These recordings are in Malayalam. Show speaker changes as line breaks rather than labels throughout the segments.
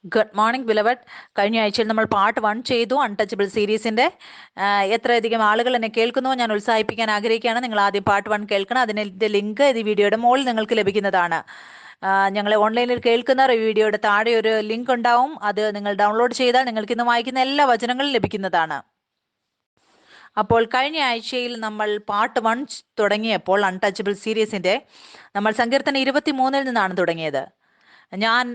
Good morning beloved. കഴിഞ്ഞ ആഴ്ചയിൽ നമ്മൾ പാർട്ട് 1 ചെയ്തു അൺടച്ചബിൾ സീരീസിന്റെ. എത്രയധികം ആളുകൾ എന്നെ കേൾക്കുന്നോ ഞാൻ ഉത്സാഹിപ്പിക്കാൻ ആഗ്രഹിക്കുകയാണ്. നിങ്ങൾ ആദ്യം പാർട്ട് 1 കേൾക്കണം. അതിന്റെ ലിങ്ക് ഈ വീഡിയോയുടെ മുകളിൽ നിങ്ങൾക്ക് ലഭിക്കുന്നതാണ്. ഞങ്ങളെ ഓൺലൈനിൽ കേൾക്കുന്നവർ ഈ വീഡിയോയുടെ താഴെ ഒരു ലിങ്ക് ഉണ്ടാവും. അത് നിങ്ങൾ ഡൗൺലോഡ് ചെയ്താൽ നിങ്ങൾക്ക് ഇന്ന് വായിക്കുന്ന എല്ലാ വചനങ്ങളും ലഭിക്കുന്നതാണ്. അപ്പോൾ കഴിഞ്ഞ ആഴ്ചയിൽ നമ്മൾ പാർട്ട് 1 തുടങ്ങിയപ്പോൾ അൺടച്ചബിൾ സീരീസിന്റെ നമ്മൾ സങ്കീർത്തനം 23 നിന്നാണ് തുടങ്ങിയത്. ഞാൻ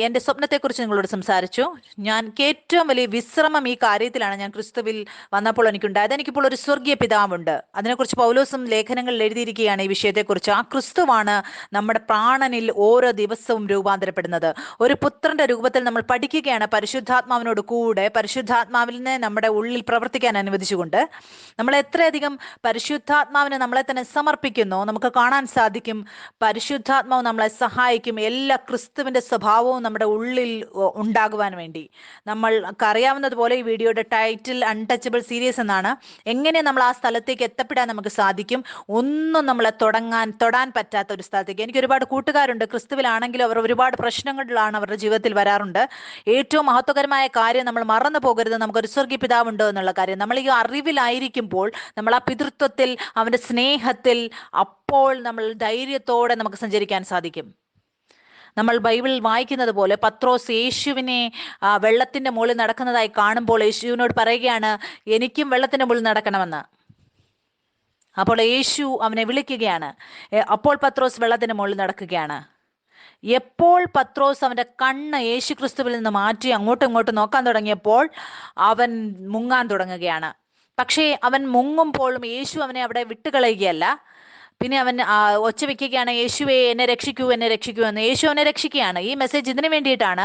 എൻ്റെ സ്വപ്നത്തെക്കുറിച്ച് നിങ്ങളോട് സംസാരിച്ചു. ഞാൻ ഏറ്റവും വലിയ വിശ്രമം ഈ കാര്യത്തിലാണ് ഞാൻ ക്രിസ്തുവിൽ വന്നപ്പോൾ എനിക്കുണ്ടായത്. എനിക്കിപ്പോൾ ഒരു സ്വർഗീയ പിതാവുണ്ട്. അതിനെക്കുറിച്ച് പൗലോസും ലേഖനങ്ങളിൽ എഴുതിയിരിക്കുകയാണ് ഈ വിഷയത്തെക്കുറിച്ച്. ആ ക്രിസ്തുവാണ് നമ്മുടെ പ്രാണനിൽ ഓരോ ദിവസവും രൂപാന്തരപ്പെടുന്നത്. ഒരു പുത്രന്റെ രൂപത്തിൽ നമ്മൾ പഠിക്കുകയാണ്. പരിശുദ്ധാത്മാവിനോട് കൂടെ പരിശുദ്ധാത്മാവിനെ നമ്മുടെ ഉള്ളിൽ പ്രവർത്തിക്കാൻ അനുവദിച്ചുകൊണ്ട് നമ്മൾ എത്രയധികം പരിശുദ്ധാത്മാവിനെ നമ്മളെ തന്നെ സമർപ്പിക്കുന്നു, നമുക്ക് കാണാൻ സാധിക്കും. പരിശുദ്ധാത്മാവ് നമ്മളെ സഹായിക്കും എല്ലാ ക്രിസ്തുവിന്റെ സ്വഭാവവും നമ്മുടെ ഉള്ളിൽ ഉണ്ടാകുവാൻ വേണ്ടി. നമ്മൾക്ക് അറിയാവുന്നതുപോലെ ഈ വീഡിയോയുടെ ടൈറ്റിൽ അൺടച്ചബിൾ സീരീസ് എന്നാണ്. എങ്ങനെ നമ്മൾ ആ സ്ഥലത്തേക്ക് എത്തപ്പെടാൻ നമുക്ക് സാധിക്കും? ഒന്നും നമ്മളെ തൊടാൻ പറ്റാത്ത ഒരു സ്ഥലത്തേക്ക്. എനിക്ക് ഒരുപാട് കൂട്ടുകാരുണ്ട്, ക്രിസ്തുവിലാണെങ്കിലും അവർ ഒരുപാട് പ്രശ്നങ്ങളിലാണ് അവരുടെ ജീവിതത്തിൽ വരാറുണ്ട്. ഏറ്റവും മഹത്വകരമായ കാര്യം നമ്മൾ മറന്നു പോകരുത്, നമുക്കൊരു സ്വർഗീയ പിതാവുണ്ട് എന്നുള്ള കാര്യം. നമ്മൾ ഈ അറിവിലായിരിക്കുമ്പോൾ, നമ്മൾ ആ പിതൃത്വത്തിൽ, അവന്റെ സ്നേഹത്തിൽ, അപ്പോൾ നമ്മൾ ധൈര്യത്തോടെ നമുക്ക് സഞ്ചരിക്കാൻ സാധിക്കും. നമ്മൾ ബൈബിളിൽ വായിക്കുന്നത് പോലെ പത്രോസ് യേശുവിനെ വെള്ളത്തിന്റെ മുകളിൽ നടക്കുന്നതായി കാണുമ്പോൾ യേശുവിനോട് പറയുകയാണ്, എനിക്കും വെള്ളത്തിന്റെ മുകളിൽ നടക്കണമെന്ന്. അപ്പോൾ യേശു അവനെ വിളിക്കുകയാണ്. അപ്പോൾ പത്രോസ് വെള്ളത്തിന്റെ മുകളിൽ നടക്കുകയാണ്. എപ്പോൾ പത്രോസ് അവന്റെ കണ്ണ് യേശു ക്രിസ്തുവിൽ നിന്ന് മാറ്റി അങ്ങോട്ടും ഇങ്ങോട്ടും നോക്കാൻ തുടങ്ങിയപ്പോൾ അവൻ മുങ്ങാൻ തുടങ്ങുകയാണ്. പക്ഷേ അവൻ മുങ്ങുമ്പോഴും യേശു അവനെ അവിടെ വിട്ടുകളയുകയല്ല. പിന്നെ അവൻ ഒച്ച വെക്കുകയാണ്, യേശുവേ എന്നെ രക്ഷിക്കൂ, എന്നെ രക്ഷിക്കൂ എന്ന്. യേശു അവനെ രക്ഷിക്കുകയാണ്. ഈ മെസ്സേജ് ഇതിനു വേണ്ടിയിട്ടാണ്.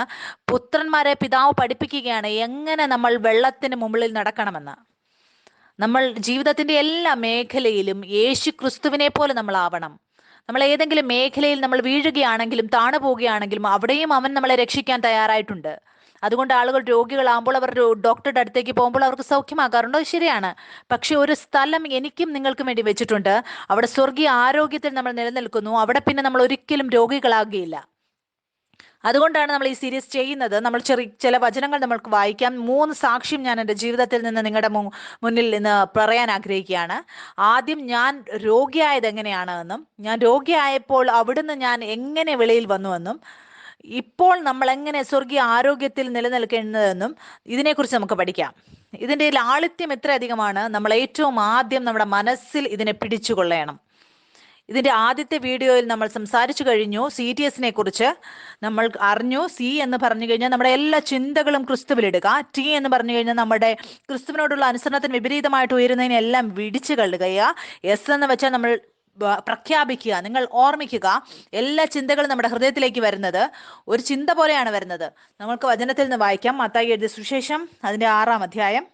പുത്രന്മാരെ പിതാവ് പഠിപ്പിക്കുകയാണ് എങ്ങനെ നമ്മൾ വെള്ളത്തിന് മുകളിൽ നടക്കണമെന്ന്. നമ്മൾ ജീവിതത്തിന്റെ എല്ലാ മേഖലയിലും യേശു ക്രിസ്തുവിനെ പോലെ നമ്മൾ ആവണം. നമ്മൾ ഏതെങ്കിലും മേഖലയിൽ നമ്മൾ വീഴുകയാണെങ്കിലും താണു പോവുകയാണെങ്കിലും അവിടെയും അവൻ നമ്മളെ രക്ഷിക്കാൻ തയ്യാറായിട്ടുണ്ട്. അതുകൊണ്ട് ആളുകൾ രോഗികളാകുമ്പോൾ അവർ ഡോക്ടറുടെ അടുത്തേക്ക് പോകുമ്പോൾ അവർക്ക് സൗഖ്യമാക്കാറുണ്ട്, അത് ശരിയാണ്. പക്ഷെ ഒരു സ്ഥലം എനിക്കും നിങ്ങൾക്കും വേണ്ടി വെച്ചിട്ടുണ്ട്. അവിടെ സ്വർഗീയ ആരോഗ്യത്തിൽ നമ്മൾ നിലനിൽക്കുന്നു. അവിടെ പിന്നെ നമ്മൾ ഒരിക്കലും രോഗികളാകുകയില്ല. അതുകൊണ്ടാണ് നമ്മൾ ഈ സീരീസ് ചെയ്യുന്നത്. നമ്മൾ ചില വചനങ്ങൾ നമ്മൾക്ക് വായിക്കാം. 3 സാക്ഷ്യം ഞാൻ എൻ്റെ ജീവിതത്തിൽ നിന്ന് നിങ്ങളുടെ മുന്നിൽ ഇന്ന് പറയാൻ ആഗ്രഹിക്കുകയാണ്. ആദ്യം ഞാൻ രോഗിയായത് എങ്ങനെയാണ് എന്നും, ഞാൻ രോഗിയായപ്പോൾ അവിടുന്ന് ഞാൻ എങ്ങനെ വെളിയിൽ വന്നുവെന്നും, ഇപ്പോൾ നമ്മൾ എങ്ങനെ സ്വർഗീയ ആരോഗ്യത്തിൽ നിലനിൽക്കുന്നതെന്നും ഇതിനെക്കുറിച്ച് നമുക്ക് പഠിക്കാം. ഇതിൻ്റെ ലാളിത്യം എത്രയധികമാണ്. നമ്മൾ ഏറ്റവും ആദ്യം നമ്മുടെ മനസ്സിൽ ഇതിനെ പിടിച്ചുകൊള്ളണം. ഇതിന്റെ ആദ്യത്തെ വീഡിയോയിൽ നമ്മൾ സംസാരിച്ചു കഴിഞ്ഞു CTSനെ കുറിച്ച്. നമ്മൾ അറിഞ്ഞു സി എന്ന് പറഞ്ഞു കഴിഞ്ഞാൽ നമ്മുടെ എല്ലാ ചിന്തകളും ക്രിസ്തുവിലിടുക. ടി എന്ന് പറഞ്ഞു കഴിഞ്ഞാൽ നമ്മുടെ ക്രിസ്തുവിനോടുള്ള അനുസരണത്തിന് വിപരീതമായിട്ട് ഉയരുന്നതിനെല്ലാം വിടിച്ചു കളയുക. എസ് എന്ന് വെച്ചാൽ നമ്മൾ പ്രഖ്യാപിക്കുക. നിങ്ങൾ ഓർമ്മിക്കുക, എല്ലാ ചിന്തകളും നമ്മുടെ ഹൃദയത്തിലേക്ക് വരുന്നത് ഒരു ചിന്ത പോലെയാണ് വരുന്നത്. നമുക്ക് വചനത്തിൽ നിന്ന് വായിക്കാം. മത്തായി എഴുതിയ സുവിശേഷം അതിന്റെ 6-ാം അധ്യായം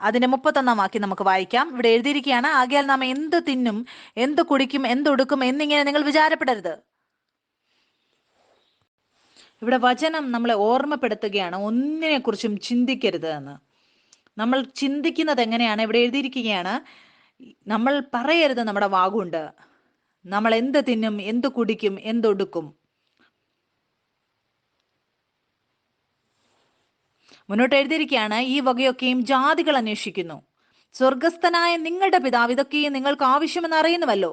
അതിന്റെ 31-ാം വാക്യം നമുക്ക് വായിക്കാം. ഇവിടെ എഴുതിയിരിക്കുകയാണ്, ആകയാൽ നാം എന്ത് തിന്നും, എന്ത് കുടിക്കും, എന്തൊടുക്കും എന്നിങ്ങനെ നിങ്ങൾ വിചാരപ്പെടരുത്. ഇവിടെ വചനം നമ്മളെ ഓർമ്മപ്പെടുത്തുകയാണ്, ഒന്നിനെ കുറിച്ചും ചിന്തിക്കരുത് എന്ന്. നമ്മൾ ചിന്തിക്കുന്നത് എങ്ങനെയാണ്? ഇവിടെ എഴുതിയിരിക്കുകയാണ്, നമ്മൾ പറയരുത് നമ്മുടെ വാഗുണ്ട്, നമ്മൾ എന്ത് തിന്നും, എന്ത് കുടിക്കും, എന്തൊടുക്കും. മുന്നോട്ട് എഴുതിയിരിക്കുകയാണ്, ഈ വകയൊക്കെയും ജാതികൾ അന്വേഷിക്കുന്നു. സ്വർഗസ്ഥനായ നിങ്ങളുടെ പിതാവ് ഇതൊക്കെയും നിങ്ങൾക്ക് ആവശ്യമെന്ന് അറിയുന്നുവല്ലോ.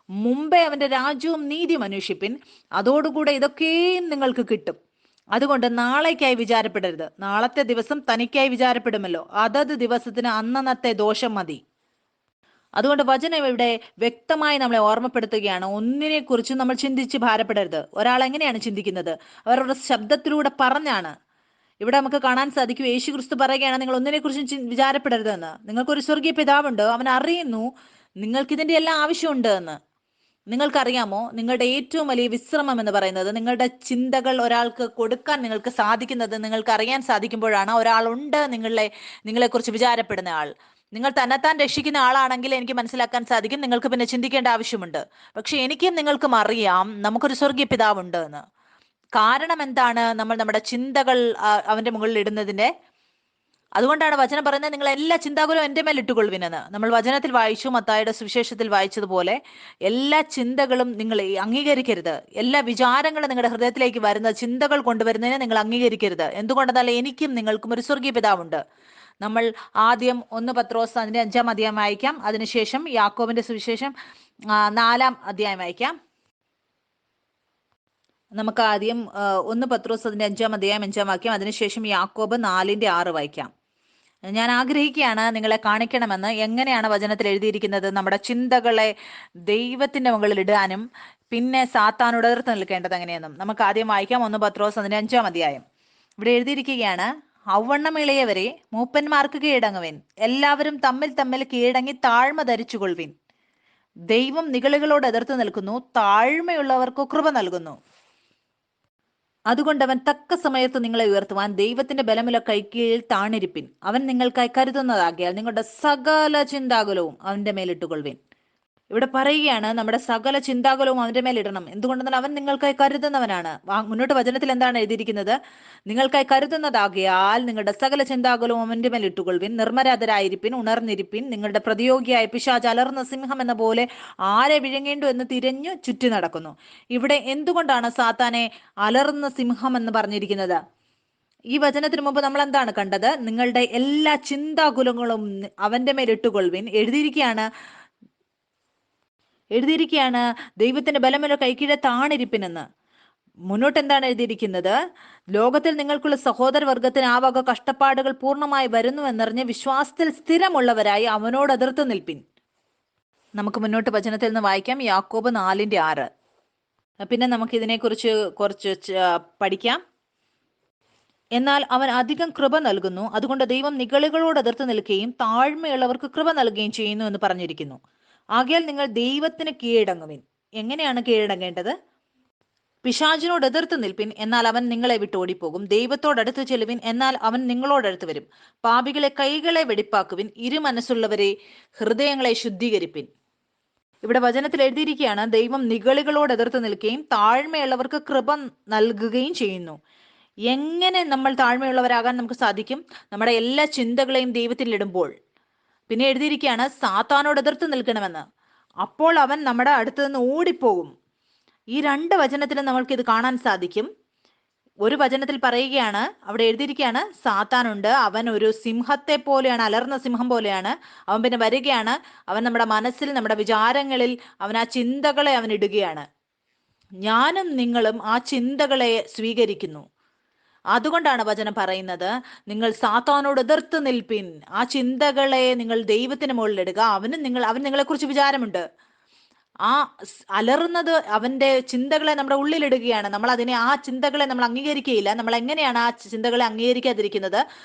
മുമ്പേ അവന്റെ രാജ്യവും നീതിയും അന്വേഷിപ്പിൻ, അതോടുകൂടെ ഇതൊക്കെയും നിങ്ങൾക്ക് കിട്ടും. അതുകൊണ്ട് നാളേക്കായി വിചാരപ്പെടരുത്, നാളത്തെ ദിവസം തനിക്കായി വിചാരപ്പെടുമല്ലോ. അതത് ദിവസത്തിന് അന്നന്നത്തെ ദോഷം മതി. അതുകൊണ്ട് വചനം ഇവിടെ വ്യക്തമായി നമ്മളെ ഓർമ്മപ്പെടുത്തുകയാണ്, ഒന്നിനെ കുറിച്ച് നമ്മൾ ചിന്തിച്ച് ഭാരപ്പെടരുത്. ഒരാൾ എങ്ങനെയാണ് ചിന്തിക്കുന്നത്? അവരുടെ ശബ്ദത്തിലൂടെ പറഞ്ഞാണ്. ഇവിടെ നമുക്ക് കാണാൻ സാധിക്കും, യേശു ക്രിസ്തു പറയുകയാണ്, നിങ്ങൾ ഒന്നിനെ കുറിച്ചും വിചാരപ്പെടരുതെന്ന്. നിങ്ങൾക്കൊരു സ്വർഗീയ പിതാവുണ്ട്, അവൻ അറിയുന്നു നിങ്ങൾക്ക് ഇതിന്റെ എല്ലാം ആവശ്യമുണ്ട് എന്ന്. നിങ്ങൾക്കറിയാമോ, നിങ്ങളുടെ ഏറ്റവും വലിയ വിശ്രമം എന്ന് പറയുന്നത് നിങ്ങളുടെ ചിന്തകൾ ഒരാൾക്ക് കൊടുക്കാൻ നിങ്ങൾക്ക് സാധിക്കുന്നത് നിങ്ങൾക്ക് അറിയാൻ സാധിക്കുമ്പോഴാണ്. ഒരാളുണ്ട് നിങ്ങളെക്കുറിച്ച് വിചാരപ്പെടുന്ന ആൾ. നിങ്ങൾ തന്നെത്താൻ രക്ഷിക്കുന്ന ആളാണെങ്കിൽ എനിക്ക് മനസ്സിലാക്കാൻ സാധിക്കും നിങ്ങൾക്ക് പിന്നെ ചിന്തിക്കേണ്ട ആവശ്യമുണ്ട്. പക്ഷെ എനിക്കും നിങ്ങൾക്കും അറിയാം നമുക്കൊരു സ്വർഗീയ പിതാവുണ്ട് എന്ന്. കാരണം എന്താണ്? നമ്മൾ നമ്മുടെ ചിന്തകൾ അവന്റെ മുകളിൽ ഇടുന്നതിന്റെ അതുകൊണ്ടാണ് വചനം പറയുന്നത്, നിങ്ങൾ എല്ലാ ചിന്താകുലവും എൻ്റെ മേൽ ഇട്ടുകൊള്ളുവിനെന്ന്. നമ്മൾ വചനത്തിൽ വായിച്ചു, മത്തായിയുടെ സുവിശേഷത്തിൽ വായിച്ചതുപോലെ എല്ലാ ചിന്തകളും നിങ്ങൾ അംഗീകരിക്കരുത്. എല്ലാ വിചാരങ്ങളും നിങ്ങളുടെ ഹൃദയത്തിലേക്ക് വരുന്ന ചിന്തകൾ കൊണ്ടുവരുന്നതിനെ നിങ്ങൾ അംഗീകരിക്കരുത്. എന്തുകൊണ്ടെന്നാൽ എനിക്കും നിങ്ങൾക്കും ഒരു സ്വർഗീയ പിതാവുണ്ട്. നമ്മൾ ആദ്യം 1 പത്രോസ് അതിന്റെ 5-ാം അധ്യായം വായിക്കാം. അതിനുശേഷം യാക്കോബിന്റെ സുവിശേഷം 4-ാം അധ്യായം വായിക്കാം. നമുക്ക് ആദ്യം 1 പത്രോസ് അതിന്റെ 5-ാം അധ്യായം 5-ാം വാക്യം, അതിനുശേഷം യാക്കോബ് 4-ന്റെ 6 വായിക്കാം. ഞാൻ ആഗ്രഹിക്കുകയാണ് നിങ്ങളെ കാണിക്കണമെന്ന്, എങ്ങനെയാണ് വചനത്തിൽ എഴുതിയിരിക്കുന്നത് നമ്മുടെ ചിന്തകളെ ദൈവത്തിന്റെ മുകളിൽ ഇടാനും പിന്നെ സാത്താനോട് എതിർത്ത് നിൽക്കേണ്ടത് എങ്ങനെയെന്നും. നമുക്ക് ആദ്യം വായിക്കാം 1 പത്രോസ് അതിന്റെ 5-ാം അധ്യായം. ഇവിടെ എഴുതിയിരിക്കുകയാണ്, ഔവണ്ണം ഇളയവരെ മൂപ്പന്മാർക്ക് കീഴടങ്ങുവിൻ, എല്ലാവരും തമ്മിൽ തമ്മിൽ കീഴടങ്ങി താഴ്മ ധരിച്ചുകൊള്ളുവിൻ. ദൈവം നിഗളികളോട് എതിർത്ത് നിൽക്കുന്നു, താഴ്മയുള്ളവർക്ക് കൃപ നൽകുന്നു. അതുകൊണ്ട് അവൻ തക്ക സമയത്ത് നിങ്ങളെ ഉയർത്തുവാൻ ദൈവത്തിന്റെ ബലമുള്ള കൈക്കീഴിൽ താണിരിപ്പിൻ. അവൻ നിങ്ങൾക്കായി കരുതുന്നതാകിയാൽ നിങ്ങളുടെ സകല ചിന്താകുലവും അവന്റെ മേലിട്ടുകൊള്ളുവിൻ. ഇവിടെ പറയുകയാണ്, നമ്മുടെ സകല ചിന്താകുലവും അവന്റെ മേലിടണം. എന്തുകൊണ്ടെന്നാൽ അവൻ നിങ്ങൾക്കായി കരുതുന്നവനാണ്. മുന്നോട്ട് വചനത്തിൽ എന്താണ് എഴുതിയിരിക്കുന്നത്? നിങ്ങൾക്കായി കരുതുന്നതാകിയാൽ നിങ്ങളുടെ സകല ചിന്താകുലവും അവന്റെ മേൽ ഇട്ടുകൊള്ളുവിൻ. നിർമ്മരാതരായിരിപ്പിൻ, ഉണർന്നിരിപ്പിൻ. നിങ്ങളുടെ പ്രതിയോഗിയായ പിശാച് അലർന്ന സിംഹം എന്ന പോലെ ആരെ വിഴുങ്ങേണ്ടു എന്ന് തിരഞ്ഞു ചുറ്റി നടക്കുന്നു. ഇവിടെ എന്തുകൊണ്ടാണ് സാത്താനെ അലർന്ന സിംഹം എന്ന് പറഞ്ഞിരിക്കുന്നത്? ഈ വചനത്തിന് മുമ്പ് നമ്മൾ എന്താണ് കണ്ടത്? നിങ്ങളുടെ എല്ലാ ചിന്താകുലങ്ങളും അവന്റെ മേൽ ഇട്ടുകൊള്ളുവിൻ. എഴുതിയിരിക്കുകയാണ് ദൈവത്തിന്റെ ബലമുള്ള കൈക്കീഴെ താണിരിപ്പിനെന്ന്. മുന്നോട്ട് എന്താണ് എഴുതിയിരിക്കുന്നത്? ലോകത്തിൽ നിങ്ങൾക്കുള്ള സഹോദരവർഗത്തിന് ആ വക കഷ്ടപ്പാടുകൾ പൂർണ്ണമായി വരുന്നുവെന്നറിഞ്ഞ് വിശ്വാസത്തിൽ സ്ഥിരമുള്ളവരായി അവനോട് എതിർത്ത് നിൽപ്പിൻ. നമുക്ക് മുന്നോട്ട് വചനത്തിൽ നിന്ന് വായിക്കാം, യാക്കോബ് 4-ന്റെ 6. പിന്നെ നമുക്ക് ഇതിനെക്കുറിച്ച് കുറച്ച് പഠിക്കാം. എന്നാൽ അവൻ അധികം കൃപ നൽകുന്നു, അതുകൊണ്ട് ദൈവം നിഗളികളോട് എതിർത്ത് നിൽക്കുകയും താഴ്മയുള്ളവർക്ക് കൃപ നൽകുകയും ചെയ്യുന്നു എന്ന് പറഞ്ഞിരിക്കുന്നു. ആകയാൽ നിങ്ങൾ ദൈവത്തിന് കീഴടങ്ങുവിൻ. എങ്ങനെയാണ് കീഴടങ്ങേണ്ടത്? പിശാചിനോട് എതിർത്ത് നിൽപ്പിൻ, എന്നാൽ അവൻ നിങ്ങളെ വിട്ട് ഓടിപ്പോകും. ദൈവത്തോടടുത്ത് ചെല്ലുവിൻ, എന്നാൽ അവൻ നിങ്ങളോടടുത്ത് വരും. പാപികളെ കൈകളെ വെടിപ്പാക്കുവിൻ, ഇരുമനസ്സുള്ളവരെ ഹൃദയങ്ങളെ ശുദ്ധീകരിപ്പിൻ. ഇവിടെ വചനത്തിൽ എഴുതിയിരിക്കുകയാണ്, ദൈവം നിഗളികളോട് എതിർത്ത് നിൽക്കുകയും താഴ്മയുള്ളവർക്ക് കൃപ നൽകുകയും ചെയ്യുന്നു. എങ്ങനെ നമ്മൾ താഴ്മയുള്ളവരാകാൻ നമുക്ക് സാധിക്കും? നമ്മുടെ എല്ലാ ചിന്തകളെയും ദൈവത്തിൽ ഇടുമ്പോൾ. പിന്നെ എഴുതിയിരിക്കുകയാണ്, സാത്താനോട് എതിർത്ത് നിൽക്കണമെന്ന്. അപ്പോൾ അവൻ നമ്മുടെ അടുത്ത് നിന്ന് ഓടിപ്പോകും. ഈ 2 വചനത്തിലും നമ്മൾക്ക് ഇത് കാണാൻ സാധിക്കും. ഒരു വചനത്തിൽ പറയുകയാണ്, അവിടെ എഴുതിയിരിക്കുകയാണ്, സാത്താനുണ്ട്, അവൻ ഒരു സിംഹത്തെ പോലെയാണ്, അലർന്ന സിംഹം പോലെയാണ്. അവൻ പിന്നെ വരികയാണ്, അവൻ നമ്മുടെ മനസ്സിൽ, നമ്മുടെ വിചാരങ്ങളിൽ അവൻ ആ ചിന്തകളെ അവൻ ഇടുകയാണ്. ഞാനും നിങ്ങളും ആ ചിന്തകളെ സ്വീകരിക്കുന്നു. അതുകൊണ്ടാണ് വചനം പറയുന്നത്, നിങ്ങൾ സാത്താനോട് എതിർത്ത് നിൽപ്പിൻ. ആ ചിന്തകളെ നിങ്ങൾ ദൈവത്തിന് മുകളിലിടുക. അവൻ നിങ്ങളെക്കുറിച്ച് വിചാരമുണ്ട്. ആ അലറുന്നത് അവന്റെ ചിന്തകളെ നമ്മുടെ ഉള്ളിലിടുകയാണ്. ആ ചിന്തകളെ നമ്മൾ അംഗീകരിക്കുകയില്ല. നമ്മൾ എങ്ങനെയാണ് ആ ചിന്തകളെ അംഗീകരിക്കാതിരിക്കുന്നത്?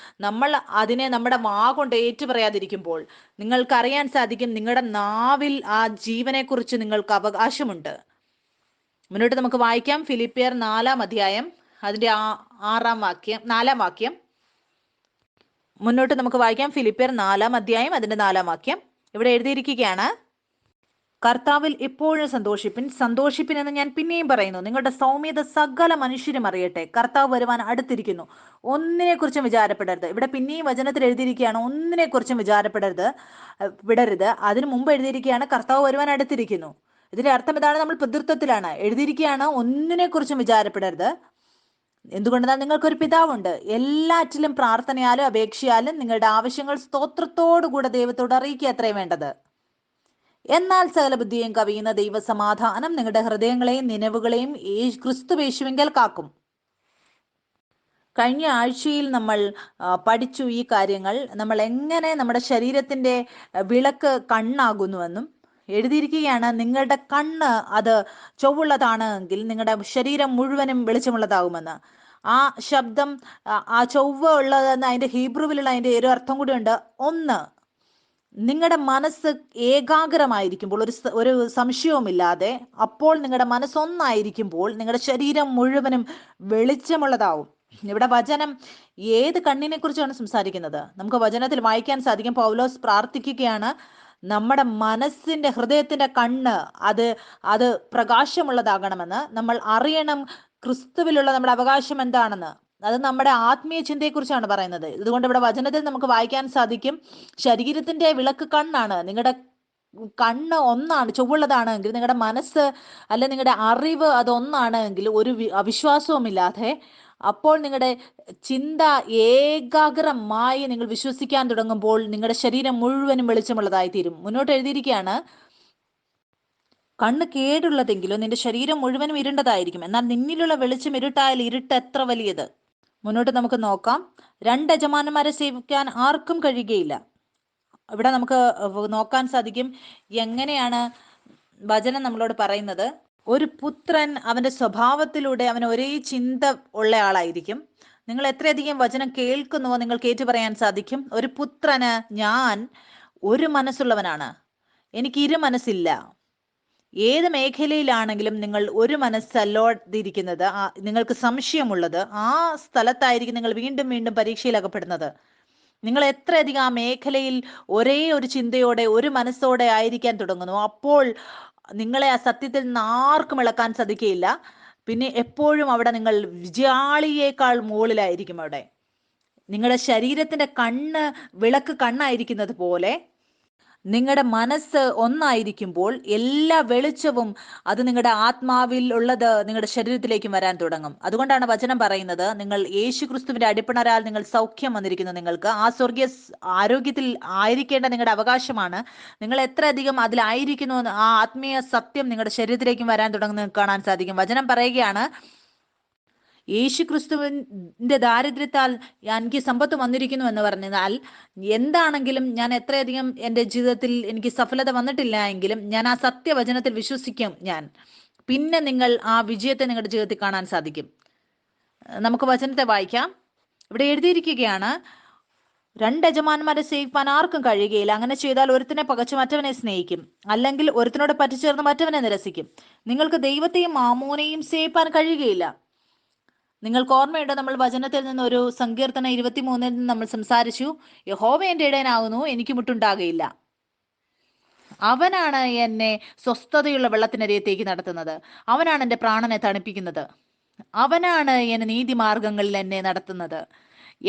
നമ്മൾ അതിനെ നമ്മുടെ കൊണ്ട് ഏറ്റുപറയാതിരിക്കുമ്പോൾ. നിങ്ങൾക്കറിയാൻ സാധിക്കും, നിങ്ങളുടെ നാവിൽ ആ ജീവനെ കുറിച്ച് നിങ്ങൾക്ക് അവകാശമുണ്ട്. മുന്നോട്ട് നമുക്ക് വായിക്കാം. ഫിലിപ്പിയർ 4-ാം അധ്യായം അതിന്റെ 4-ാം വാക്യം. മുന്നോട്ട് നമുക്ക് വായിക്കാം. ഫിലിപ്പിയർ 4-ാം അധ്യായം അതിന്റെ 4-ാം വാക്യം. ഇവിടെ എഴുതിയിരിക്കുകയാണ്, കർത്താവിൽ എപ്പോഴും സന്തോഷിപ്പിൻ എന്ന് ഞാൻ പിന്നെയും പറയുന്നു. നിങ്ങളുടെ സൗമ്യത സകല മനുഷ്യരും അറിയട്ടെ. കർത്താവ് വരുവാൻ അടുത്തിരിക്കുന്നു. ഒന്നിനെക്കുറിച്ചും വിചാരപ്പെടരുത്. ഇവിടെ പിന്നെയും വചനത്തിൽ എഴുതിയിരിക്കുകയാണ്, ഒന്നിനെക്കുറിച്ചും വിടരുത്. അതിനു മുമ്പ് എഴുതിയിരിക്കുകയാണ്, കർത്താവ് വരുവാൻ അടുത്തിരിക്കുന്നു. ഇതിന്റെ അർത്ഥം ഇതാണ്, നമ്മൾ പിതൃത്വത്തിലാണ്. എഴുതിയിരിക്കുകയാണ്, ഒന്നിനെക്കുറിച്ചും വിചാരപ്പെടരുത്. എന്തുകൊണ്ടെന്നാൽ നിങ്ങൾക്കൊരു പിതാവുണ്ട്. എല്ലാറ്റിലും പ്രാർത്ഥനയാലും അപേക്ഷയാലും നിങ്ങളുടെ ആവശ്യങ്ങൾ സ്തോത്രത്തോടുകൂടെ ദൈവത്തോട് അറിയിക്കുക അത്രയും വേണ്ടത്. എന്നാൽ സകല ബുദ്ധിയും കവിയുന്ന ദൈവസമാധാനം നിങ്ങളുടെ ഹൃദയങ്ങളെയും നിലവുകളെയും ക്രിസ്തുയേശുവിങ്കൽ കാക്കും. കഴിഞ്ഞ ആഴ്ചയിൽ നമ്മൾ പഠിച്ചു ഈ കാര്യങ്ങൾ. നമ്മൾ എങ്ങനെ നമ്മുടെ ശരീരത്തിന്റെ വിളക്ക് കണ്ണാകുന്നുവെന്നും എഴുതിയിരിക്കുകയാണ്. നിങ്ങളുടെ കണ്ണ് അത് ചൊവ്വുള്ളതാണ് എങ്കിൽ നിങ്ങളുടെ ശരീരം മുഴുവനും വെളിച്ചമുള്ളതാകുമെന്ന്. ആ ശബ്ദം, ആ ചൊവ്വ ഉള്ളതെന്ന് അതിന്റെ ഹീബ്രുവിലുള്ള അതിന്റെ ഒരു അർത്ഥം കൂടി ഉണ്ട്. ഒന്ന്, നിങ്ങളുടെ മനസ്സ് ഏകാഗ്രമായിരിക്കുമ്പോൾ, ഒരു സംശയവുമില്ലാതെ, അപ്പോൾ നിങ്ങളുടെ മനസ്സൊന്നായിരിക്കുമ്പോൾ നിങ്ങളുടെ ശരീരം മുഴുവനും വെളിച്ചമുള്ളതാവും. ഇവിടെ വചനം ഏത് കണ്ണിനെ കുറിച്ചാണ് സംസാരിക്കുന്നത്? നമുക്ക് വചനത്തിൽ വായിക്കാൻ സാധിക്കും. പൗലോസ് പ്രാർത്ഥിക്കുകയാണ്, നമ്മുടെ മനസ്സിന്റെ, ഹൃദയത്തിന്റെ കണ്ണ് അത് പ്രകാശമുള്ളതാകണമെന്ന്. നമ്മൾ അറിയണം ക്രിസ്തുവിലുള്ള നമ്മുടെ അവകാശം എന്താണെന്ന്. അത് നമ്മുടെ ആത്മീയ ചിന്തയെക്കുറിച്ചാണ് പറയുന്നത്. ഇതുകൊണ്ട് ഇവിടെ വചനത്തിൽ നമുക്ക് വായിക്കാൻ സാധിക്കും, ശരീരത്തിന്റെ വിളക്ക് കണ്ണാണ്. നിങ്ങളുടെ കണ്ണ് ഒന്നാണ്, ചൊവ്വുള്ളതാണ് എങ്കിൽ, നിങ്ങളുടെ മനസ്സ് അല്ലെ നിങ്ങളുടെ അറിവ് അതൊന്നാണ് എങ്കിൽ, ഒരു അവിശ്വാസവുമില്ലാതെ അപ്പോൾ നിങ്ങളുടെ ചിന്ത ഏകാഗ്രമായി നിങ്ങൾ വിശ്വസിക്കാൻ തുടങ്ങുമ്പോൾ നിങ്ങളുടെ ശരീരം മുഴുവനും വെളിച്ചമുള്ളതായി തീരും. മുന്നോട്ട് എഴുതിയിരിക്കുകയാണ്, കണ്ണ് കേടുള്ളതെങ്കിലും നിന്റെ ശരീരം മുഴുവനും ഇരുണ്ടതായിരിക്കും. എന്നാൽ നിന്നിലുള്ള വെളിച്ചം ഇരുട്ടായാൽ ഇരുട്ട് എത്ര വലിയത്. മുന്നോട്ട് നമുക്ക് നോക്കാം. 2 യജമാനന്മാരെ സേവിക്കാൻ ആർക്കും കഴിയുകയില്ല. ഇവിടെ നമുക്ക് നോക്കാൻ സാധിക്കും എങ്ങനെയാണ് വചനം നമ്മളോട് പറയുന്നത്. ഒരു പുത്രൻ അവന്റെ സ്വഭാവത്തിലൂടെ അവൻ ഒരേ ചിന്ത ഉള്ള ആളായിരിക്കും. നിങ്ങൾ എത്രയധികം വചനം കേൾക്കുന്നുവോ നിങ്ങൾക്ക് ഏറ്റു പറയാൻ സാധിക്കും, ഒരു പുത്രന് ഞാൻ ഒരു മനസ്സുള്ളവനാണ്, എനിക്ക് ഇരു മനസ്സില്ല. ഏത് മേഖലയിലാണെങ്കിലും നിങ്ങൾ ഒരു മനസ്സല്ലോതിരിക്കുന്നത്, നിങ്ങൾക്ക് സംശയമുള്ളത്, ആ സ്ഥലത്തായിരിക്കും നിങ്ങൾ വീണ്ടും വീണ്ടും പരീക്ഷയിൽ അകപ്പെടുന്നത്. നിങ്ങൾ എത്രയധികം ആ മേഖലയിൽ ഒരേ ഒരു ചിന്തയോടെ ഒരു മനസ്സോടെ ആയിരിക്കാൻ തുടങ്ങുന്നു, അപ്പോൾ നിങ്ങളെ ആ സത്യത്തിൽ നിന്ന് ആർക്കും ഇളക്കാൻ സാധിക്കുകയില്ല. പിന്നെ എപ്പോഴും അവിടെ നിങ്ങൾ വിജയാളിയേക്കാൾ മുകളിലായിരിക്കും. അവിടെ നിങ്ങളുടെ ശരീരത്തിന്റെ കണ്ണ് വിളക്ക് കണ്ണായിരിക്കുന്നത് പോലെ നിങ്ങളുടെ മനസ്സ് ഒന്നായിരിക്കുമ്പോൾ എല്ലാ വെളിച്ചവും അത് നിങ്ങളുടെ ആത്മാവിൽ ഉള്ളത് നിങ്ങളുടെ ശരീരത്തിലേക്കും വരാൻ തുടങ്ങും. അതുകൊണ്ടാണ് വചനം പറയുന്നത്, നിങ്ങൾ യേശു ക്രിസ്തുവിന്റെ അടിപ്പിണരാൽ നിങ്ങൾ സൗഖ്യം വന്നിരിക്കുന്നു. നിങ്ങൾക്ക് ആ സ്വർഗീയ ആരോഗ്യത്തിൽ ആയിരിക്കേണ്ട നിങ്ങളുടെ അവകാശമാണ്. നിങ്ങൾ എത്രയധികം അതിലായിരിക്കുന്നു, ആ ആത്മീയ സത്യം നിങ്ങളുടെ ശരീരത്തിലേക്കും വരാൻ തുടങ്ങുന്നത് കാണാൻ സാധിക്കും. വചനം പറയുകയാണ്, യേശു ക്രിസ്തുവിന്റെ ദാരിദ്ര്യത്താൽ എനിക്ക് സമ്പത്ത് വന്നിരിക്കുന്നു എന്ന് പറഞ്ഞാൽ, എന്താണെങ്കിലും ഞാൻ എത്രയധികം എൻ്റെ ജീവിതത്തിൽ എനിക്ക് സഫലത വന്നിട്ടില്ല എങ്കിലും ഞാൻ ആ സത്യവചനത്തിൽ വിശ്വസിക്കും. പിന്നെ നിങ്ങൾ ആ വിജയത്തെ നിങ്ങളുടെ ജീവിതത്തിൽ കാണാൻ സാധിക്കും. നമുക്ക് വചനത്തെ വായിക്കാം. ഇവിടെ എഴുതിയിരിക്കുകയാണ്, 2 യജമാനന്മാരെ സേവിപ്പാൻ ആർക്കും കഴിയുകയില്ല. അങ്ങനെ ചെയ്താൽ ഒരുത്തിനെ പകച്ചു മറ്റവനെ സ്നേഹിക്കും, അല്ലെങ്കിൽ ഒരുത്തിനോട് പറ്റിച്ചേർന്ന് മറ്റവനെ നിരസിക്കും. നിങ്ങൾക്ക് ദൈവത്തെയും മാമോനെയും സേവിപ്പാൻ കഴിയുകയില്ല. നിങ്ങൾക്ക് ഓർമ്മയുണ്ടോ, നമ്മൾ വചനത്തിൽ നിന്ന് ഒരു സങ്കീർത്തനം 23 നമ്മൾ സംസാരിച്ചു, യഹോവ എൻ്റെ ഇടയനാകുന്നു, എനിക്ക് മുട്ടുണ്ടാകുകയില്ല. അവനാണ് എന്നെ സ്വസ്ഥതയുള്ള വെള്ളത്തിനരികത്തേക്ക് നടത്തുന്നത്, അവനാണ് എൻ്റെ പ്രാണനെ തണുപ്പിക്കുന്നത്, അവനാണ് എന്നെ നീതിമാർഗങ്ങളിൽ എന്നെ നടത്തുന്നത്.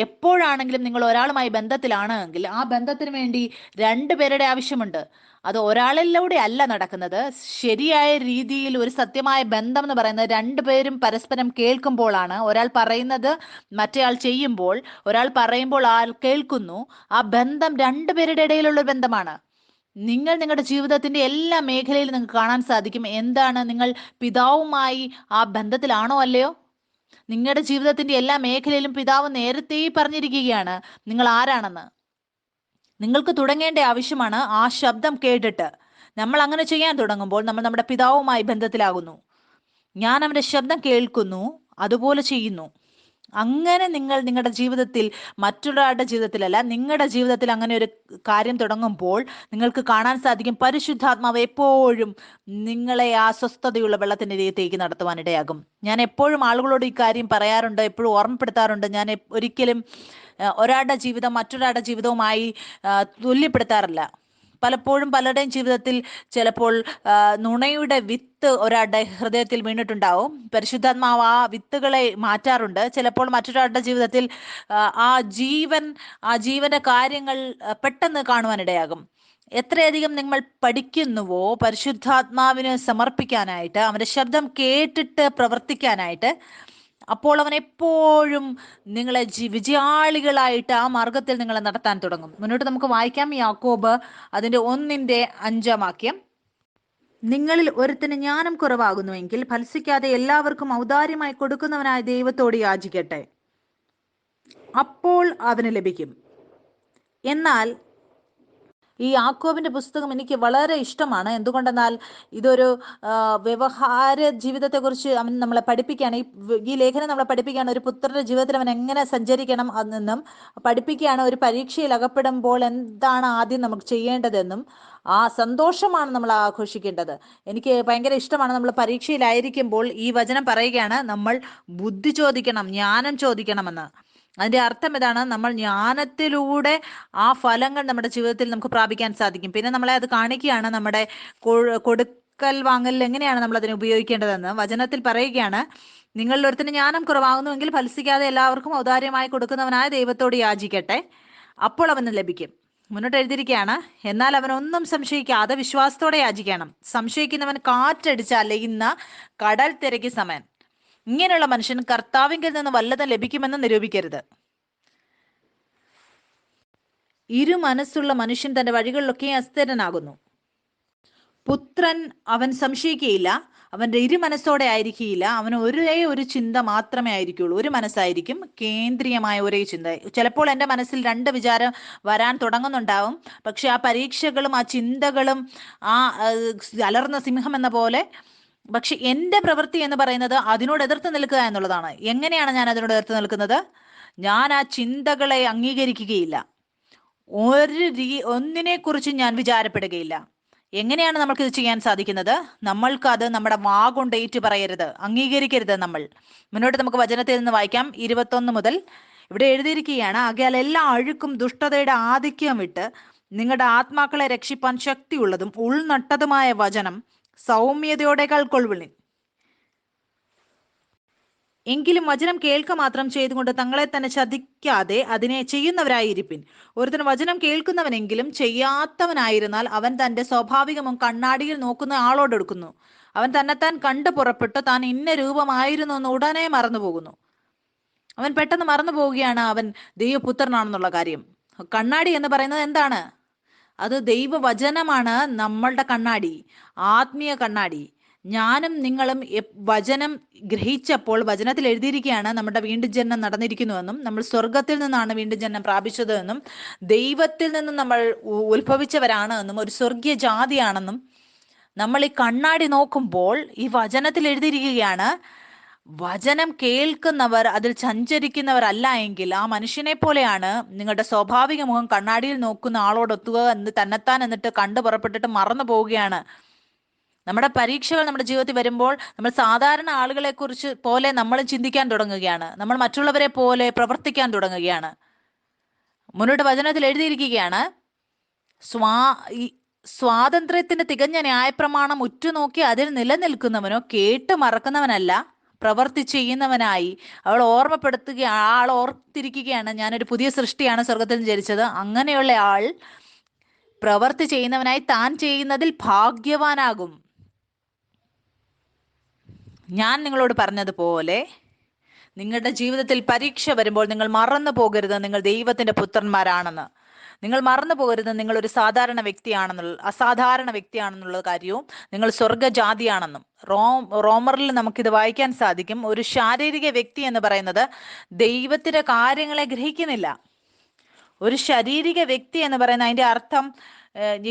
എപ്പോഴാണെങ്കിലും നിങ്ങൾ ഒരാളുമായി ബന്ധത്തിലാണ് എങ്കിൽ ആ ബന്ധത്തിന് വേണ്ടി 2 പേരുടെ ആവശ്യമുണ്ട്. അത് ഒരാളിലൂടെ അല്ല നടക്കുന്നത്. ശരിയായ രീതിയിൽ ഒരു സത്യമായ ബന്ധം എന്ന് പറയുന്നത് 2 പേരും പരസ്പരം കേൾക്കുമ്പോഴാണ്. ഒരാൾ പറയുന്നത് മറ്റേയാൾ ചെയ്യുമ്പോൾ, ഒരാൾ പറയുമ്പോൾ ആൾ കേൾക്കുന്നു. ആ ബന്ധം 2 പേരുടെ ഇടയിലുള്ള ബന്ധമാണ്. നിങ്ങൾ നിങ്ങളുടെ ജീവിതത്തിന്റെ എല്ലാ മേഖലയിലും നിങ്ങൾക്ക് കാണാൻ സാധിക്കും, എന്താണ്, നിങ്ങൾ പിതാവുമായി ആ ബന്ധത്തിലാണോ അല്ലയോ. നിങ്ങളുടെ ജീവിതത്തിന്റെ എല്ലാ മേഖലയിലും പിതാവ് നേരത്തെ പറഞ്ഞിരിക്കുകയാണ് നിങ്ങൾ ആരാണെന്ന്. നിങ്ങൾക്ക് തുടങ്ങേണ്ട ആവശ്യമാണ് ആ ശബ്ദം കേട്ടിട്ട്. നമ്മൾ അങ്ങനെ ചെയ്യാൻ തുടങ്ങുമ്പോൾ നമ്മൾ നമ്മുടെ പിതാവുമായി ബന്ധത്തിലാകുന്നു. ഞാൻ അവന്റെ ശബ്ദം കേൾക്കുന്നു, അതുപോലെ ചെയ്യുന്നു. അങ്ങനെ നിങ്ങൾ നിങ്ങളുടെ ജീവിതത്തിൽ, മറ്റൊരാളുടെ ജീവിതത്തിലല്ല, നിങ്ങളുടെ ജീവിതത്തിൽ അങ്ങനെ ഒരു കാര്യം തുടങ്ങുമ്പോൾ നിങ്ങൾക്ക് കാണാൻ സാധിക്കും, പരിശുദ്ധാത്മാവ് എപ്പോഴും നിങ്ങളെ ആ സ്വസ്ഥതയുള്ള വെള്ളത്തിൻ്റെ അരികത്തേക്ക് നടത്തുവാനിടയാകും. ഞാൻ എപ്പോഴും ആളുകളോട് ഈ കാര്യം പറയാറുണ്ട്, എപ്പോഴും ഓർമ്മപ്പെടുത്താറുണ്ട്. ഞാൻ ഒരിക്കലും ഒരാളുടെ ജീവിതം മറ്റൊരാളുടെ ജീവിതവുമായി തുല്യപ്പെടുത്താറില്ല. പലപ്പോഴും പലരുടെയും ജീവിതത്തിൽ ചിലപ്പോൾ നുണയുടെ വിത്ത് ഒരാളുടെ ഹൃദയത്തിൽ വീണിട്ടുണ്ടാവും. പരിശുദ്ധാത്മാവ് ആ വിത്തുകളെ മാറ്റാറുണ്ട്. ചിലപ്പോൾ മറ്റൊരാളുടെ ജീവിതത്തിൽ ആ ജീവന്റെ കാര്യങ്ങൾ പെട്ടെന്ന് കാണുവാനിടയാകും. എത്രയധികം നിങ്ങൾ പഠിക്കുന്നുവോ പരിശുദ്ധാത്മാവിന് സമർപ്പിക്കാനായിട്ട്, അവന്റെ ശബ്ദം കേട്ടിട്ട് പ്രവർത്തിക്കാനായിട്ട്, അപ്പോൾ അവൻ എപ്പോഴും നിങ്ങളെ വിജയാളികളായിട്ട് ആ മാർഗത്തിൽ നിങ്ങളെ നടത്താൻ തുടങ്ങും. മുന്നോട്ട് നമുക്ക് വായിക്കാം. യാക്കോബ് അതിന്റെ 1:5 നിങ്ങളിൽ ഒരുത്തിന് ജ്ഞാനം കുറവാകുന്നുവെങ്കിൽ ഫലസിക്കാതെ എല്ലാവർക്കും ഔദാര്യമായി കൊടുക്കുന്നവനായ ദൈവത്തോട് യാചിക്കട്ടെ, അപ്പോൾ അവന് ലഭിക്കും. എന്നാൽ ഈ യാക്കോബിന്റെ പുസ്തകം എനിക്ക് വളരെ ഇഷ്ടമാണ്. എന്തുകൊണ്ടെന്നാൽ ഇതൊരു വ്യവഹാര ജീവിതത്തെക്കുറിച്ച് അവൻ നമ്മളെ പഠിപ്പിക്കുകയാണ്. ഈ ലേഖനം നമ്മളെ പഠിപ്പിക്കുകയാണ് ഒരു പുത്രന്റെ ജീവിതത്തിൽ അവൻ എങ്ങനെ സഞ്ചരിക്കണം എന്നും പഠിപ്പിക്കുകയാണ്. ഒരു പരീക്ഷയിൽ അകപ്പെടുമ്പോൾ എന്താണ് ആദ്യം നമുക്ക് ചെയ്യേണ്ടതെന്നും ആ സന്തോഷമാണ് നമ്മൾ ആഘോഷിക്കേണ്ടത്. എനിക്ക് ഭയങ്കര ഇഷ്ടമാണ്. നമ്മൾ പരീക്ഷയിലായിരിക്കുമ്പോൾ ഈ വചനം പറയുകയാണ്, നമ്മൾ ബുദ്ധി ചോദിക്കണം, ജ്ഞാനം ചോദിക്കണമെന്ന്. അതിന്റെ അർത്ഥം ഇതാണ്, നമ്മൾ ജ്ഞാനത്തിലൂടെ ആ ഫലങ്ങൾ നമ്മുടെ ജീവിതത്തിൽ നമുക്ക് പ്രാപിക്കാൻ സാധിക്കും. പിന്നെ നമ്മളെ അത് കാണിക്കുകയാണ്, നമ്മുടെ കൊടുക്കൽ വാങ്ങൽ എങ്ങനെയാണ് നമ്മൾ അതിനെ ഉപയോഗിക്കേണ്ടതെന്ന് വചനത്തിൽ പറയുകയാണ്. നിങ്ങളിൽ ഒരുത്തിന് ജ്ഞാനം കുറവാകുന്നുവെങ്കിൽ ഫലസിക്കാതെ എല്ലാവർക്കും ഔദാര്യമായി കൊടുക്കുന്നവനായ ദൈവത്തോട് യാചിക്കട്ടെ, അപ്പോൾ അവന് ലഭിക്കും. മുന്നോട്ട് എഴുതിയിരിക്കുകയാണ്, എന്നാൽ അവൻ ഒന്നും സംശയിക്കാതെ വിശ്വാസത്തോടെ യാചിക്കണം. സംശയിക്കുന്നവൻ കാറ്റടിച്ച് അലയുന്ന കടൽ തിരക്ക് സമൻ. ഇങ്ങനെയുള്ള മനുഷ്യൻ കർത്താവിങ്കിൽ നിന്ന് വല്ലതും ലഭിക്കുമെന്ന് നിരൂപിക്കരുത്. ഇരു മനസ്സുള്ള മനുഷ്യൻ തന്റെ വഴികളിലൊക്കെ അസ്ഥിരനാകുന്നു. പുത്രൻ അവൻ സംശയിക്കുകയില്ല, അവന്റെ ഇരു മനസ്സോടെ ആയിരിക്കുകയില്ല. അവന് ഒരേ ഒരു ചിന്ത മാത്രമേ ആയിരിക്കുള്ളൂ. ഒരു മനസ്സായിരിക്കും, കേന്ദ്രീയമായ ഒരേ ചിന്ത. ചിലപ്പോൾ എൻ്റെ മനസ്സിൽ രണ്ട് വിചാരം വരാൻ തുടങ്ങുന്നുണ്ടാവും. പക്ഷെ ആ പരീക്ഷകളും ആ ചിന്തകളും ആ അലർന്ന സിംഹം എന്ന പോലെ, പക്ഷെ എൻ്റെ പ്രവൃത്തി എന്ന് പറയുന്നത് അതിനോട് എതിർത്ത് നിൽക്കുക എന്നുള്ളതാണ്. എങ്ങനെയാണ് ഞാൻ അതിനോട് എതിർത്ത് നിൽക്കുന്നത്? ഞാൻ ആ ചിന്തകളെ അംഗീകരിക്കുകയില്ല. ഒന്നിനെ കുറിച്ച് ഞാൻ വിചാരപ്പെടുകയില്ല. എങ്ങനെയാണ് നമ്മൾക്ക് ഇത് ചെയ്യാൻ സാധിക്കുന്നത്? നമ്മൾക്ക് അത് നമ്മുടെ വാ കൊണ്ട് ഏറ്റു പറയരുത്, അംഗീകരിക്കരുത്. നമ്മൾ മുന്നോട്ട് നമുക്ക് വചനത്തിൽ നിന്ന് വായിക്കാം. 21 മുതൽ ഇവിടെ എഴുതിയിരിക്കുകയാണ്, ആകയാൽ എല്ലാ അഴുക്കും ദുഷ്ടതയുടെ ആധിക്യം വിട്ട് നിങ്ങളുടെ ആത്മാക്കളെ രക്ഷിപ്പാൻ ശക്തിയുള്ളതും ഉൾനട്ടതുമായ വചനം സൗമ്യതയോടെ കൾക്കൊള്ളുവിൻ. എങ്കിലും വചനം കേൾക്ക മാത്രം ചെയ്തുകൊണ്ട് തങ്ങളെ തന്നെ ചതിക്കാതെ അതിനെ ചെയ്യുന്നവരായിരിപ്പിൻ. ഒരുത്തൻ വചനം കേൾക്കുന്നവനെങ്കിലും ചെയ്യാത്തവനായിരുന്നാൽ അവൻ തന്റെ സ്വാഭാവികവും കണ്ണാടിയിൽ നോക്കുന്ന ആളോടെടുക്കുന്നു. അവൻ തന്നെത്താൻ കണ്ടു പുറപ്പെട്ടു താൻ ഇന്ന രൂപമായിരുന്നു എന്ന് ഉടനെ മറന്നു പോകുന്നു. അവൻ പെട്ടെന്ന് മറന്നു പോവുകയാണ് അവൻ ദൈവപുത്രനാണെന്നുള്ള കാര്യം. കണ്ണാടി എന്ന് പറയുന്നത് എന്താണ്? അത് ദൈവവചനമാണ് നമ്മളുടെ കണ്ണാടി, ആത്മീയ കണ്ണാടി. ഞാനും നിങ്ങളും വചനം ഗ്രഹിച്ചപ്പോൾ വചനത്തിൽ എഴുതിയിരിക്കുകയാണ് നമ്മുടെ വീണ്ടും ജനനം നടന്നിരിക്കുന്നുവെന്നും നമ്മൾ സ്വർഗത്തിൽ നിന്നാണ് വീണ്ടും ജനനം പ്രാപിച്ചത് എന്നും ദൈവത്തിൽ നിന്നും നമ്മൾ ഉത്ഭവിച്ചവരാണ് എന്നും ഒരു സ്വർഗീയ ജാതിയാണെന്നും നമ്മൾ ഈ കണ്ണാടി നോക്കുമ്പോൾ ഈ വചനത്തിൽ എഴുതിയിരിക്കുകയാണ്. വചനം കേൾക്കുന്നവർ അതിൽ സഞ്ചരിക്കുന്നവരല്ല എങ്കിൽ ആ മനുഷ്യനെ പോലെയാണ് നിങ്ങളുടെ സ്വാഭാവിക മുഖം കണ്ണാടിയിൽ നോക്കുന്ന ആളോടൊത്തുക എന്ന് തന്നെത്താൻ എന്നിട്ട് കണ്ടു പുറപ്പെട്ടിട്ട് മറന്നു പോവുകയാണ്. നമ്മുടെ പരീക്ഷകൾ നമ്മുടെ ജീവിതത്തിൽ വരുമ്പോൾ നമ്മൾ സാധാരണ ആളുകളെ കുറിച്ച് പോലെ നമ്മൾ ചിന്തിക്കാൻ തുടങ്ങുകയാണ്. നമ്മൾ മറ്റുള്ളവരെ പോലെ പ്രവർത്തിക്കാൻ തുടങ്ങുകയാണ്. മുന്നോട്ട് വചനത്തിൽ എഴുതിയിരിക്കുകയാണ്, സ്വാതന്ത്ര്യത്തിന്റെ തികഞ്ഞ ന്യായപ്രമാണം ഉറ്റുനോക്കി അതിൽ നിലനിൽക്കുന്നവനോ കേട്ട് മറക്കുന്നവനല്ല, പ്രവർത്തി ചെയ്യുന്നവനായി അവൾ ഓർമ്മപ്പെടുത്തുക. ആൾ ഓർത്തിരിക്കുകയാണ്, ഞാനൊരു പുതിയ സൃഷ്ടിയാണ്, സ്വർഗത്തിൽ ജനിച്ചത്. അങ്ങനെയുള്ള ആൾ പ്രവർത്തി ചെയ്യുന്നവനായി താൻ ചെയ്യുന്നതിൽ ഭാഗ്യവാനാകും. ഞാൻ നിങ്ങളോട് പറഞ്ഞതുപോലെ നിങ്ങളുടെ ജീവിതത്തിൽ പരീക്ഷ വരുമ്പോൾ നിങ്ങൾ മറന്നു പോകരുത് നിങ്ങൾ ദൈവത്തിന്റെ പുത്രന്മാരാണെന്ന്. നിങ്ങൾ മറന്നു പോകരുത് നിങ്ങൾ ഒരു സാധാരണ വ്യക്തിയാണെന്നുള്ള അസാധാരണ വ്യക്തിയാണെന്നുള്ള കാര്യവും നിങ്ങൾ സ്വർഗജാതിയാണെന്നും. റോമറിൽ നമുക്കിത് വായിക്കാൻ സാധിക്കും. ഒരു ശാരീരിക വ്യക്തി എന്ന് പറയുന്നത് ദൈവത്തിന്റെ കാര്യങ്ങളെ ഗ്രഹിക്കുന്നില്ല. ഒരു ശാരീരിക വ്യക്തി എന്ന് പറയുന്ന അതിന്റെ അർത്ഥം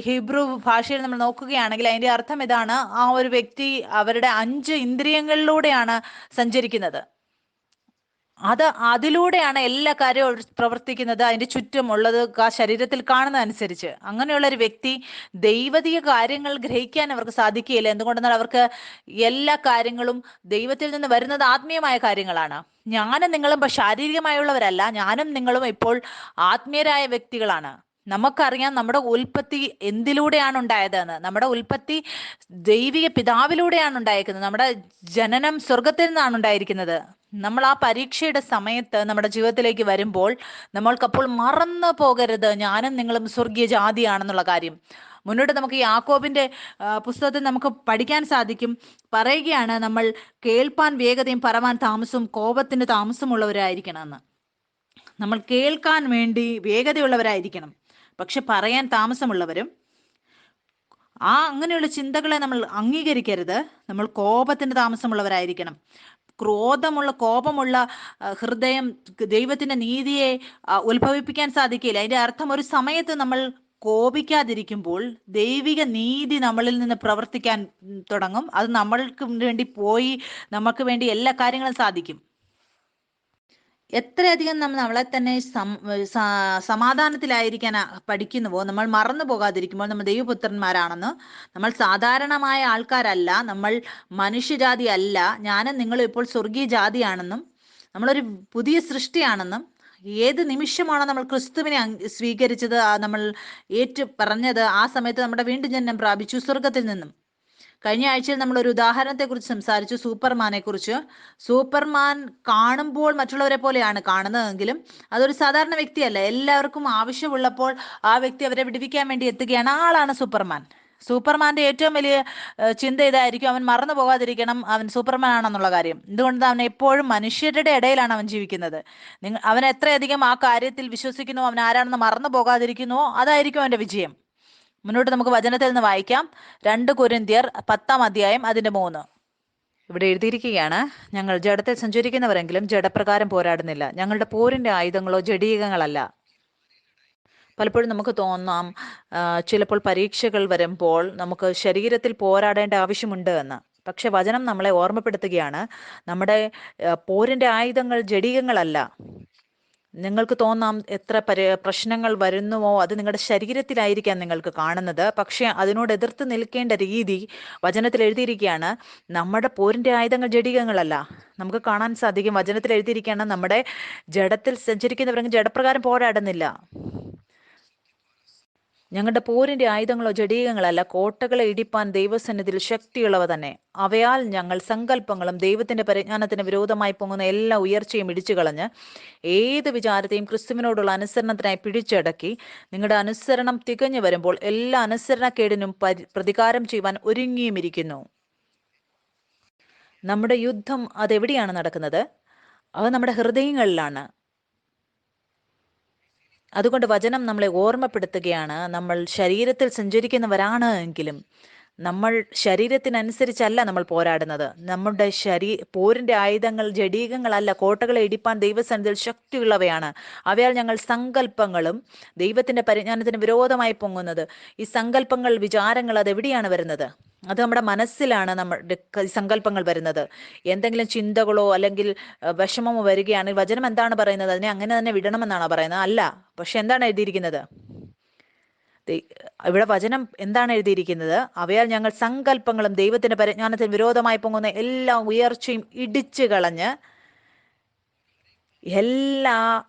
ഹീബ്രു ഭാഷയിൽ നമ്മൾ നോക്കുകയാണെങ്കിൽ അതിന്റെ അർത്ഥം ഇതാണ്: ആ ഒരു വ്യക്തി അവരുടെ 5 ഇന്ദ്രിയങ്ങളിലൂടെയാണ് സഞ്ചരിക്കുന്നത്. അതിലൂടെയാണ് എല്ലാ കാര്യവും പ്രവർത്തിക്കുന്നത്, അതിന്റെ ചുറ്റുമുള്ളത് ആ ശരീരത്തിൽ കാണുന്ന അനുസരിച്ച്. അങ്ങനെയുള്ള ഒരു വ്യക്തി ദൈവതീയ കാര്യങ്ങൾ ഗ്രഹിക്കാൻ അവർക്ക് സാധിക്കുകയില്ല. എന്തുകൊണ്ടെന്നാൽ അവർക്ക് എല്ലാ കാര്യങ്ങളും ദൈവത്തിൽ നിന്ന് വരുന്നത് ആത്മീയമായ കാര്യങ്ങളാണ്. ഞാനും നിങ്ങളും ശാരീരികമായുള്ളവരല്ല, ഞാനും നിങ്ങളും ഇപ്പോൾ ആത്മീയരായ വ്യക്തികളാണ്. നമുക്കറിയാം നമ്മുടെ ഉൽപ്പത്തി എന്തിലൂടെയാണ് ഉണ്ടായതെന്ന്. നമ്മുടെ ഉൽപ്പത്തി ദൈവിക പിതാവിലൂടെയാണ് ഉണ്ടായിരിക്കുന്നത്. നമ്മുടെ ജനനം സ്വർഗത്തിൽ നിന്നാണ് ഉണ്ടായിരിക്കുന്നത്. നമ്മൾ ആ പരീക്ഷയുടെ സമയത്ത് നമ്മുടെ ജീവിതത്തിലേക്ക് വരുമ്പോൾ നമ്മൾക്കപ്പോൾ മറന്നു പോകരുത് ഞാനും നിങ്ങളും സ്വർഗീയ ജാതിയാണെന്നുള്ള കാര്യം. മുന്നോട്ട് നമുക്ക് യാക്കോബിന്റെ പുസ്തകത്തിൽ നമുക്ക് പഠിക്കാൻ സാധിക്കും. പറയുകയാണ്, നമ്മൾ കേൾപ്പാൻ വേഗതയും പറവാൻ താമസവും കോപത്തിന് താമസമുള്ളവരായിരിക്കണമെന്ന്. നമ്മൾ കേൾക്കാൻ വേണ്ടി വേഗതയുള്ളവരായിരിക്കണം, പക്ഷെ പറയാൻ താമസമുള്ളവരും. അങ്ങനെയുള്ള ചിന്തകളെ നമ്മൾ അംഗീകരിക്കരുത്. നമ്മൾ കോപത്തിന് താമസമുള്ളവരായിരിക്കണം. കോപമുള്ള ഹൃദയം ദൈവത്തിന്റെ നീതിയെ ഉത്ഭവിപ്പിക്കാൻ സാധിക്കില്ല. അതിന്റെ അർത്ഥം ഒരു സമയത്ത് നമ്മൾ കോപിക്കാതിരിക്കുമ്പോൾ ദൈവിക നീതി നമ്മളിൽ നിന്ന് പ്രവർത്തിക്കാൻ തുടങ്ങും. അത് നമ്മൾക്ക് വേണ്ടി പോയി നമുക്ക് വേണ്ടി എല്ലാ കാര്യങ്ങളും സാധിക്കും. എത്രയധികം നമ്മൾ നമ്മളെ തന്നെ സമാധാനത്തിലായിരിക്കാൻ പഠിക്കുന്നുവോ, നമ്മൾ മറന്നു പോകാതിരിക്കുമ്പോൾ നമ്മൾ ദൈവപുത്രന്മാരാണെന്ന്. നമ്മൾ സാധാരണമായ ആൾക്കാരല്ല, നമ്മൾ മനുഷ്യജാതി അല്ല. ഞാനും നിങ്ങളും ഇപ്പോൾ സ്വർഗീയ ജാതിയാണെന്നും നമ്മളൊരു പുതിയ സൃഷ്ടിയാണെന്നും ഏത് നിമിഷമാണോ നമ്മൾ ക്രിസ്തുവിനെ സ്വീകരിച്ചത്, നമ്മൾ ഏറ്റു പറഞ്ഞത്, ആ സമയത്ത് നമ്മുടെ വീണ്ടും ജനനം പ്രാപിച്ചു സ്വർഗത്തിൽ നിന്നും. കഴിഞ്ഞ ആഴ്ചയിൽ നമ്മൾ ഒരു ഉദാഹരണത്തെക്കുറിച്ച് സംസാരിച്ചു, സൂപ്പർമാനെ കുറിച്ച്. സൂപ്പർമാൻ കാണുമ്പോൾ മറ്റുള്ളവരെ പോലെയാണ് കാണുന്നതെങ്കിലും അതൊരു സാധാരണ വ്യക്തിയല്ല. എല്ലാവർക്കും ആവശ്യമുള്ളപ്പോൾ ആ വ്യക്തി അവരെ വിടുവിക്കാൻ വേണ്ടി എത്തുകയാണ്. ആളാണ് സൂപ്പർമാൻ. സൂപ്പർമാന്റെ ഏറ്റവും വലിയ ചിന്ത ഇതായിരിക്കും, അവൻ മറന്നു പോകാതിരിക്കണം അവൻ സൂപ്പർമാൻ ആണെന്നുള്ള കാര്യം. എന്തുകൊണ്ട് അവൻ എപ്പോഴും മനുഷ്യരുടെ ഇടയിലാണ് അവൻ ജീവിക്കുന്നത്. അവൻ എത്രയധികം ആ കാര്യത്തിൽ വിശ്വസിക്കുന്നു, അവൻ ആരാണെന്ന് മറന്നു പോകാതിരിക്കുന്നുവോ അതായിരിക്കും അവന്റെ വിജയം. മുന്നോട്ട് നമുക്ക് വചനത്തിൽ നിന്ന് വായിക്കാം. 2 കൊരിന്ത്യർ 10-ാം അധ്യായം അതിന്റെ 3. ഇവിടെ എഴുതിയിരിക്കുകയാണ്, ഞങ്ങൾ ജഡത്തിൽ സഞ്ചരിക്കുന്നവരെങ്കിലും ജഡപ്രകാരം പോരാടുന്നില്ല. ഞങ്ങളുടെ പോരിന്റെ ആയുധങ്ങളോ ജഡീകങ്ങളല്ല. പലപ്പോഴും നമുക്ക് തോന്നാം ചിലപ്പോൾ പരീക്ഷകൾ വരുമ്പോൾ നമുക്ക് ശരീരത്തിൽ പോരാടേണ്ട ആവശ്യമുണ്ട് എന്ന്. പക്ഷെ വചനം നമ്മളെ ഓർമ്മപ്പെടുത്തുകയാണ്, നമ്മുടെ പോരിന്റെ ആയുധങ്ങൾ ജഡീകങ്ങളല്ല. നിങ്ങൾക്ക് തോന്നാം എത്ര പ്രശ്നങ്ങൾ വരുന്നുവോ അത് നിങ്ങളുടെ ശരീരത്തിലായിരിക്കാം നിങ്ങൾക്ക് കാണുന്നത്. പക്ഷെ അതിനോട് എതിർത്ത് നിൽക്കേണ്ട രീതി വചനത്തിൽ എഴുതിയിരിക്കുകയാണ്. നമ്മുടെ പോരിന്റെ ആയുധങ്ങൾ ജഡികങ്ങളല്ല. നമുക്ക് കാണാൻ സാധിക്കും, വചനത്തിൽ എഴുതിയിരിക്കുകയാണ്, നമ്മുടെ ജഡത്തിൽ സഞ്ചരിക്കുന്നവരെങ്കിൽ ജഡപ്രകാരം പോരാടുന്നില്ല. ഞങ്ങളുടെ പോരിന്റെ ആയുധങ്ങളോ ജഡീകങ്ങളല്ല, കോട്ടകളെ ഇടിപ്പാൻ ദൈവസന്നിധിയിൽ ശക്തിയുള്ളവ തന്നെ. അവയാൽ ഞങ്ങൾ സങ്കല്പങ്ങളും ദൈവത്തിന്റെ പരിജ്ഞാനത്തിന് വിരോധമായി പൊങ്ങുന്ന എല്ലാ ഉയർച്ചയും ഇടിച്ചു കളഞ്ഞ് ഏത് വിചാരത്തെയും ക്രിസ്തുവിനോടുള്ള അനുസരണത്തിനായി പിടിച്ചടക്കി നിങ്ങളുടെ അനുസരണം തികഞ്ഞു വരുമ്പോൾ എല്ലാ അനുസരണക്കേടിനും പ്രതികാരം ചെയ്യുവാൻ ഒരുങ്ങിയുമിരിക്കുന്നു. നമ്മുടെ യുദ്ധം അതെവിടെയാണ് നടക്കുന്നത്? അത് നമ്മുടെ ഹൃദയങ്ങളിലാണ്. അതുകൊണ്ട് വചനം നമ്മളെ ഓർമ്മപ്പെടുത്തുകയാണ്, നമ്മൾ ശരീരത്തിൽ സഞ്ചരിക്കുന്നവരാണ് എങ്കിലും നമ്മൾ ശരീരത്തിനനുസരിച്ചല്ല നമ്മൾ പോരാടുന്നത്. നമ്മുടെ പോരിന്റെ ആയുധങ്ങൾ ജഡീകങ്ങളല്ല, കോട്ടകളെ ഇടിപ്പാൻ ദൈവസന്നിധിയിൽ ശക്തിയുള്ളവയാണ്. അവയാൽ ഞങ്ങൾ സങ്കല്പങ്ങളും ദൈവത്തിന്റെ പരിജ്ഞാനത്തിന് വിരോധമായി പൊങ്ങുന്നത്. ഈ സങ്കല്പങ്ങൾ, വിചാരങ്ങൾ അതെവിടെയാണ് വരുന്നത്? അത് നമ്മുടെ മനസ്സിലാണ് നമ്മുടെ സങ്കല്പങ്ങൾ വരുന്നത്. എന്തെങ്കിലും ചിന്തകളോ അല്ലെങ്കിൽ വിഷമമോ വരികയാണെങ്കിൽ വചനം എന്താണ് പറയുന്നത്? അതിനെ അങ്ങനെ തന്നെ വിടണമെന്നാണ് പറയുന്നത്? അല്ല. പക്ഷെ എന്താണ് എഴുതിയിരിക്കുന്നത്? ഇവിടെ വചനം എന്താണ് എഴുതിയിരിക്കുന്നത്? അവയാൽ ഞങ്ങൾ സങ്കല്പങ്ങളും ദൈവത്തിന്റെ പരിജ്ഞാനത്തിന് വിരോധമായി പൊങ്ങുന്ന എല്ലാ ഉയർച്ചയും ഇടിച്ചു കളഞ്ഞ് എല്ലാ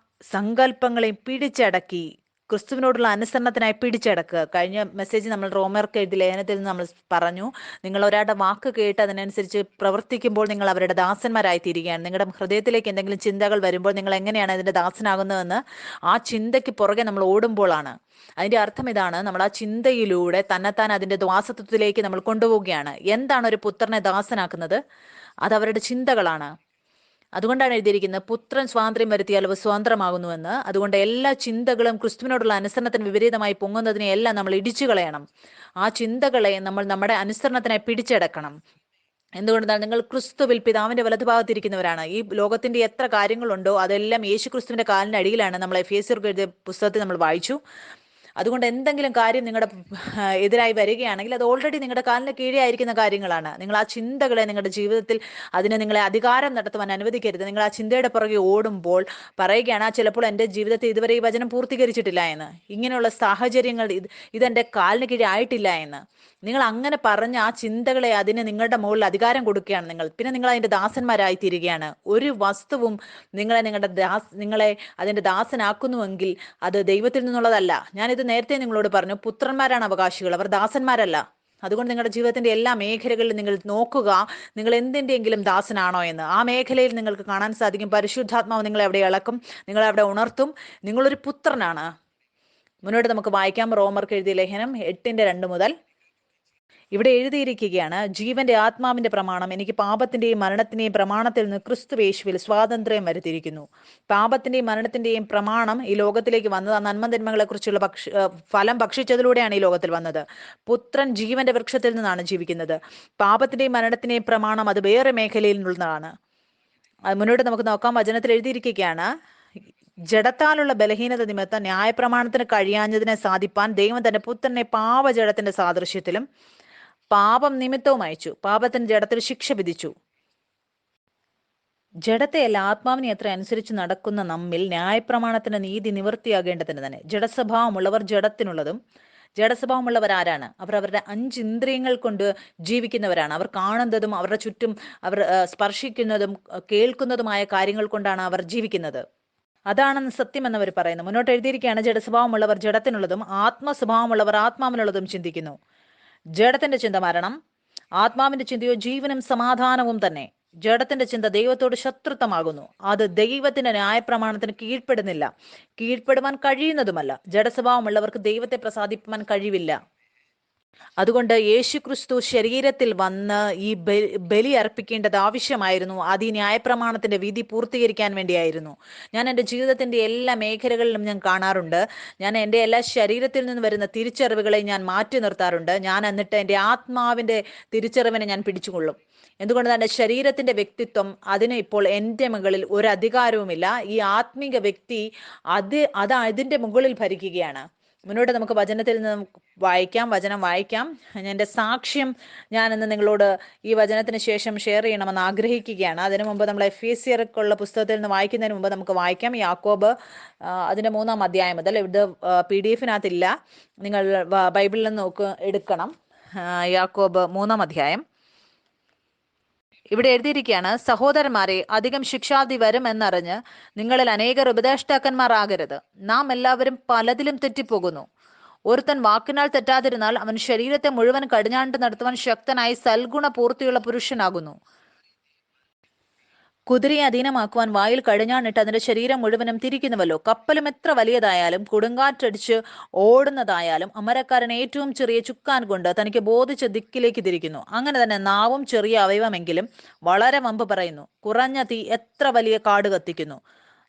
സങ്കല്പങ്ങളെയും പിടിച്ചടക്കി ക്രിസ്തുവിനോടുള്ള അനുസരണത്തിനായി പിടിച്ചടക്കുക. കഴിഞ്ഞ മെസ്സേജ് നമ്മൾ റോമർക്ക് എഴുതിയ ലേഖനത്തിൽ നിന്ന് നമ്മൾ പറഞ്ഞു, നിങ്ങൾ ഒരാളുടെ വാക്ക് കേട്ട് അതിനനുസരിച്ച് പ്രവർത്തിക്കുമ്പോൾ നിങ്ങൾ അവരുടെ ദാസന്മാരായി തീരുകയാണ്. നിങ്ങളുടെ ഹൃദയത്തിലേക്ക് എന്തെങ്കിലും ചിന്തകൾ വരുമ്പോൾ നിങ്ങൾ എങ്ങനെയാണ് അതിന്റെ ദാസനാകുന്നതെന്ന് ആ ചിന്തയ്ക്ക് പുറകെ നമ്മൾ ഓടുമ്പോഴാണ്. അതിന്റെ അർത്ഥം ഇതാണ്, നമ്മൾ ആ ചിന്തയിലൂടെ തന്നെത്താൻ അതിന്റെ ദാസത്വത്തിലേക്ക് നമ്മൾ കൊണ്ടുപോവുകയാണ്. എന്താണ് ഒരു പുത്രനെ ദാസനാക്കുന്നത്? അത് അവരുടെ ചിന്തകളാണ്. അതുകൊണ്ടാണ് എഴുതിയിരിക്കുന്നത്, പുത്രൻ സ്വാതന്ത്ര്യം വരുത്തിയാൽ അവ സ്വതന്ത്രമാകുന്നുവെന്ന്. അതുകൊണ്ട് എല്ലാ ചിന്തകളും ക്രിസ്തുവിനോടുള്ള അനുസരണത്തിന് വിപരീതമായി പൊങ്ങുന്നതിനെ എല്ലാം നമ്മൾ ഇടിച്ചു കളയണം. ആ ചിന്തകളെ നമ്മൾ നമ്മുടെ അനുസരണത്തിനായി പിടിച്ചെടുക്കണം. എന്തുകൊണ്ടാണ്? നിങ്ങൾ ക്രിസ്തുവിൽ പിതാവിന്റെ വലതുഭാഗത്തിരിക്കുന്നവരാണ്. ഈ ലോകത്തിന്റെ എത്ര കാര്യങ്ങളുണ്ടോ അതെല്ലാം യേശു ക്രിസ്തുവിന്റെ കാലിന് അടിയിലാണ്. നമ്മൾ എഫേസ്യർക്ക് എഴുതിയ പുസ്തകത്തിൽ നമ്മൾ വായിച്ചു. അതുകൊണ്ട് എന്തെങ്കിലും കാര്യം നിങ്ങളുടെ എതിരായി വരികയാണെങ്കിൽ അത് ഓൾറെഡി നിങ്ങളുടെ കാലിന് കീഴേ ആയിരിക്കുന്ന കാര്യങ്ങളാണ്. നിങ്ങൾ ആ ചിന്തകളെ നിങ്ങളുടെ ജീവിതത്തിൽ അതിനെ നിങ്ങളെ അധികാരം നടത്തുവാൻ അനുവദിക്കരുത്. നിങ്ങൾ ആ ചിന്തയുടെ പുറകെ ഓടുമ്പോൾ പറയുകയാണ്, ചിലപ്പോൾ എൻ്റെ ജീവിതത്തിൽ ഇതുവരെ ഈ വചനം പൂർത്തീകരിച്ചിട്ടില്ല എന്ന്, ഇങ്ങനെയുള്ള സാഹചര്യങ്ങൾ ഇതെൻ്റെ കാലിന് കീഴേ ആയിട്ടില്ല എന്ന് നിങ്ങൾ അങ്ങനെ പറഞ്ഞ് ആ ചിന്തകളെ അതിന് നിങ്ങളുടെ മുകളിൽ അധികാരം കൊടുക്കുകയാണ് നിങ്ങൾ. പിന്നെ നിങ്ങൾ അതിൻ്റെ ദാസന്മാരായി തീരുകയാണ്. ഒരു വസ്തുവും നിങ്ങളെ അതിൻ്റെ ദാസനാക്കുന്നുവെങ്കിൽ അത് ദൈവത്തിൽ നിന്നുള്ളതല്ല. ഞാനിത് നേരത്തെ നിങ്ങളോട് പറഞ്ഞു, പുത്രന്മാരാണ് അവകാശികൾ, അവർ ദാസന്മാരല്ല. അതുകൊണ്ട് നിങ്ങളുടെ ജീവിതത്തിന്റെ എല്ലാ മേഖലകളിലും നിങ്ങൾ നോക്കുക, നിങ്ങൾ എന്തിൻ്റെയെങ്കിലും ദാസനാണോ എന്ന്. ആ മേഖലയിൽ നിങ്ങൾക്ക് കാണാൻ സാധിക്കും, പരിശുദ്ധാത്മാവ് നിങ്ങളെ അവിടെ ഇളക്കും, നിങ്ങളെ അവിടെ ഉണർത്തും. നിങ്ങളൊരു പുത്രനാണ്. മുന്നോട്ട് നമുക്ക് വായിക്കാം. റോമർക്ക് എഴുതിയ ലേഖനം 8:2 മുതൽ. ഇവിടെ എഴുതിയിരിക്കുകയാണ്, ജീവന്റെ ആത്മാവിന്റെ പ്രമാണം എനിക്ക് പാപത്തിന്റെയും മരണത്തിന്റെയും പ്രമാണത്തിൽ നിന്ന് ക്രിസ്തുയേശുവിൽ സ്വാതന്ത്ര്യം വരുത്തിയിരിക്കുന്നു. പാപത്തിന്റെയും മരണത്തിന്റെയും പ്രമാണം ഈ ലോകത്തിലേക്ക് വന്നത് ആ നന്മതിന്മകളെ കുറിച്ചുള്ള ഫലം ഭക്ഷിച്ചതിലൂടെയാണ് ഈ ലോകത്തിൽ വന്നത്. പുത്രൻ ജീവന്റെ വൃക്ഷത്തിൽ നിന്നാണ് ജീവിക്കുന്നത്. പാപത്തിന്റെയും മരണത്തിന്റെയും പ്രമാണം അത് വേറെ മേഖലയിൽ നിന്നുള്ളതാണ്. മുന്നോട്ട് നമുക്ക് നോക്കാം. വചനത്തിൽ എഴുതിയിരിക്കുകയാണ്, ജഡത്താലുള്ള ബലഹീനത നിമിത്തം ന്യായപ്രമാണത്തിന് കഴിയാഞ്ഞതിനെ സാധിപ്പാൻ ദൈവം തന്റെ പുത്രനെ പാപജഡത്തിന്റെ സാദൃശ്യത്തിലും പാപം നിമിത്തവും അയച്ചു. പാപത്തിന് ജഡത്തിൽ ശിക്ഷ വിധിച്ചു. ജഡത്തെയല്ല ആത്മാവിനെ എത്ര അനുസരിച്ച് നടക്കുന്ന നമ്മിൽ ന്യായപ്രമാണത്തിന്റെ നീതി നിവൃത്തിയാകേണ്ടതിന് തന്നെ. ജഡസ്വഭാവമുള്ളവർ ജഡത്തിനുള്ളതും. ജഡസ്വഭാവമുള്ളവർ ആരാണ്? അവർ അവരുടെ 5 ഇന്ദ്രിയങ്ങൾ കൊണ്ട് ജീവിക്കുന്നവരാണ്. അവർ കാണുന്നതും അവരുടെ ചുറ്റും അവർ സ്പർശിക്കുന്നതും കേൾക്കുന്നതുമായ കാര്യങ്ങൾ കൊണ്ടാണ് അവർ ജീവിക്കുന്നത്. അതാണെന്ന് സത്യം എന്നവർ പറയുന്നു. മുന്നോട്ട് എഴുതിയിരിക്കുകയാണ്, ജഡസ്വഭാവമുള്ളവർ ജഡത്തിനുള്ളതും ആത്മസ്വഭാവമുള്ളവർ ആത്മാവിനുള്ളതും ചിന്തിക്കുന്നു. ജഡത്തിന്റെ ചിന്ത മരണം, ആത്മാവിന്റെ ചിന്തയോ ജീവനും സമാധാനവും തന്നെ. ജഡത്തിന്റെ ചിന്ത ദൈവത്തോട് ശത്രുത്വമാകുന്നു. അത് ദൈവത്തിന്റെ ന്യായപ്രമാണത്തിന് കീഴ്പ്പെടുന്നില്ല, കീഴ്പ്പെടുവാൻ കഴിയുന്നതുമല്ല. ജഡസ്വഭാവമുള്ളവർക്ക് ദൈവത്തെ പ്രസാദിപ്പാൻ കഴിവില്ല. അതുകൊണ്ട് യേശുക്രിസ്തു ശരീരത്തിൽ വന്ന് ഈ ബലി അർപ്പിക്കേണ്ടത് ആവശ്യമായിരുന്നു. അത് ഈ ന്യായപ്രമാണത്തിന്റെ വിധി പൂർത്തീകരിക്കാൻ വേണ്ടിയായിരുന്നു. ഞാൻ എൻ്റെ ജീവിതത്തിന്റെ എല്ലാ മേഖലകളിലും ഞാൻ കാണാറുണ്ട്. ഞാൻ എൻ്റെ എല്ലാ ശരീരത്തിൽ നിന്ന് വരുന്ന തിരിച്ചറിവുകളെ ഞാൻ മാറ്റി നിർത്താറുണ്ട്. ഞാൻ എന്നിട്ട് എൻ്റെ ആത്മാവിന്റെ തിരിച്ചറിവിനെ ഞാൻ പിടിച്ചുകൊള്ളും. എന്തുകൊണ്ട് എൻ്റെ ശരീരത്തിന്റെ വ്യക്തിത്വം അതിന് ഇപ്പോൾ എൻ്റെ മുകളിൽ ഒരു അധികാരവുമില്ല. ഈ ആത്മീക വ്യക്തി അതിന്റെ മുകളിൽ ഭരിക്കുകയാണ്. മുന്നോട്ട് നമുക്ക് വചനത്തിൽ നിന്ന് വചനം വായിക്കാം. എൻ്റെ സാക്ഷ്യം ഞാൻ ഇന്ന് നിങ്ങളോട് ഈ വചനത്തിന് ശേഷം ഷെയർ ചെയ്യണമെന്ന് ആഗ്രഹിക്കുകയാണ്. അതിനു മുമ്പ് നമ്മൾ എഫേസ്യർക്കുള്ള പുസ്തകത്തിൽ നിന്ന് വായിക്കുന്നതിന് മുമ്പ് നമുക്ക് വായിക്കാം യാക്കോബ് അതിൻ്റെ 3-ാം അധ്യായം മുതൽ. ഇത് PDF-നകത്തില്ല, നിങ്ങൾ ബൈബിളിൽ നിന്ന് എടുക്കണം. യാക്കോബ് 3-ാം അധ്യായം. ഇവിടെ എഴുതിയിരിക്കുകയാണ്, സഹോദരന്മാരെ, അധികം ശിക്ഷാവിധി വരും എന്നറിഞ്ഞ് നിങ്ങളിൽ അനേകർ ഉപദേഷ്ടാക്കന്മാരാകരുത്. നാം എല്ലാവരും പലതിലും തെറ്റിപ്പോകുന്നു. ഒരുത്തൻ വാക്കിനാൽ തെറ്റാതിരുന്നാൽ അവൻ ശരീരത്തെ മുഴുവൻ കടിഞ്ഞാണ്ട് നടത്തുവാൻ ശക്തനായി സൽഗുണ പൂർത്തിയുള്ള പുരുഷനാകുന്നു. കുതിരയെ അധീനമാക്കുവാൻ വായിൽ കടിഞ്ഞാണിട്ട് അതിന്റെ ശരീരം മുഴുവനും തിരിക്കുന്നുവല്ലോ. കപ്പലും എത്ര വലിയതായാലും കൊടുങ്കാറ്റടിച്ച് ഓടുന്നതായാലും അമരക്കാരൻ ഏറ്റവും ചെറിയ ചുക്കാൻ കൊണ്ട് തനിക്ക് ബോധിച്ച ദിക്കിലേക്ക് തിരിക്കുന്നു. അങ്ങനെ തന്നെ നാവും ചെറിയ അവയവമെങ്കിലും വളരെ വമ്പ് പറയുന്നു. കുറഞ്ഞ തീ എത്ര വലിയ കാട് കത്തിക്കുന്നു.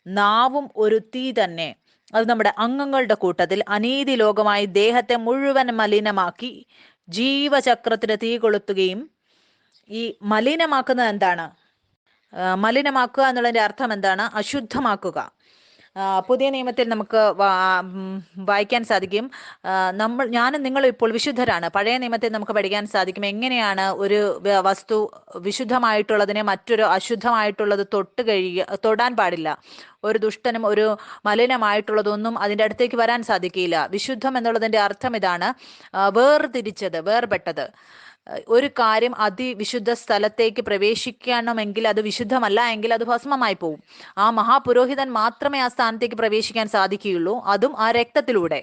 നാവും ഒരു തീ തന്നെ. അത് നമ്മുടെ അംഗങ്ങളുടെ കൂട്ടത്തിൽ അനീതി ലോകമായി ദേഹത്തെ മുഴുവൻ മലിനമാക്കി ജീവചക്രത്തിന് തീ കൊളുത്തുകയും. ഈ മലിനമാക്കുന്നത് എന്താണ്? മലിനമാക്കുക എന്നുള്ളതിന്റെ അർത്ഥം എന്താണ്? അശുദ്ധമാക്കുക. പുതിയ നിയമത്തിൽ നമുക്ക് വായിക്കാൻ സാധിക്കും, ഞാനും നിങ്ങളും ഇപ്പോൾ വിശുദ്ധരാണ്. പഴയ നിയമത്തിൽ നമുക്ക് പഠിക്കാൻ സാധിക്കും എങ്ങനെയാണ് ഒരു വസ്തു വിശുദ്ധമായിട്ടുള്ളതിനെ മറ്റൊരു അശുദ്ധമായിട്ടുള്ളത് തൊടാൻ പാടില്ല. ഒരു ദുഷ്ടനും ഒരു മലിനമായിട്ടുള്ളതൊന്നും അതിൻ്റെ അടുത്തേക്ക് വരാൻ സാധിക്കില്ല. വിശുദ്ധം എന്നുള്ളതിന്റെ അർത്ഥം ഇതാണ്, വേർപെട്ടത്. ഒരു കാര്യം അതിവിശുദ്ധ സ്ഥലത്തേക്ക് പ്രവേശിക്കണമെങ്കിൽ അത് വിശുദ്ധമല്ല എങ്കിൽ അത് ഭസ്മമായി പോവും. ആ മഹാപുരോഹിതൻ മാത്രമേ ആ സ്ഥാനത്തേക്ക് പ്രവേശിക്കാൻ സാധിക്കുകയുള്ളൂ, അതും ആ രക്തത്തിലൂടെ.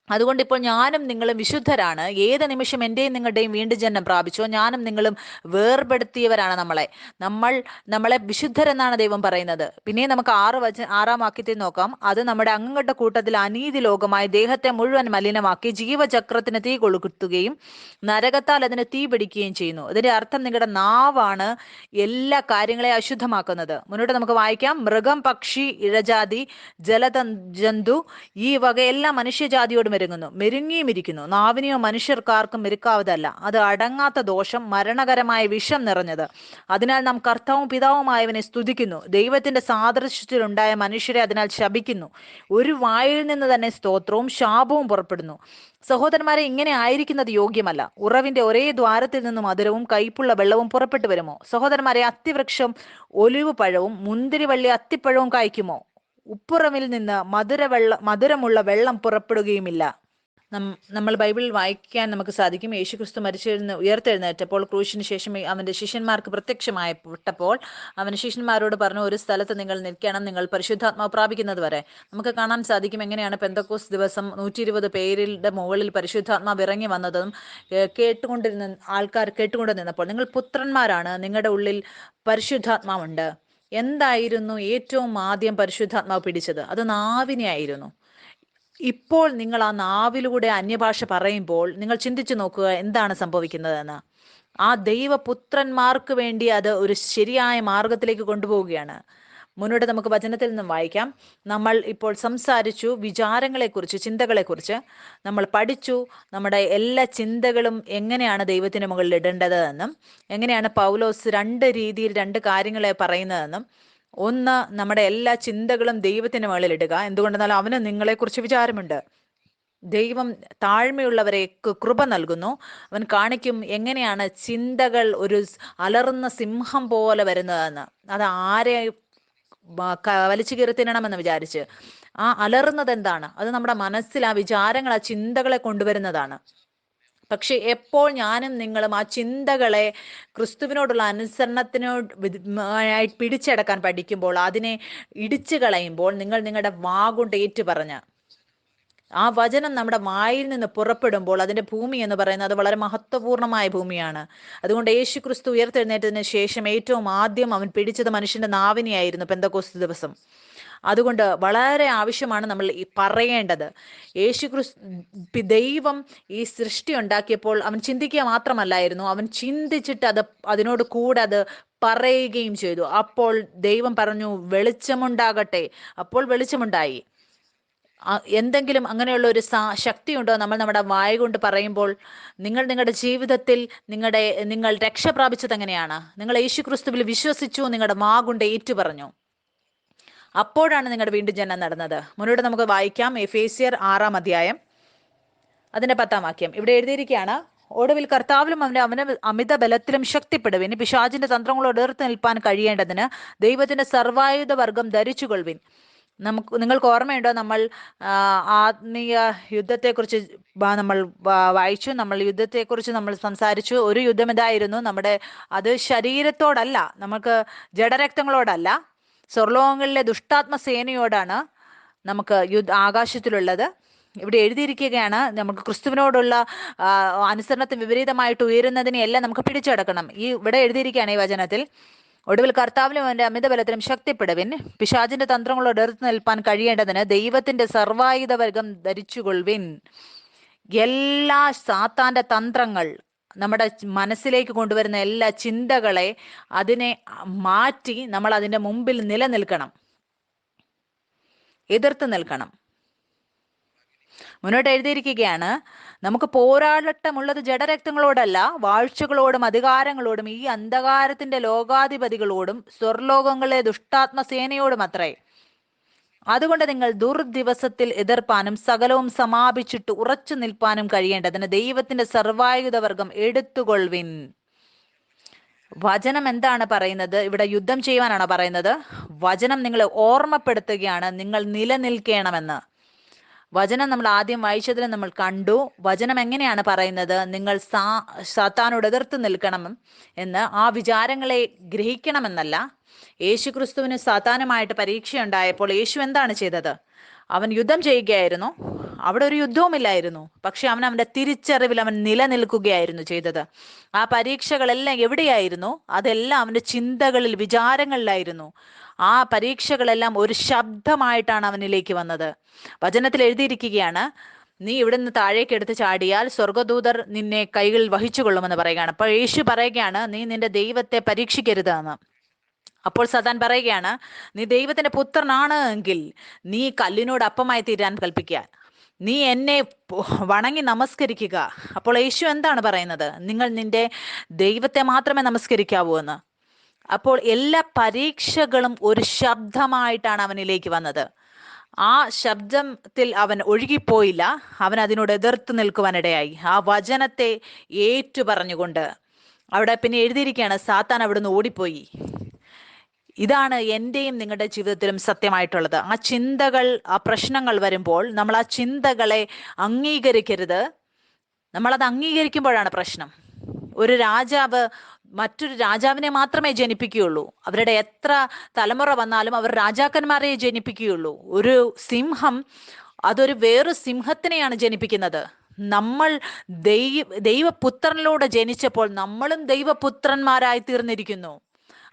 അതുകൊണ്ട് ഇപ്പോൾ ഞാനും നിങ്ങളും വിശുദ്ധരാണ്. ഏത് നിമിഷം എൻ്റെയും നിങ്ങളുടെയും വീണ്ടും ജന്മം പ്രാപിച്ചോ ഞാനും നിങ്ങളും വേർപെടുത്തിയവരാണ്. നമ്മളെ വിശുദ്ധരെന്നാണ് ദൈവം പറയുന്നത്. പിന്നെ നമുക്ക് 6-ാം വാക്യത്തിൽ നോക്കാം. അത് നമ്മുടെ അംഗങ്ങളുടെ കൂട്ടത്തിൽ അനീതി ലോകമായി ദേഹത്തെ മുഴുവൻ മലിനമാക്കി ജീവചക്രത്തിന് തീ കൊളുത്തുകയും നരകത്താൽ അതിന് തീ പിടിക്കുകയും ചെയ്യുന്നു. ഇതിന്റെ അർത്ഥം നിങ്ങളുടെ നാവാണ് എല്ലാ കാര്യങ്ങളെയും അശുദ്ധമാക്കുന്നത്. മുന്നോട്ട് നമുക്ക് വായിക്കാം. മൃഗം, പക്ഷി, ഇഴജാതി, ജലജന്തു ഈ വകയെല്ലാം മനുഷ്യജാതിയോട് മെരുങ്ങിയും ഇരിക്കുന്നു. നാവിനെയോ മനുഷ്യർക്കാർക്കും മെരുക്കാവതല്ല. അത് അടങ്ങാത്ത ദോഷം, മരണകരമായ വിഷം നിറഞ്ഞത്. അതിനാൽ നാം കർത്താവും പിതാവുമായവനെ സ്തുതിക്കുന്നു. ദൈവത്തിന്റെ സാദൃശ്യത്തിലുണ്ടായ മനുഷ്യരെ അതിനാൽ ശപിക്കുന്നു. ഒരു വായിൽ നിന്ന് തന്നെ സ്തോത്രവും ശാപവും പുറപ്പെടുന്നു. സഹോദരന്മാരെ, ഇങ്ങനെ ആയിരിക്കുന്നത് യോഗ്യമല്ല. ഉറവിന്റെ ഒരേ ദ്വാരത്തിൽ നിന്ന് മധുരവും കയ്പുള്ള വെള്ളവും പുറപ്പെട്ടു വരുമോ? സഹോദരന്മാരെ, അത്തിവൃക്ഷം ഒലിവ് പഴവും മുന്തിരിവള്ളി അത്തിപ്പഴവും കായ്ക്കുമോ? ഉപ്പുറവിൽ നിന്ന് മധുരമുള്ള വെള്ളം പുറപ്പെടുകയുമില്ല. നമ്മൾ ബൈബിളിൽ വായിക്കാൻ നമുക്ക് സാധിക്കും, യേശുക്രിസ്തു മരിച്ചെഴുന്ന ഉയർത്തെഴുന്നേറ്റപ്പോൾ ക്രൂശിന് ശേഷം അവന്റെ ശിഷ്യന്മാർക്ക് പ്രത്യക്ഷമായപ്പെട്ടപ്പോൾ അവൻ ശിഷ്യന്മാരോട് പറഞ്ഞു, ഒരു സ്ഥലത്ത് നിങ്ങൾ നിൽക്കണം, നിങ്ങൾ പരിശുദ്ധാത്മാവ് പ്രാപിക്കുന്നത് വരെ. നമുക്ക് കാണാൻ സാധിക്കും എങ്ങനെയാണ് പെന്തക്കോസ് ദിവസം 120 പേരുടെ മുകളിൽ പരിശുദ്ധാത്മാവ് ഇറങ്ങി വന്നതും ആൾക്കാർ കേട്ടുകൊണ്ട് നിന്നപ്പോൾ, നിങ്ങൾ പുത്രന്മാരാണ്, നിങ്ങളുടെ ഉള്ളിൽ പരിശുദ്ധാത്മാവുണ്ട്. എന്തായിരുന്നു ഏറ്റവും ആദ്യം പരിശുദ്ധാത്മാവ് പിടിച്ചത്? അത് നാവിനെ ആയിരുന്നു. ഇപ്പോൾ നിങ്ങൾ ആ നാവിലൂടെ അന്യഭാഷ പറയുമ്പോൾ നിങ്ങൾ ചിന്തിച്ചു നോക്കുക എന്താണ് സംഭവിക്കുന്നതെന്ന്. ആ ദൈവപുത്രന്മാർക്ക് വേണ്ടി അത് ഒരു ശരിയായ മാർഗത്തിലേക്ക് കൊണ്ടുപോവുകയാണ്. മുന്നോട്ട് നമുക്ക് വചനത്തിൽ നിന്നും വായിക്കാം. നമ്മൾ ഇപ്പോൾ സംസാരിച്ചു വിചാരങ്ങളെക്കുറിച്ച്, ചിന്തകളെക്കുറിച്ച് നമ്മൾ പഠിച്ചു. നമ്മുടെ എല്ലാ ചിന്തകളും എങ്ങനെയാണ് ദൈവത്തിന് മുകളിൽ ഇടേണ്ടത് എന്നും, എങ്ങനെയാണ് പൗലോസ് 2 രീതിയിൽ 2 കാര്യങ്ങളെ പറയുന്നതെന്നും. ഒന്ന്, നമ്മുടെ എല്ലാ ചിന്തകളും ദൈവത്തിന് മുകളിൽ ഇടുക. എന്തുകൊണ്ടെന്നാൽ അവന് നിങ്ങളെക്കുറിച്ച് വിചാരമുണ്ട്. ദൈവം താഴ്മയുള്ളവരെ കൃപ നൽകുന്നു. അവൻ കാണിക്കും എങ്ങനെയാണ് ചിന്തകൾ ഒരു അലറുന്ന സിംഹം പോലെ വരുന്നതെന്ന്. അത് ആരെ വലിച്ചു കീറി തിന്നണമെന്ന് വിചാരിച്ച് ആ അലറുന്നത് എന്താണ്? അത് നമ്മുടെ മനസ്സിൽ ആ വിചാരങ്ങൾ, ആ ചിന്തകളെ കൊണ്ടുവരുന്നതാണ്. പക്ഷെ എപ്പോൾ ഞാനും നിങ്ങളും ആ ചിന്തകളെ ക്രിസ്തുവിനോടുള്ള അനുസരണത്തിനോട് പിടിച്ചടക്കാൻ പഠിക്കുമ്പോൾ, അതിനെ ഇടിച്ചു കളയുമ്പോൾ, നിങ്ങൾ നിങ്ങളുടെ വാ കൊണ്ട് ഏറ്റു പറഞ്ഞ ആ വചനം നമ്മുടെ വായിൽ നിന്ന് പുറപ്പെടുമ്പോൾ അതിന്റെ ഭൂമി എന്ന് പറയുന്നത് അത് വളരെ മഹത്വപൂർണ്ണമായ ഭൂമിയാണ്. അതുകൊണ്ട് യേശു ക്രിസ്തു ഉയർത്തെഴുന്നേറ്റതിന് ശേഷം ഏറ്റവും ആദ്യം അവൻ പിടിച്ചത് മനുഷ്യന്റെ നാവിനെയായിരുന്നു പെന്തക്കോസ്ത് ദിവസം. അതുകൊണ്ട് വളരെ ആവശ്യമാണ് നമ്മൾ ഈ പറയേണ്ടത്. യേശു ക്രിസ്തു ദൈവം ഈ സൃഷ്ടി ഉണ്ടാക്കിയപ്പോൾ അവൻ ചിന്തിക്കുക മാത്രമല്ലായിരുന്നു, അവൻ ചിന്തിച്ചിട്ട് അതിനോട് കൂടെ അത് പറയുകയും ചെയ്തു. അപ്പോൾ ദൈവം പറഞ്ഞു വെളിച്ചമുണ്ടാകട്ടെ, അപ്പോൾ വെളിച്ചമുണ്ടായി. എന്തെങ്കിലും അങ്ങനെയുള്ള ഒരു ശക്തിയുണ്ടോ നമ്മൾ നമ്മുടെ വായ കൊണ്ട് പറയുമ്പോൾ? നിങ്ങളുടെ ജീവിതത്തിൽ നിങ്ങൾ രക്ഷ പ്രാപിച്ചത് എങ്ങനെയാണ്? നിങ്ങൾ യേശു ക്രിസ്തുവിൽ വിശ്വസിച്ചു, നിങ്ങളുടെ വാ കൊണ്ട് ഏറ്റു പറഞ്ഞു, അപ്പോഴാണ് നിങ്ങളുടെ വീണ്ടും ജനനം നടന്നത്. മുന്നോട്ട് നമുക്ക് വായിക്കാം. എഫേസ്യർ 6-ാം അധ്യായം അതിന്റെ 10-ാം വാക്യം. ഇവിടെ എഴുതിയിരിക്കുകയാണ്, ഒടുവിൽ കർത്താവിലും അവന്റെ അമിത ബലത്തിലും ശക്തിപ്പെടുവിൻ, പിശാചിന്റെ തന്ത്രങ്ങളോട് എതിർത്ത് നിൽപ്പാൻ കഴിയേണ്ടതിന് ദൈവത്തിന്റെ സർവായുധ വർഗം ധരിച്ചുകൊള്ളുവിൻ. നിങ്ങൾക്ക് ഓർമ്മയുണ്ടോ, നമ്മൾ ആത്മീയ യുദ്ധത്തെക്കുറിച്ച് നമ്മൾ വായിച്ചു, നമ്മൾ യുദ്ധത്തെക്കുറിച്ച് നമ്മൾ സംസാരിച്ചു. ഒരു യുദ്ധം ഇതായിരുന്നു, അത് ശരീരത്തോടല്ല, നമുക്ക് ജഡരക്തങ്ങളോടല്ല, സ്വർലോകങ്ങളിലെ ദുഷ്ടാത്മ സേനയോടാണ് നമുക്ക് ആകാശത്തിലുള്ളത്. ഇവിടെ എഴുതിയിരിക്കുകയാണ്, നമുക്ക് ക്രിസ്തുവിനോടുള്ള അനുസരണത്തിന് വിപരീതമായിട്ട് ഉയരുന്നതിനെയെല്ലാം നമുക്ക് പിടിച്ചടക്കണം. ഇവിടെ എഴുതിയിരിക്കുകയാണ് ഈ വചനത്തിൽ, ഒടുവിൽ കർത്താവിലും അവന്റെ അമിതബലത്തിലും ശക്തിപ്പെടുവിൻ, പിശാചിന്റെ തന്ത്രങ്ങളോട് എതിർത്ത് നിൽപ്പാൻ കഴിയേണ്ടതിന് ദൈവത്തിന്റെ സർവായുധ വർഗം ധരിച്ചുകൊള്ളുവിൻ. എല്ലാ സാത്താന്റെ തന്ത്രങ്ങൾ, നമ്മുടെ മനസ്സിലേക്ക് കൊണ്ടുവരുന്ന എല്ലാ ചിന്തകളെ അതിനെ മാറ്റി നമ്മൾ അതിന്റെ മുമ്പിൽ നിലനിൽക്കണം, എതിർത്ത് നിൽക്കണം. മുന്നോട്ട് എഴുതിയിരിക്കുകയാണ്, നമുക്ക് പോരാട്ടമുള്ളത് ജഡരക്തങ്ങളോടല്ല, വാഴ്ചകളോടും അധികാരങ്ങളോടും ഈ അന്ധകാരത്തിന്റെ ലോകാധിപതികളോടും സ്വർലോകങ്ങളിലെ ദുഷ്ടാത്മസേനയോടും അത്രേ. അതുകൊണ്ട് നിങ്ങൾ ദുർദിവസത്തിൽ എതിർപ്പാനും സകലവും സമാപിച്ചിട്ട് ഉറച്ചു നിൽപ്പാനും കഴിയേണ്ടതിന് ദൈവത്തിന്റെ സർവായുധവർഗം എടുത്തുകൊള്ളുവിൻ. വചനം എന്താണ് പറയുന്നത്? ഇവിടെ യുദ്ധം ചെയ്യുവാനാണ് പറയുന്നത്. വചനം നിങ്ങളെ ഓർമ്മപ്പെടുത്തുകയാണ്, നിങ്ങൾ നിലനിൽക്കണമെന്ന്. വചനം നമ്മൾ ആദ്യം വായിച്ചതിൽ നമ്മൾ കണ്ടു. വചനം എങ്ങനെയാണ് പറയുന്നത്? നിങ്ങൾ സാത്താനോട് എതിർത്ത് നിൽക്കണം എന്ന്. ആ വിചാരങ്ങളെ ഗ്രഹിക്കണമെന്നല്ല. യേശു ക്രിസ്തുവിന് സാത്താനുമായിട്ട് പരീക്ഷയുണ്ടായപ്പോൾ യേശു എന്താണ് ചെയ്തത്? അവൻ യുദ്ധം ചെയ്യുകയായിരുന്നു. അവിടെ ഒരു യുദ്ധവുമില്ലായിരുന്നു, പക്ഷെ അവന്റെ തിരിച്ചറിവിൽ അവൻ നിലനിൽക്കുകയായിരുന്നു ചെയ്തത്. ആ പരീക്ഷകളെല്ലാം എവിടെയായിരുന്നു? അതെല്ലാം അവന്റെ ചിന്തകളിൽ, വിചാരങ്ങളിലായിരുന്നു. ആ പരീക്ഷകളെല്ലാം ഒരു ശബ്ദമായിട്ടാണ് അവനിലേക്ക് വന്നത്. വചനത്തിൽ എഴുതിയിരിക്കുകയാണ്, നീ ഇവിടെ നിന്ന് താഴേക്ക് എടുത്ത് ചാടിയാൽ സ്വർഗദൂതർ നിന്നെ കൈകളിൽ വഹിച്ചുകൊള്ളുമെന്ന് പറയുകയാണ്. അപ്പോൾ യേശു പറയുകയാണ്, നീ നിന്റെ ദൈവത്തെ പരീക്ഷിക്കരുത് എന്ന്. അപ്പോൾ സതാൻ പറയുകയാണ്, നീ ദൈവത്തിന്റെ പുത്രനാണ് എങ്കിൽ നീ കല്ലിനോട് അപ്പമായി തീരാൻ കൽപ്പിക്കുക, നീ എന്നെ വണങ്ങി നമസ്കരിക്കുക. അപ്പോൾ യേശു എന്താണ് പറയുന്നത്? നിങ്ങൾ നിന്റെ ദൈവത്തെ മാത്രമേ നമസ്കരിക്കാവൂ എന്ന്. അപ്പോൾ എല്ലാ പരീക്ഷകളും ഒരു ശബ്ദമായിട്ടാണ് അവനിലേക്ക് വന്നത്. ആ ശബ്ദത്തിൽ അവൻ ഒഴുകിപ്പോയില്ല, അവൻ അതിനോട് എതിർത്ത് നിൽക്കുവാനിടയായി, ആ വചനത്തെ ഏറ്റു പറഞ്ഞുകൊണ്ട്. അവിടെ പിന്നെ എഴുതിയിരിക്കുകയാണ്, സാത്താൻ അവിടുന്ന് ഓടിപ്പോയി. ഇതാണ് എൻ്റെയും നിങ്ങളുടെ ജീവിതത്തിലും സത്യമായിട്ടുള്ളത്. ആ ചിന്തകൾ, ആ പ്രശ്നങ്ങൾ വരുമ്പോൾ നമ്മൾ ആ ചിന്തകളെ അംഗീകരിക്കരുത്. നമ്മളത് അംഗീകരിക്കുമ്പോഴാണ് പ്രശ്നം. ഒരു രാജാവ് മറ്റൊരു രാജാവിനെ മാത്രമേ ജനിപ്പിക്കുകയുള്ളൂ. അവരുടെ എത്ര തലമുറ വന്നാലും അവർ രാജാക്കന്മാരെ ജനിപ്പിക്കുകയുള്ളൂ. ഒരു സിംഹം അതൊരു വേറൊരു സിംഹത്തിനെയാണ് ജനിപ്പിക്കുന്നത്. നമ്മൾ ദൈവപുത്രനിലൂടെ ജനിച്ചപ്പോൾ നമ്മളും ദൈവപുത്രന്മാരായി തീർന്നിരിക്കുന്നു.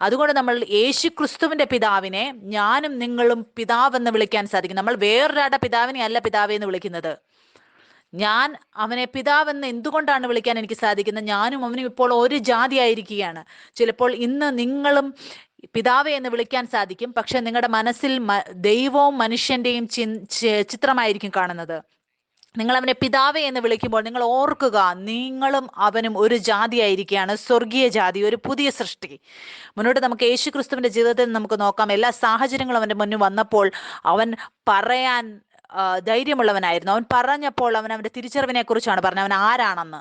അതുകൊണ്ട് നമ്മൾ യേശു ക്രിസ്തുവിന്റെ പിതാവിനെ ഞാനും നിങ്ങളും പിതാവെന്ന് വിളിക്കാൻ സാധിക്കും. നമ്മൾ വേറൊരാളുടെ പിതാവിനെ അല്ല പിതാവേ എന്ന് വിളിക്കുന്നത്. ഞാൻ അവനെ പിതാവെന്ന് എന്തുകൊണ്ടാണ് വിളിക്കാൻ എനിക്ക് സാധിക്കുന്നത്? ഞാനും അവനും ഇപ്പോൾ ഒരു ജാതി ആയിരിക്കുകയാണ്. ചിലപ്പോൾ ഇന്ന് നിങ്ങളും പിതാവേ എന്ന് വിളിക്കാൻ സാധിക്കും, പക്ഷെ നിങ്ങളുടെ മനസ്സിൽ ദൈവവും മനുഷ്യന്റെയും ചിത്രമായിരിക്കും കാണുന്നത്. നിങ്ങൾ അവനെ പിതാവേ എന്ന് വിളിക്കുമ്പോൾ നിങ്ങൾ ഓർക്കുക, നിങ്ങളും അവനും ഒരു ജാതിയായിരിക്കുകയാണ്, സ്വർഗീയ ജാതി, ഒരു പുതിയ സൃഷ്ടി. മുന്നോട്ട് നമുക്ക് യേശു ക്രിസ്തുവിന്റെ ജീവിതത്തിൽ നമുക്ക് നോക്കാം. എല്ലാ സാഹചര്യങ്ങളും അവന്റെ മുന്നിൽ വന്നപ്പോൾ അവൻ പറയാൻ ധൈര്യമുള്ളവനായിരുന്നു. അവൻ പറഞ്ഞപ്പോൾ അവന്റെ തിരിച്ചറിവിനെ കുറിച്ചാണ് പറഞ്ഞത്, അവൻ ആരാണെന്ന്.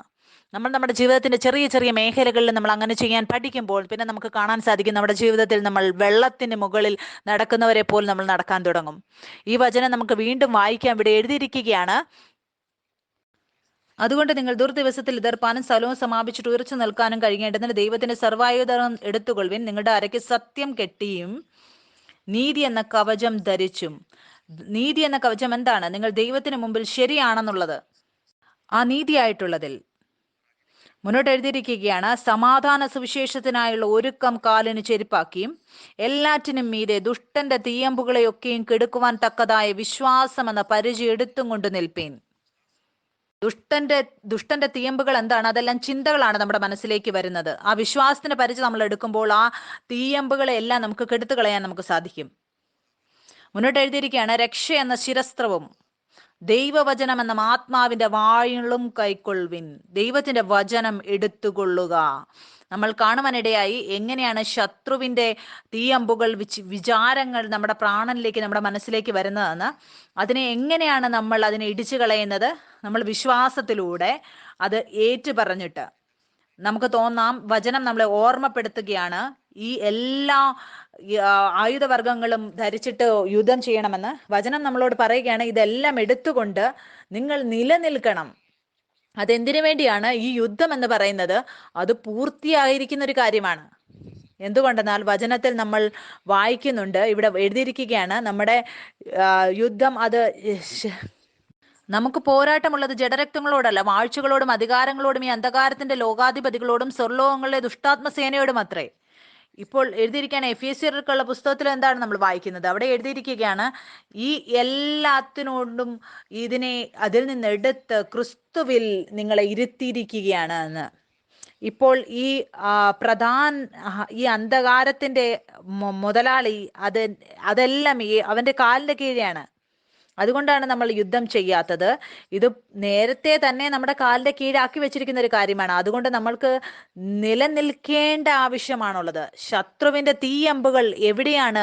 നമ്മൾ നമ്മുടെ ജീവിതത്തിന്റെ ചെറിയ ചെറിയ മേഖലകളിൽ നമ്മൾ അങ്ങനെ ചെയ്യാൻ പഠിക്കുമ്പോൾ പിന്നെ നമുക്ക് കാണാൻ സാധിക്കും, നമ്മുടെ ജീവിതത്തിൽ നമ്മൾ വെള്ളത്തിന് മുകളിൽ നടക്കുന്നവരെ പോലും നമ്മൾ നടക്കാൻ തുടങ്ങും. ഈ വചനം നമുക്ക് വീണ്ടും വായിക്കാൻ ഇവിടെ എഴുതിയിരിക്കുകയാണ്, അതുകൊണ്ട് നിങ്ങൾ ദുർദിവസത്തിൽ എതിർപ്പാനും സ്ഥലവും സമാപിച്ചിട്ട് ഉയർച്ചു നിൽക്കാനും കഴിയേണ്ടതിന് ദൈവത്തിന്റെ സർവായുധം എടുത്തുകൊള്ളുവിൻ. നിങ്ങളുടെ അരയ്ക്ക് സത്യം കെട്ടിയും നീതി എന്ന കവചം ധരിച്ചും നീതി എന്ന കവചം എന്താണ്? നിങ്ങൾ ദൈവത്തിന് മുമ്പിൽ ശരിയാണെന്നുള്ളത്. ആ നീതിയായിട്ടുള്ളതിൽ മുന്നോട്ട് എഴുതിയിരിക്കുകയാണ്, സമാധാന സുവിശേഷത്തിനായുള്ള ഒരുക്കം കാലിന് ചെരുപ്പാക്കിയും എല്ലാറ്റിനും മീതെ ദുഷ്ടന്റെ തീയമ്പുകളെയൊക്കെയും കെടുക്കുവാൻ തക്കതായ വിശ്വാസം എന്ന പരിചയം എടുത്തും കൊണ്ട് നിൽപ്പീൻ. ദുഷ്ടന്റെ തീയമ്പുകൾ എന്താണ്? അതെല്ലാം ചിന്തകളാണ് നമ്മുടെ മനസ്സിലേക്ക് വരുന്നത്. ആ വിശ്വാസത്തിന്റെ പരിചയം നമ്മൾ എടുക്കുമ്പോൾ ആ തീയമ്പുകളെ എല്ലാം നമുക്ക് കെടുത്തു കളയാൻ നമുക്ക് സാധിക്കും. മുന്നോട്ട് എഴുതിയിരിക്കുകയാണ്, രക്ഷ എന്ന ശിരസ്ത്രവും ദൈവവചനം എന്ന ആത്മാവിന്റെ വായുളും കൈക്കൊള്ളുവിൻ. ദൈവത്തിന്റെ വചനം എടുത്തുകൊള്ളുക. നമ്മൾ കാണുവാനിടയായി എങ്ങനെയാണ് ശത്രുവിന്റെ തീയമ്പുകൾ വിചാരങ്ങൾ നമ്മുടെ പ്രാണനിലേക്ക്, നമ്മുടെ മനസ്സിലേക്ക് വരുന്നതെന്ന്. അതിനെ എങ്ങനെയാണ് നമ്മൾ അതിനെ ഇടിച്ചു കളയുന്നത്? നമ്മൾ വിശ്വാസത്തിലൂടെ അത് ഏറ്റു പറഞ്ഞിട്ട്. നമുക്ക് തോന്നാം വചനം നമ്മളെ ഓർമ്മപ്പെടുത്തുകയാണ് ഈ എല്ലാ ആയുധവർഗങ്ങളും ധരിച്ചിട്ട് യുദ്ധം ചെയ്യണമെന്ന്. വചനം നമ്മളോട് പറയുകയാണ്, ഇതെല്ലാം എടുത്തുകൊണ്ട് നിങ്ങൾ നിലനിൽക്കണം. അതെന്തിനു വേണ്ടിയാണ്? ഈ യുദ്ധം എന്ന് പറയുന്നത് അത് പൂർത്തിയായിരിക്കുന്ന ഒരു കാര്യമാണ്. എന്തുകൊണ്ടെന്നാൽ വചനത്തിൽ നമ്മൾ വായിക്കുന്നുണ്ട്, ഇവിടെ എഴുതിയിരിക്കുകയാണ്, നമ്മുടെ യുദ്ധം അത് നമുക്ക് പോരാട്ടമുള്ളത് ജഡരക്തങ്ങളോടല്ല, വാഴ്ചകളോടും അധികാരങ്ങളോടും ഈ അന്ധകാരത്തിന്റെ ലോകാധിപതികളോടും സ്വർലോകങ്ങളിലെ ദുഷ്ടാത്മസേനയോടും അത്രേ. ഇപ്പോൾ എഴുതിയിരിക്കുകയാണ്, എഫേസ്യർക്കുള്ള പുസ്തകത്തിൽ എന്താണ് നമ്മൾ വായിക്കുന്നത്? അവിടെ എഴുതിയിരിക്കുകയാണ്, ഈ എല്ലാത്തിനോടും ഇതിനെ അതിൽ നിന്ന് എടുത്ത് ക്രിസ്തുവിൽ നിങ്ങളെ ഇരുത്തിയിരിക്കുകയാണ് എന്ന്. ഇപ്പോൾ ഈ ഈ അന്ധകാരത്തിന്റെ മുതലാളി അതെല്ലാം അവന്റെ കാലിന്റെ കീഴെയാണ്. അതുകൊണ്ടാണ് നമ്മൾ യുദ്ധം ചെയ്യാത്തത്. ഇത് നേരത്തെ തന്നെ നമ്മുടെ കാലിന്റെ കീഴാക്കി വെച്ചിരിക്കുന്ന ഒരു കാര്യമാണ്. അതുകൊണ്ട് നമ്മൾക്ക് നിലനിൽക്കേണ്ട ആവശ്യമാണുള്ളത്. ശത്രുവിന്റെ തീയമ്പുകൾ എവിടെയാണ്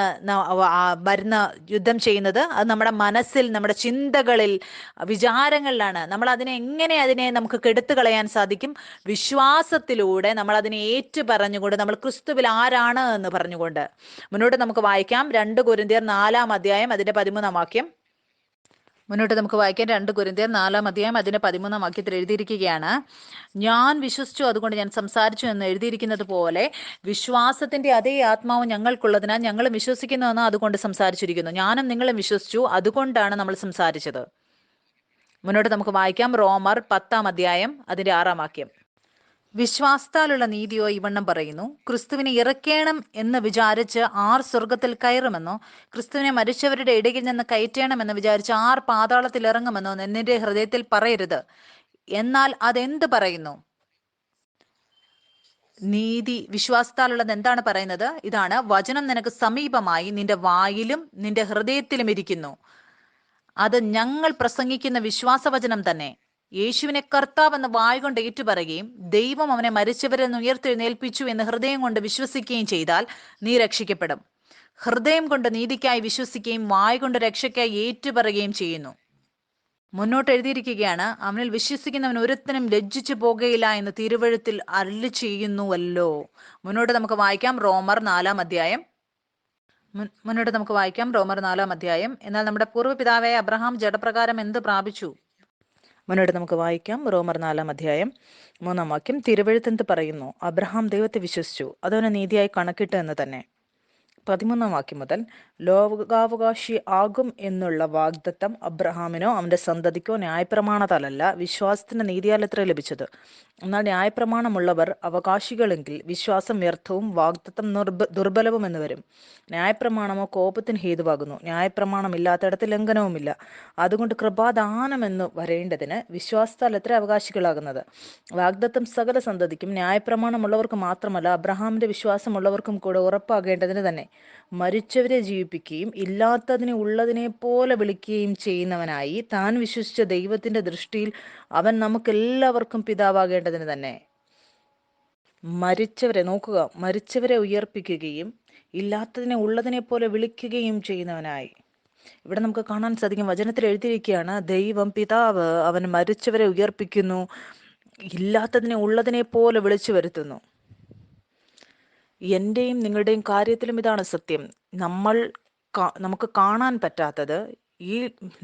വരുന്ന യുദ്ധം ചെയ്യുന്നത്? അത് നമ്മുടെ മനസ്സിൽ, നമ്മുടെ ചിന്തകളിൽ, വിചാരങ്ങളിലാണ്. നമ്മൾ അതിനെ നമുക്ക് കെടുത്തു കളയാൻ സാധിക്കും. വിശ്വാസത്തിലൂടെ നമ്മൾ അതിനെ ഏറ്റു പറഞ്ഞുകൊണ്ട്, നമ്മൾ ക്രിസ്തുവിൽ ആരാണ് എന്ന് പറഞ്ഞുകൊണ്ട്. മുന്നോട്ട് നമുക്ക് വായിക്കാം 2 കൊരിന്ത്യർ 4-ാം അധ്യായം അതിന്റെ 13-ാം വാക്യം. മുന്നോട്ട് നമുക്ക് വായിക്കാം 2 കൊരിന്ത്യർ 4-ാം അധ്യായം അതിന്റെ 13-ാം വാക്യത്തിൽ എഴുതിയിരിക്കുകയാണ്, ഞാൻ വിശ്വസിച്ചു അതുകൊണ്ട് ഞാൻ സംസാരിച്ചു എന്ന് എഴുതിയിരിക്കുന്നത് പോലെ വിശ്വാസത്തിന്റെ അതേ ആത്മാവ് ഞങ്ങൾക്കുള്ളതിനാൽ ഞങ്ങളും വിശ്വസിക്കുന്നുവെന്ന് അതുകൊണ്ട് സംസാരിച്ചിരിക്കുന്നു. ഞാനും നിങ്ങളും വിശ്വസിച്ചു, അതുകൊണ്ടാണ് നമ്മൾ സംസാരിച്ചത്. മുന്നോട്ട് നമുക്ക് വായിക്കാം റോമർ 10-ാം അധ്യായം അതിന്റെ 6-ാം വാക്യം. വിശ്വാസത്താലുള്ള നീതിയോ ഇവണ്ണം പറയുന്നു, ക്രിസ്തുവിനെ ഇറക്കേണം എന്ന് വിചാരിച്ച് ആർ സ്വർഗത്തിൽ കയറുമെന്നോ ക്രിസ്തുവിനെ മരിച്ചവരുടെ ഇടയിൽ നിന്ന് കയറ്റണമെന്ന് വിചാരിച്ച് ആർ പാതാളത്തിൽ ഇറങ്ങുമെന്നോ നിന്റെ ഹൃദയത്തിൽ പറയരുത്. എന്നാൽ അതെന്ത് പറയുന്നു? നീതി വിശ്വാസത്താലുള്ളത് എന്താണ് പറയുന്നത്? ഇതാണ്, വചനം നിനക്ക് സമീപമായി നിന്റെ വായിലും നിന്റെ ഹൃദയത്തിലും ഇരിക്കുന്നു. അത് ഞങ്ങൾ പ്രസംഗിക്കുന്ന വിശ്വാസവചനം തന്നെ. യേശുവിനെ കർത്താവെന്ന് വായ കൊണ്ട് ഏറ്റുപറയുകയും ദൈവം അവനെ മരിച്ചവരിൽ നിന്ന് ഉയർത്തെഴുന്നേൽപ്പിച്ചു എന്ന് ഹൃദയം കൊണ്ട് വിശ്വസിക്കുകയും ചെയ്താൽ നീ രക്ഷിക്കപ്പെടും. ഹൃദയം കൊണ്ട് നീതിക്കായി വിശ്വസിക്കുകയും വായ കൊണ്ട് രക്ഷയ്ക്കായി ഏറ്റുപറയുകയും ചെയ്യുന്നു. മുന്നോട്ട് എഴുതിയിരിക്കുകയാണ്, അവനിൽ വിശ്വസിക്കുന്നവൻ ഒരുത്തനും ലജ്ജിച്ചു പോകുകയില്ല എന്ന് തിരുവഴുത്തിൽ അരുളി ചെയ്യുന്നുവല്ലോ. മുന്നോട്ട് നമുക്ക് വായിക്കാം റോമർ 4-ാം അധ്യായം. എന്നാൽ നമ്മുടെ പൂർവ്വപിതാവായ അബ്രഹാം ജഡപ്രകാരം എന്ത് പ്രാപിച്ചു? മുന്നോട്ട് നമുക്ക് വായിക്കാം റോമർ 4-ാം അധ്യായം 3-ാം വാക്യം. തിരുവഴുത്തെന്ത് പറയുന്നു? അബ്രഹാം ദൈവത്തെ വിശ്വസിച്ചു, അതവന് നീതിയായി കണക്കിട്ടു എന്ന് തന്നെ. 13-ാം വാക്യം മുതൽ, ലോകാവകാശി ആകും എന്നുള്ള വാഗ്ദത്തം അബ്രഹാമിനോ അവന്റെ സന്തതിക്കോ ന്യായപ്രമാണത്താലല്ല വിശ്വാസത്തിന്റെ നീതിയാലത്ര ലഭിച്ചത്. എന്നാൽ ന്യായപ്രമാണമുള്ളവർ അവകാശികളെങ്കിൽ വിശ്വാസം വ്യർത്ഥവും വാഗ്ദത്തം ദുർബലവും എന്ന് വരും. ന്യായപ്രമാണമോ കോപത്തിന് ഹേതുവാകുന്നു. ന്യായപ്രമാണം ഇല്ലാത്തയിടത്ത് ലംഘനവുമില്ല. അതുകൊണ്ട് കൃപാദാനമെന്ന് വരേണ്ടതിന് വിശ്വാസത്താൽ എത്ര അവകാശികളാകുന്നത്? വാഗ്ദത്തം സകല സന്തതിക്കും ന്യായപ്രമാണമുള്ളവർക്ക് മാത്രമല്ല അബ്രഹാമിന്റെ വിശ്വാസമുള്ളവർക്കും കൂടെ ഉറപ്പാകേണ്ടതിന് തന്നെ. മരിച്ചവരെ ജീവിപ്പിക്കുകയും ഇല്ലാത്തതിനെ ഉള്ളതിനെ പോലെ വിളിക്കുകയും ചെയ്യുന്നവനായി താൻ വിശ്വസിച്ച ദൈവത്തിന്റെ ദൃഷ്ടിയിൽ അവൻ നമുക്കെല്ലാവർക്കും പിതാവാകേണ്ടതിന് തന്നെ. മരിച്ചവരെ ഉയർപ്പിക്കുകയും ഇല്ലാത്തതിനെ ഉള്ളതിനെ പോലെ വിളിക്കുകയും ചെയ്യുന്നവനായി. ഇവിടെ നമുക്ക് കാണാൻ സാധിക്കും, വചനത്തിൽ എഴുതിയിരിക്കുകയാണ്, ദൈവം പിതാവ് അവൻ മരിച്ചവരെ ഉയർപ്പിക്കുന്നു, ഇല്ലാത്തതിനെ ഉള്ളതിനെ പോലെ വിളിച്ചു വരുത്തുന്നു. എൻ്റെയും നിങ്ങളുടെയും കാര്യത്തിലും ഇതാണ് സത്യം. നമുക്ക് കാണാൻ പറ്റാത്തത്, ഈ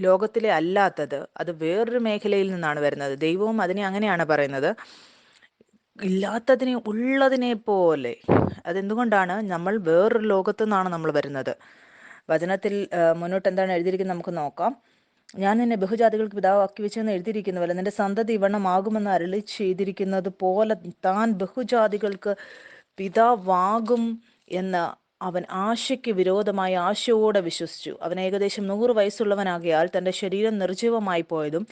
ലോകത്തിലെ അല്ലാത്തത്, അത് വേറൊരു മേഖലയിൽ നിന്നാണ് വരുന്നത്. ദൈവവും അതിനെ അങ്ങനെയാണ് പറയുന്നത്, ഇല്ലാത്തതിനെ ഉള്ളതിനെ പോലെ. അതെന്തുകൊണ്ടാണ്? നമ്മൾ വേറൊരു ലോകത്തു നിന്നാണ് നമ്മൾ വരുന്നത്. വചനത്തിൽ മുന്നോട്ട് എന്താണ് എഴുതിയിരിക്കുന്നത് നമുക്ക് നോക്കാം. ഞാൻ നിന്നെ ബഹുജാതികൾക്ക് പിതാവാക്കി വെച്ചെന്ന് എഴുതിയിരിക്കുന്നുവല്ലോ, നിന്റെ സന്തതി ഇവണ്ണമാകുമെന്ന് അരുളി ചെയ്തിരിക്കുന്നത് പോലെ താൻ ബഹുജാതികൾക്ക് പിതാവാകും എന്ന് അവൻ ആശയ്ക്ക് വിരോധമായി ആശയോടെ വിശ്വസിച്ചു. അവൻ ഏകദേശം 100 വയസ്സുള്ളവനാകയാൽ തൻ്റെ ശരീരം നിർജീവമായി പോയതും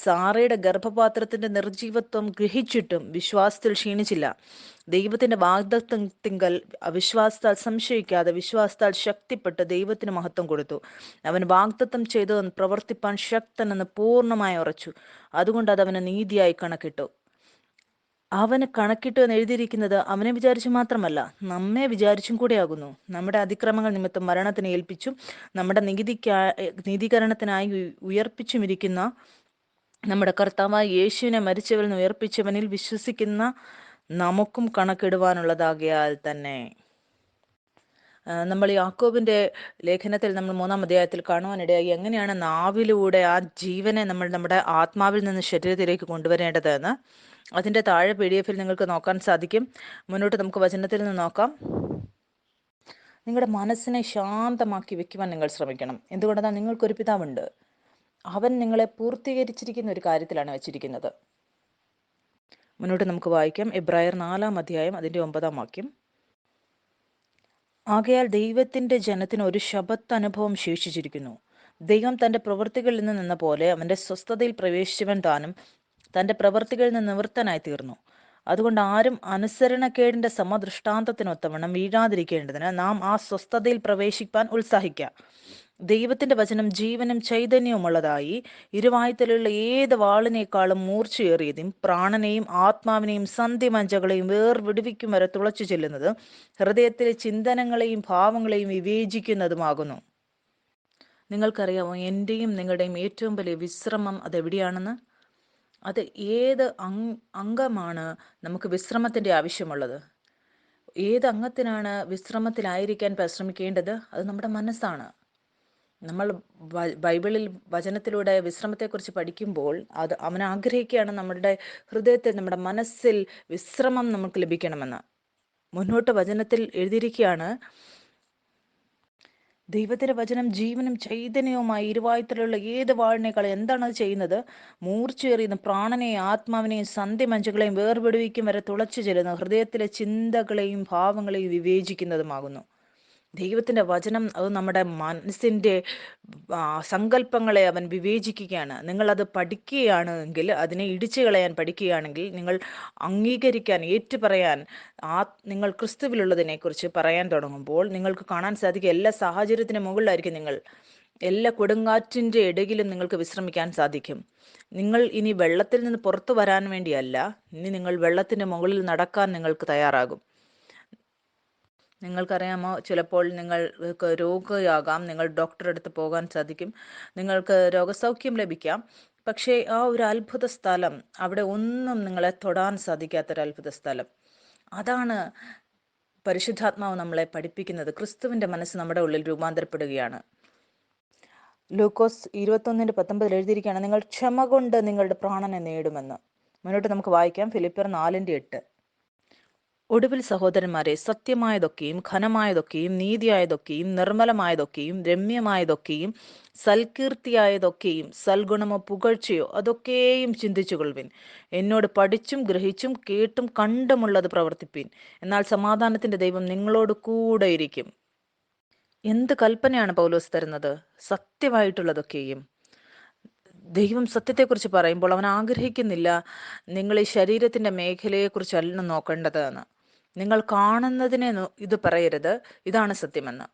സാറയുടെ ഗർഭപാത്രത്തിൻ്റെ നിർജീവത്വം ഗ്രഹിച്ചിട്ടും വിശ്വാസത്തിൽ ക്ഷീണിച്ചില്ല. ദൈവത്തിൻ്റെ വാഗ്ദത്തത്തിങ്കൽ അവിശ്വാസത്താൽ സംശയിക്കാതെ വിശ്വാസത്താൽ ശക്തിപ്പെട്ട് ദൈവത്തിന് മഹത്വം കൊടുത്തു. അവൻ വാഗ്ദത്തം ചെയ്തതെന്ന് പ്രവർത്തിപ്പാൻ ശക്തനെന്ന് പൂർണ്ണമായി ഉറച്ചു. അതുകൊണ്ട് അത് അവന് നീതിയായി കണക്കിട്ടു. അവന് കണക്കിട്ടു എന്ന് എഴുതിയിരിക്കുന്നത് അവനെ വിചാരിച്ചു മാത്രമല്ല, നമ്മെ വിചാരിച്ചും കൂടെയാകുന്നു. നമ്മുടെ അതിക്രമങ്ങൾ നിമിത്തം മരണത്തിന് ഏൽപ്പിച്ചും നമ്മുടെ നീതീകരണത്തിനായി ഉയർപ്പിച്ചുമിരിക്കുന്ന നമ്മുടെ കർത്താവായ യേശുവിനെ മരിച്ചവരിൽ നിന്ന് ഉയർപ്പിച്ചവനിൽ വിശ്വസിക്കുന്ന നമുക്കും കണക്കിടുവാനുള്ളതാകിയാൽ തന്നെ. നമ്മൾ യാക്കോബിൻ്റെ ലേഖനത്തിൽ നമ്മൾ 3-ാം അധ്യായത്തിൽ കാണുവാനിടയായി എങ്ങനെയാണ് നാവിലൂടെ ആ ജീവനെ നമ്മൾ നമ്മുടെ ആത്മാവിൽ നിന്ന് ശരീരത്തിലേക്ക് കൊണ്ടുവരേണ്ടതെന്ന്. അതിൻ്റെ താഴെ PDF-ൽ നിങ്ങൾക്ക് നോക്കാൻ സാധിക്കും. മുന്നോട്ട് നമുക്ക് വചനത്തിൽ നിന്ന് നോക്കാം. നിങ്ങളുടെ മനസ്സിനെ ശാന്തമാക്കി വെക്കുവാൻ നിങ്ങൾ ശ്രമിക്കണം. എന്തുകൊണ്ടെന്നാൽ നിങ്ങൾക്കൊരു പിതാവുണ്ട്. അവൻ നിങ്ങളെ പൂർത്തീകരിച്ചിരിക്കുന്ന ഒരു കാര്യത്തിലാണ് വെച്ചിരിക്കുന്നത്. മുന്നോട്ട് നമുക്ക് വായിക്കാം. എബ്രായർ 4-ാം അധ്യായം അതിൻ്റെ 9-ാം വാക്യം. ആകയാൽ ദൈവത്തിൻ്റെ ജനത്തിന് ഒരു ശബത്ത് അനുഭവം ശേഷിച്ചിരിക്കുന്നു. ദൈവം തൻ്റെ പ്രവൃത്തികളിൽ നിന്ന പോലെ അവൻ്റെ സ്വസ്ഥതയിൽ പ്രവേശിച്ചവൻ താനും തൻ്റെ പ്രവൃത്തികളിൽ നിന്ന് നിവൃത്തനായി തീർന്നു. അതുകൊണ്ട് ആരും അനുസരണക്കേടിൻ്റെ സമദൃഷ്ടാന്തത്തിനൊത്തവണ്ണം വീഴാതിരിക്കേണ്ടതിന് നാം ആ സ്വസ്ഥതയിൽ പ്രവേശിപ്പാൻ ഉത്സാഹിക്കാം. ദൈവത്തിൻ്റെ വചനം ജീവനും ചൈതന്യവുമുള്ളതായി ഇരുവായ്ത്തലുള്ള ഏത് വാളിനേക്കാളും മൂർച്ചയേറിയതും പ്രാണനെയും ആത്മാവിനെയും സന്ധിമഞ്ചകളെയും വേർവിടുവിക്കും വരെ തുളച്ചു ചെല്ലുന്നത്, ഹൃദയത്തിലെ ചിന്തനങ്ങളെയും ഭാവങ്ങളെയും വിവേചിക്കുന്നതുമാകുന്നു. നിങ്ങൾക്കറിയാമോ, എൻ്റെയും നിങ്ങളുടെയും ഏറ്റവും വലിയ വിശ്രമം അതെവിടെയാണെന്ന്? അത് ഏത് അംഗമാണ് നമുക്ക് വിശ്രമത്തിൻ്റെ ആവശ്യമുള്ളത്? ഏത് അംഗത്തിനാണ് വിശ്രമത്തിലായിരിക്കാൻ പരിശ്രമിക്കേണ്ടത്? അത് നമ്മുടെ മനസ്സാണ്. നമ്മൾ ബൈബിളിൽ വചനത്തിലൂടെ വിശ്രമത്തെക്കുറിച്ച് പഠിക്കുമ്പോൾ അവൻ ആഗ്രഹിക്കുകയാണ് നമ്മുടെ ഹൃദയത്തിൽ, നമ്മുടെ മനസ്സിൽ വിശ്രമം നമുക്ക് ലഭിക്കണമെന്ന്. മുന്നോട്ട് വചനത്തിൽ എഴുതിയിരിക്കുകയാണ്, ദൈവത്തിൻ്റെ വചനം ജീവനും ചൈതന്യവുമായി ഇരുവായ്ത്തലുള്ള ഏത് വാളിനേക്കാളും എന്താണ് അത് ചെയ്യുന്നത്? മൂർച്ചയേറിയുന്ന പ്രാണനെയും ആത്മാവിനെയും സന്ധിമഞ്ചകളെയും വേർപെടുവിക്കും വരെ തുളച്ചു ചെല്ലുന്ന ഹൃദയത്തിലെ ചിന്തകളെയും ഭാവങ്ങളെയും വിവേചിക്കുന്നതുമാകുന്നു. ദൈവത്തിൻ്റെ വചനം അത് നമ്മുടെ മനസ്സിൻ്റെ സങ്കല്പങ്ങളെ അവൻ വിവേചിക്കുകയാണ്. നിങ്ങളത് പഠിക്കുകയാണെങ്കിൽ, അതിനെ ഇടിച്ചു കളയാൻ പഠിക്കുകയാണെങ്കിൽ, നിങ്ങൾ അംഗീകരിക്കാൻ, ഏറ്റുപറയാൻ, നിങ്ങൾ ക്രിസ്തുവിലുള്ളതിനെക്കുറിച്ച് പറയാൻ തുടങ്ങുമ്പോൾ നിങ്ങൾക്ക് കാണാൻ സാധിക്കും എല്ലാ സാഹചര്യത്തിന് മുകളിലായിരിക്കും നിങ്ങൾ. എല്ലാ കൊടുങ്കാറ്റിൻ്റെ ഇടയിലും നിങ്ങൾക്ക് വിശ്രമിക്കാൻ സാധിക്കും. നിങ്ങൾ ഇനി വെള്ളത്തിൽ നിന്ന് പുറത്തു വരാൻ വേണ്ടിയല്ല, ഇനി നിങ്ങൾ വെള്ളത്തിൻ്റെ മുകളിൽ നടക്കാൻ നിങ്ങൾക്ക് തയ്യാറാകും. നിങ്ങൾക്കറിയാമോ, ചിലപ്പോൾ നിങ്ങൾക്ക് രോഗിയാകാം, നിങ്ങൾ ഡോക്ടറെ അടുത്ത് പോകാൻ സാധിക്കും, നിങ്ങൾക്ക് രോഗസൗഖ്യം ലഭിക്കാം. പക്ഷേ ആ ഒരു അത്ഭുത സ്ഥലം, അവിടെ ഒന്നും നിങ്ങളെ തൊടാൻ സാധിക്കാത്തൊരു അത്ഭുത സ്ഥലം, അതാണ് പരിശുദ്ധാത്മാവ് നമ്മളെ പഠിപ്പിക്കുന്നത്. ക്രിസ്തുവിൻ്റെ മനസ്സ് നമ്മുടെ ഉള്ളിൽ രൂപാന്തരപ്പെടുകയാണ്. ലൂക്കോസ് 21:19 എഴുതിയിരിക്കുകയാണ്, നിങ്ങൾ ക്ഷമ കൊണ്ട് നിങ്ങളുടെ പ്രാണനെ നേടുമെന്ന്. മുന്നോട്ട് നമുക്ക് വായിക്കാം. ഫിലിപ്പിയർ 4:8. ഒടുവിൽ സഹോദരന്മാരെ, സത്യമായതൊക്കെയും ഘനമായതൊക്കെയും നീതിയായതൊക്കെയും നിർമ്മലമായതൊക്കെയും രമ്യമായതൊക്കെയും സൽകീർത്തിയായതൊക്കെയും സൽഗുണമോ പുകഴ്ചയോ അതൊക്കെയും ചിന്തിച്ചുകൊള്ളുവിൻ. എന്നോട് പഠിച്ചും ഗ്രഹിച്ചും കേട്ടും കണ്ടുമുള്ളത് പ്രവർത്തിപ്പിൻ. എന്നാൽ സമാധാനത്തിൻ്റെ ദൈവം നിങ്ങളോട് കൂടെ ഇരിക്കും. എന്ത് കൽപ്പനയാണ് പൗലോസ് തരുന്നത്? സത്യമായിട്ടുള്ളതൊക്കെയും. ദൈവം സത്യത്തെക്കുറിച്ച് പറയുമ്പോൾ അവൻ ആഗ്രഹിക്കുന്നില്ല നിങ്ങൾ ഈ ശരീരത്തിൻ്റെ മേഖലയെക്കുറിച്ചല്ല നോക്കേണ്ടതെന്ന്. നിങ്ങൾ കാണുന്നതിനെ ഇത് പറയരുത്, ഇതാണ് സത്യമെന്ന്.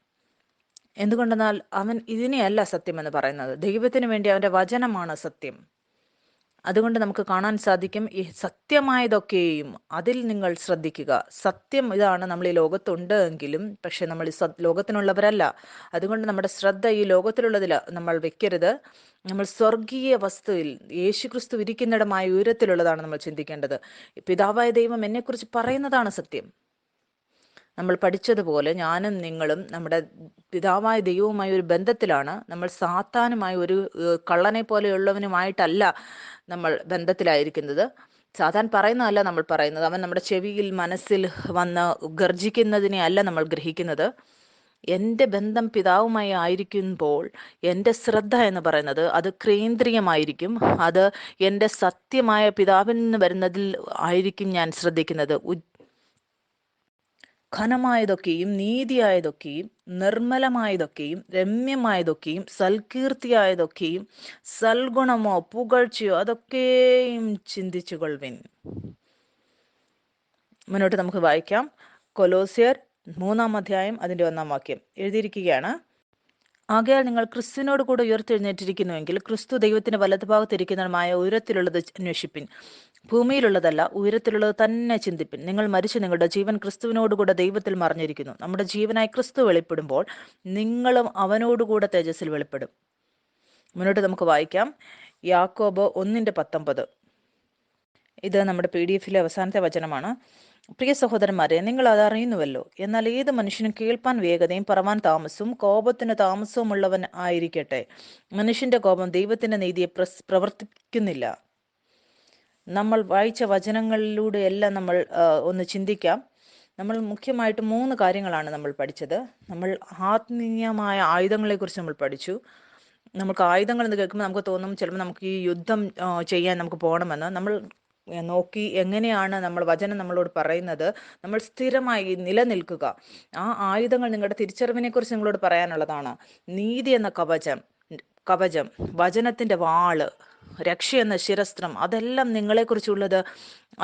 എന്തുകൊണ്ടെന്നാൽ അവൻ ഇതിനെയല്ല സത്യമെന്ന് പറയുന്നത്. ദൈവത്തിന് വേണ്ടി അവൻ്റെ വചനമാണ് സത്യം. അതുകൊണ്ട് നമുക്ക് കാണാൻ സാധിക്കും, ഈ സത്യമായതൊക്കെയും അതിൽ നിങ്ങൾ ശ്രദ്ധിക്കുക. സത്യം ഇതാണ്. നമ്മൾ ഈ ലോകത്തുണ്ട് എങ്കിലും പക്ഷെ നമ്മൾ ഈ ലോകത്തിനുള്ളവരല്ല. അതുകൊണ്ട് നമ്മുടെ ശ്രദ്ധ ഈ ലോകത്തിലുള്ളതിൽ നമ്മൾ വെക്കരുത്. നമ്മൾ സ്വർഗീയ വസ്തുവിൽ യേശുക്രിസ്തു ഇരിക്കുന്നിടമായ ഉയരത്തിലുള്ളതാണ് നമ്മൾ ചിന്തിക്കേണ്ടത്. പിതാവായ ദൈവം എന്നെക്കുറിച്ച് പറയുന്നതാണ് സത്യം. നമ്മൾ പഠിച്ചതുപോലെ ഞാനും നിങ്ങളും നമ്മുടെ പിതാവായ ദൈവവുമായി ഒരു ബന്ധത്തിലാണ്. നമ്മൾ സാത്താനുമായി ഒരു കള്ളനെ പോലെയുള്ളവനുമായിട്ടല്ല നമ്മൾ ബന്ധത്തിലായിരിക്കുന്നത്. സാത്താൻ പറയുന്നതല്ല നമ്മൾ പറയുന്നത്. അവൻ നമ്മുടെ ചെവിയിൽ മനസ്സിൽ വന്ന് ഗർജിക്കുന്നതിനെ അല്ല നമ്മൾ ഗ്രഹിക്കുന്നത്. എൻ്റെ ബന്ധം പിതാവുമായി ആയിരിക്കുമ്പോൾ എൻ്റെ ശ്രദ്ധ എന്ന് പറയുന്നത് അത് കേന്ദ്രീയമായിരിക്കും. അത് എൻ്റെ സത്യമായ പിതാവിൽ നിന്ന് വരുന്നതിൽ ആയിരിക്കും ഞാൻ ശ്രദ്ധിക്കുന്നത്. ഘനമായതൊക്കെയും നീതിയായതൊക്കെയും നിർമ്മലമായതൊക്കെയും രമ്യമായതൊക്കെയും സൽകീർത്തിയായതൊക്കെയും സൽഗുണമോ പുകഴ്ചയോ അതൊക്കെയും ചിന്തിച്ചുകൊള്ളുവിൻ. മുന്നോട്ട് നമുക്ക് വായിക്കാം. കൊലോസ്യർ 3-ാം അധ്യായം അതിൻ്റെ 1-ാം വാക്യം എഴുതിയിരിക്കുകയാണ്: ആകയാൽ നിങ്ങൾ ക്രിസ്തുവിനോട് കൂടെ ഉയർത്തെഴുന്നേറ്റിരിക്കുന്നുവെങ്കിൽ ക്രിസ്തു ദൈവത്തിന്റെ വലതുഭാഗത്തിരിക്കുന്നതുമായ ഉയരത്തിലുള്ളത് അന്വേഷിപ്പിൻ, ഭൂമിയിലുള്ളതല്ല ഉയരത്തിലുള്ളത് തന്നെ ചിന്തിപ്പിൻ. നിങ്ങൾ മരിച്ചു, നിങ്ങളുടെ ജീവൻ ക്രിസ്തുവിനോടുകൂടെ ദൈവത്തിൽ മറിഞ്ഞിരിക്കുന്നു. നമ്മുടെ ജീവനായി ക്രിസ്തു വെളിപ്പെടുമ്പോൾ നിങ്ങളും അവനോടുകൂടെ തേജസ്സിൽ വെളിപ്പെടും. മുന്നോട്ട് നമുക്ക് വായിക്കാം. യാക്കോബ് 1:19. ഇത് നമ്മുടെ PDF-ലെ അവസാനത്തെ വചനമാണ്. പ്രിയ സഹോദരന്മാരെ, നിങ്ങൾ അതറിയുന്നുവല്ലോ. എന്നാൽ ഏത് മനുഷ്യനും കേൾപ്പാൻ വേഗതയും പറവാൻ താമസവും കോപത്തിന് താമസവും ഉള്ളവൻ ആയിരിക്കട്ടെ. മനുഷ്യന്റെ കോപം ദൈവത്തിന്റെ നീതിയെ പ്രവർത്തിക്കുന്നില്ല. നമ്മൾ വായിച്ച വചനങ്ങളിലൂടെയെല്ലാം നമ്മൾ ഒന്ന് ചിന്തിക്കാം. നമ്മൾ മുഖ്യമായിട്ട് 3 കാര്യങ്ങളാണ് നമ്മൾ പഠിച്ചത്. നമ്മൾ ആത്മീയമായ ആയുധങ്ങളെക്കുറിച്ച് നമ്മൾ പഠിച്ചു. നമുക്ക് ആയുധങ്ങൾ എന്ന് കേൾക്കുമ്പോൾ നമുക്ക് തോന്നും ചിലപ്പോൾ നമുക്ക് ഈ യുദ്ധം ചെയ്യാൻ നമുക്ക് പോകണമെന്ന്. നമ്മൾ നോക്കി എങ്ങനെയാണ് നമ്മൾ വചനം നമ്മളോട് പറയുന്നത്, നമ്മൾ സ്ഥിരമായി നിലനിൽക്കുക. ആ ആയുധങ്ങൾ നിങ്ങളുടെ തിരിച്ചറിവിനെക്കുറിച്ച് നിങ്ങളോട് പറയാനുള്ളതാണ്. നീതി എന്ന കവചം, വചനത്തിൻ്റെ വാള്, രക്ഷ എന്ന ശിരസ്ത്രം, അതെല്ലാം നിങ്ങളെക്കുറിച്ചുള്ളത്.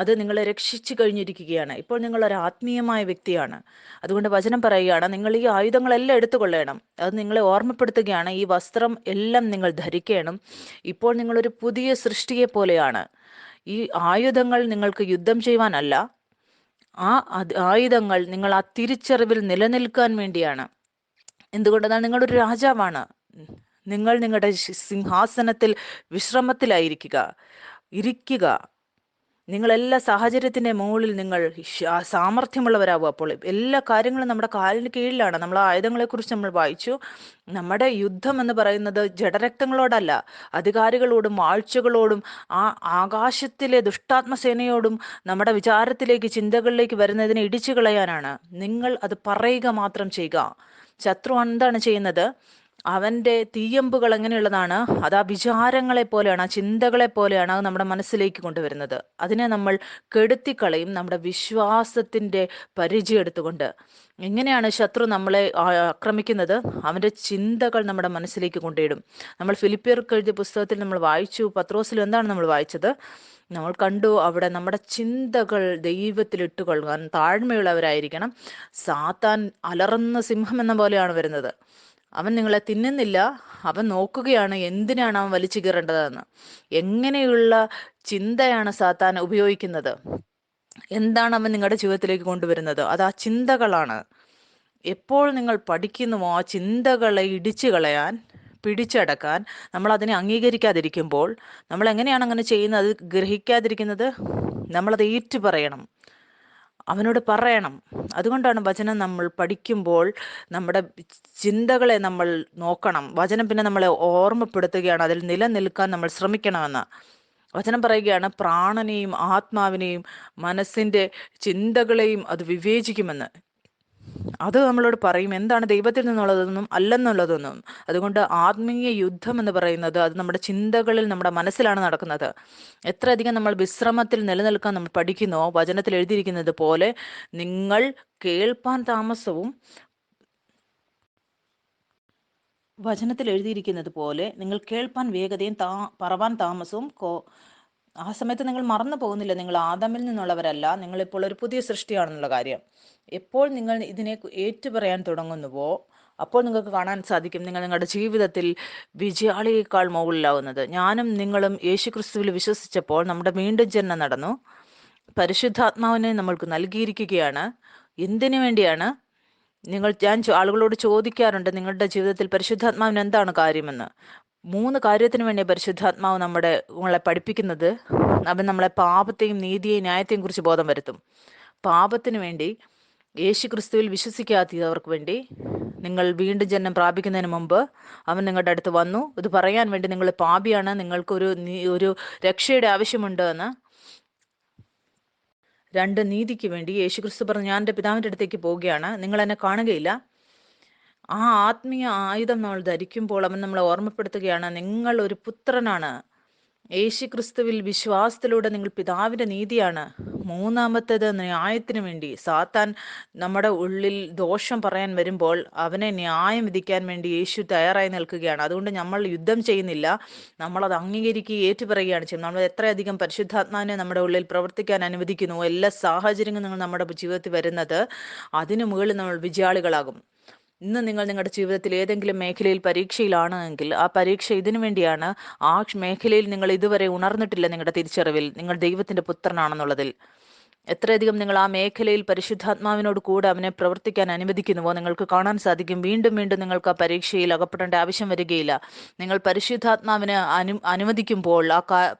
അത് നിങ്ങളെ രക്ഷിച്ചു കഴിഞ്ഞിരിക്കുകയാണ്. ഇപ്പോൾ നിങ്ങളൊരു ആത്മീയമായ വ്യക്തിയാണ്. അതുകൊണ്ട് വചനം പറയുകയാണ്, നിങ്ങൾ ഈ ആയുധങ്ങളെല്ലാം എടുത്തുകൊള്ളണം. അത് നിങ്ങളെ ഓർമ്മപ്പെടുത്തുകയാണ്, ഈ വസ്ത്രം എല്ലാം നിങ്ങൾ ധരിക്കണം. ഇപ്പോൾ നിങ്ങളൊരു പുതിയ സൃഷ്ടിയെ പോലെയാണ്. ഈ ആയുധങ്ങൾ നിങ്ങൾക്ക് യുദ്ധം ചെയ്യുവാനല്ല, ആ ആയുധങ്ങൾ നിങ്ങൾ ആ തിരിച്ചറിവിൽ നിലനിൽക്കാൻ വേണ്ടിയാണ്. എന്തുകൊണ്ടെന്നാൽ നിങ്ങളൊരു രാജാവാണ്. നിങ്ങൾ നിങ്ങളുടെ സിംഹാസനത്തിൽ ഇരിക്കുക. നിങ്ങളെല്ലാ സാഹചര്യത്തിൻ്റെ മുകളിൽ നിങ്ങൾ സാമർഥ്യമുള്ളവരാകും. അപ്പോൾ എല്ലാ കാര്യങ്ങളും നമ്മുടെ കാലിന് കീഴിലാണ്. നമ്മൾ ആ ആയുധങ്ങളെക്കുറിച്ച് നമ്മൾ വായിച്ചു. നമ്മുടെ യുദ്ധം എന്ന് പറയുന്നത് ജഡരക്തങ്ങളോടല്ല, അധികാരികളോടും വാഴ്ചകളോടും ആ ആകാശത്തിലെ ദുഷ്ടാത്മസേനയോടും നമ്മുടെ വിചാരത്തിലേക്ക് ചിന്തകളിലേക്ക് വരുന്നതിനെ ഇടിച്ചു കളയാനാണ്. നിങ്ങൾ അത് പറയുക മാത്രം ചെയ്യുക. ശത്രു എന്താണ് ചെയ്യുന്നത്? അവൻ്റെ തീയമ്പുകൾ എങ്ങനെയുള്ളതാണ്? അത് ആ വിചാരങ്ങളെ പോലെയാണ്, ആ ചിന്തകളെ പോലെയാണ് അത് നമ്മുടെ മനസ്സിലേക്ക് കൊണ്ടുവരുന്നത്. അതിനെ നമ്മൾ കെടുത്തിക്കളയും നമ്മുടെ വിശ്വാസത്തിൻ്റെ പരിചയം എടുത്തുകൊണ്ട്. എങ്ങനെയാണ് ശത്രു നമ്മളെ ആക്രമിക്കുന്നത്? അവൻ്റെ ചിന്തകൾ നമ്മുടെ മനസ്സിലേക്ക് കൊണ്ടിടും. നമ്മൾ ഫിലിപ്പിയർക്ക് എഴുതിയ പുസ്തകത്തിൽ നമ്മൾ വായിച്ചു, പത്രോസിൽ എന്താണ് നമ്മൾ വായിച്ചത്? നമ്മൾ കണ്ടു, അവിടെ നമ്മുടെ ചിന്തകൾ ദൈവത്തിൽ ഇട്ടുകൊള്ളുക, താഴ്മയുള്ളവരായിരിക്കണം. സാത്താൻ അലറുന്ന സിംഹം എന്ന പോലെയാണ് വരുന്നത്. അവൻ നിങ്ങളെ തിന്നുന്നില്ല, അവൻ നോക്കുകയാണ് എന്തിനാണ് അവൻ വലിച്ചു കീറേണ്ടതെന്ന്. എങ്ങനെയുള്ള ചിന്തയാണ് സാത്താൻ ഉപയോഗിക്കുന്നത്? എന്താണ് അവൻ നിങ്ങളുടെ ജീവിതത്തിലേക്ക് കൊണ്ടുവരുന്നത്? അത് ആ ചിന്തകളാണ്. എപ്പോൾ നിങ്ങൾ പഠിക്കുന്നുവോ ആ ചിന്തകളെ ഇടിച്ചു കളയാൻ, പിടിച്ചടക്കാൻ, നമ്മൾ അതിനെ അംഗീകരിക്കാതിരിക്കുമ്പോൾ, നമ്മൾ എങ്ങനെയാണ് അങ്ങനെ ചെയ്യുന്നത്? അത് ഗ്രഹിക്കാതിരിക്കുന്നത്, നമ്മളത് ഏറ്റു പറയണം, അവനോട് പറയണം. അതുകൊണ്ടാണ് വചനം നമ്മൾ പഠിക്കുമ്പോൾ നമ്മുടെ ചിന്തകളെ നമ്മൾ നോക്കണം. വചനം പിന്നെ നമ്മളെ ഓർമ്മപ്പെടുത്തുകയാണ്, അതിൽ നിലനിൽക്കാൻ നമ്മൾ ശ്രമിക്കണമെന്ന്. വചനം പറയുകയാണ്, പ്രാണനെയും ആത്മാവിനെയും മനസ്സിൻ്റെ ചിന്തകളെയും അത് വിവേചിക്കുമെന്ന്. അത് നമ്മളോട് പറയും എന്താണ് ദൈവത്തിൽ നിന്നുള്ളതെന്നും അല്ലെന്നുള്ളതെന്നും. അതുകൊണ്ട് ആത്മീയ യുദ്ധം എന്ന് പറയുന്നത് അത് നമ്മുടെ ചിന്തകളിൽ, നമ്മുടെ മനസ്സിലാണ് നടക്കുന്നത്. എത്രയധികം നമ്മൾ വിശ്രമത്തിൽ നിലനിൽക്കാൻ നമ്മൾ പഠിക്കുന്നോ, വചനത്തിൽ എഴുതിയിരിക്കുന്നത് പോലെ നിങ്ങൾ കേൾപ്പാൻ താമസവും, വചനത്തിൽ എഴുതിയിരിക്കുന്നത് പോലെ നിങ്ങൾ കേൾപ്പാൻ വേഗതയും പറവാൻ താമസവും ആ സമയത്ത് നിങ്ങൾ മറന്നു പോകുന്നില്ല, നിങ്ങൾ ആദമിൽ നിന്നുള്ളവരല്ല, നിങ്ങളിപ്പോൾ ഒരു പുതിയ സൃഷ്ടിയാണെന്നുള്ള കാര്യം. എപ്പോൾ നിങ്ങൾ ഇതിനെ ഏറ്റുപറയാൻ തുടങ്ങുന്നുവോ അപ്പോൾ നിങ്ങൾക്ക് കാണാൻ സാധിക്കും നിങ്ങൾ നിങ്ങളുടെ ജീവിതത്തിൽ വിജയാളിയേക്കാൾ മുകളിലാവുന്നത്. ഞാനും നിങ്ങളും യേശുക്രിസ്തുവിൽ വിശ്വസിച്ചപ്പോൾ നമ്മുടെ വീണ്ടും ജന്മം നടന്നു. പരിശുദ്ധാത്മാവിനെ നമ്മൾക്ക് നൽകിയിരിക്കുകയാണ്. എന്തിനു വേണ്ടിയാണ്? ഞാൻ ആളുകളോട് ചോദിക്കാറുണ്ട്, നിങ്ങളുടെ ജീവിതത്തിൽ പരിശുദ്ധാത്മാവിന് എന്താണ് കാര്യമെന്ന്. 3 കാര്യത്തിന് വേണ്ടി പരിശുദ്ധാത്മാവ് നമ്മളെ പഠിപ്പിക്കുന്നത്. അവൻ നമ്മളെ പാപത്തെയും നീതിയെയും ന്യായത്തെയും കുറിച്ച് ബോധം വരുത്തും. പാപത്തിന് വേണ്ടി, യേശു ക്രിസ്തുവിൽ വിശ്വസിക്കാത്തവർക്ക് വേണ്ടി, നിങ്ങൾ വീണ്ടും ജന്മം പ്രാപിക്കുന്നതിന് മുമ്പ് അവൻ നിങ്ങളുടെ അടുത്ത് വന്നു. ഇത് പറയാൻ വേണ്ടി, നിങ്ങൾ പാപിയാണ്, നിങ്ങൾക്കൊരു രക്ഷയുടെ ആവശ്യമുണ്ട് എന്ന്. 2, നീതിക്ക് വേണ്ടി യേശുക്രിസ്തു പറഞ്ഞു, ഞാൻ എൻ്റെ പിതാവിൻ്റെ അടുത്തേക്ക് പോവുകയാണ്, നിങ്ങൾ എന്നെ കാണുകയില്ല. ആ ആത്മീയ ആയുധം നമ്മൾ ധരിക്കുമ്പോൾ അവൻ നമ്മളെ ഓർമ്മപ്പെടുത്തുകയാണ്, നിങ്ങൾ ഒരു പുത്രനാണ്. യേശുക്രിസ്തുവിൽ വിശ്വാസത്തിലൂടെ നിങ്ങൾ പിതാവിന്റെ നീതിയാണ്. മൂന്നാമത്തേത് ന്യായത്തിന് വേണ്ടി സാത്താൻ നമ്മുടെ ഉള്ളിൽ ദോഷം പറയാൻ വരുമ്പോൾ അവനെ ന്യായം വിധിക്കാൻ വേണ്ടി യേശു തയ്യാറായി നിൽക്കുകയാണ്. അതുകൊണ്ട് നമ്മൾ യുദ്ധം ചെയ്യുന്നില്ല, നമ്മളത് അംഗീകരിക്കുകയും ഏറ്റുപറയുകയാണ് ചെയ്യുന്നത്. നമ്മൾ എത്രയധികം പരിശുദ്ധാത്മാവിനെ നമ്മുടെ ഉള്ളിൽ പ്രവർത്തിക്കാൻ അനുവദിക്കുന്നു, എല്ലാ സാഹചര്യങ്ങളും നമ്മുടെ ജീവിതത്തിൽ വരുന്നത്, അതിനു മുകളിൽ നമ്മൾ വിജയാളികളാകും. ഇന്ന് നിങ്ങൾ നിങ്ങളുടെ ജീവിതത്തിൽ ഏതെങ്കിലും മേഖലയിൽ പരീക്ഷയിലാണ് എങ്കിൽ ആ പരീക്ഷ ഇതിനു വേണ്ടിയാണ്. ആ മേഖലയിൽ നിങ്ങൾ ഇതുവരെ ഉണർന്നിട്ടില്ല നിങ്ങളുടെ തിരിച്ചറിവിൽ നിങ്ങൾ ദൈവത്തിന്റെ പുത്രനാണെന്നുള്ളതിൽ. എത്രയധികം നിങ്ങൾ ആ മേഖലയിൽ പരിശുദ്ധാത്മാവിനോട് കൂടെ അവനെ പ്രവർത്തിക്കാൻ അനുവദിക്കുന്നുവോ നിങ്ങൾക്ക് കാണാൻ സാധിക്കും. വീണ്ടും വീണ്ടും നിങ്ങൾക്ക് ആ പരീക്ഷയിൽ അകപ്പെടേണ്ട ആവശ്യം വരികയില്ല. നിങ്ങൾ പരിശുദ്ധാത്മാവിന് അനുവദിക്കുമ്പോൾ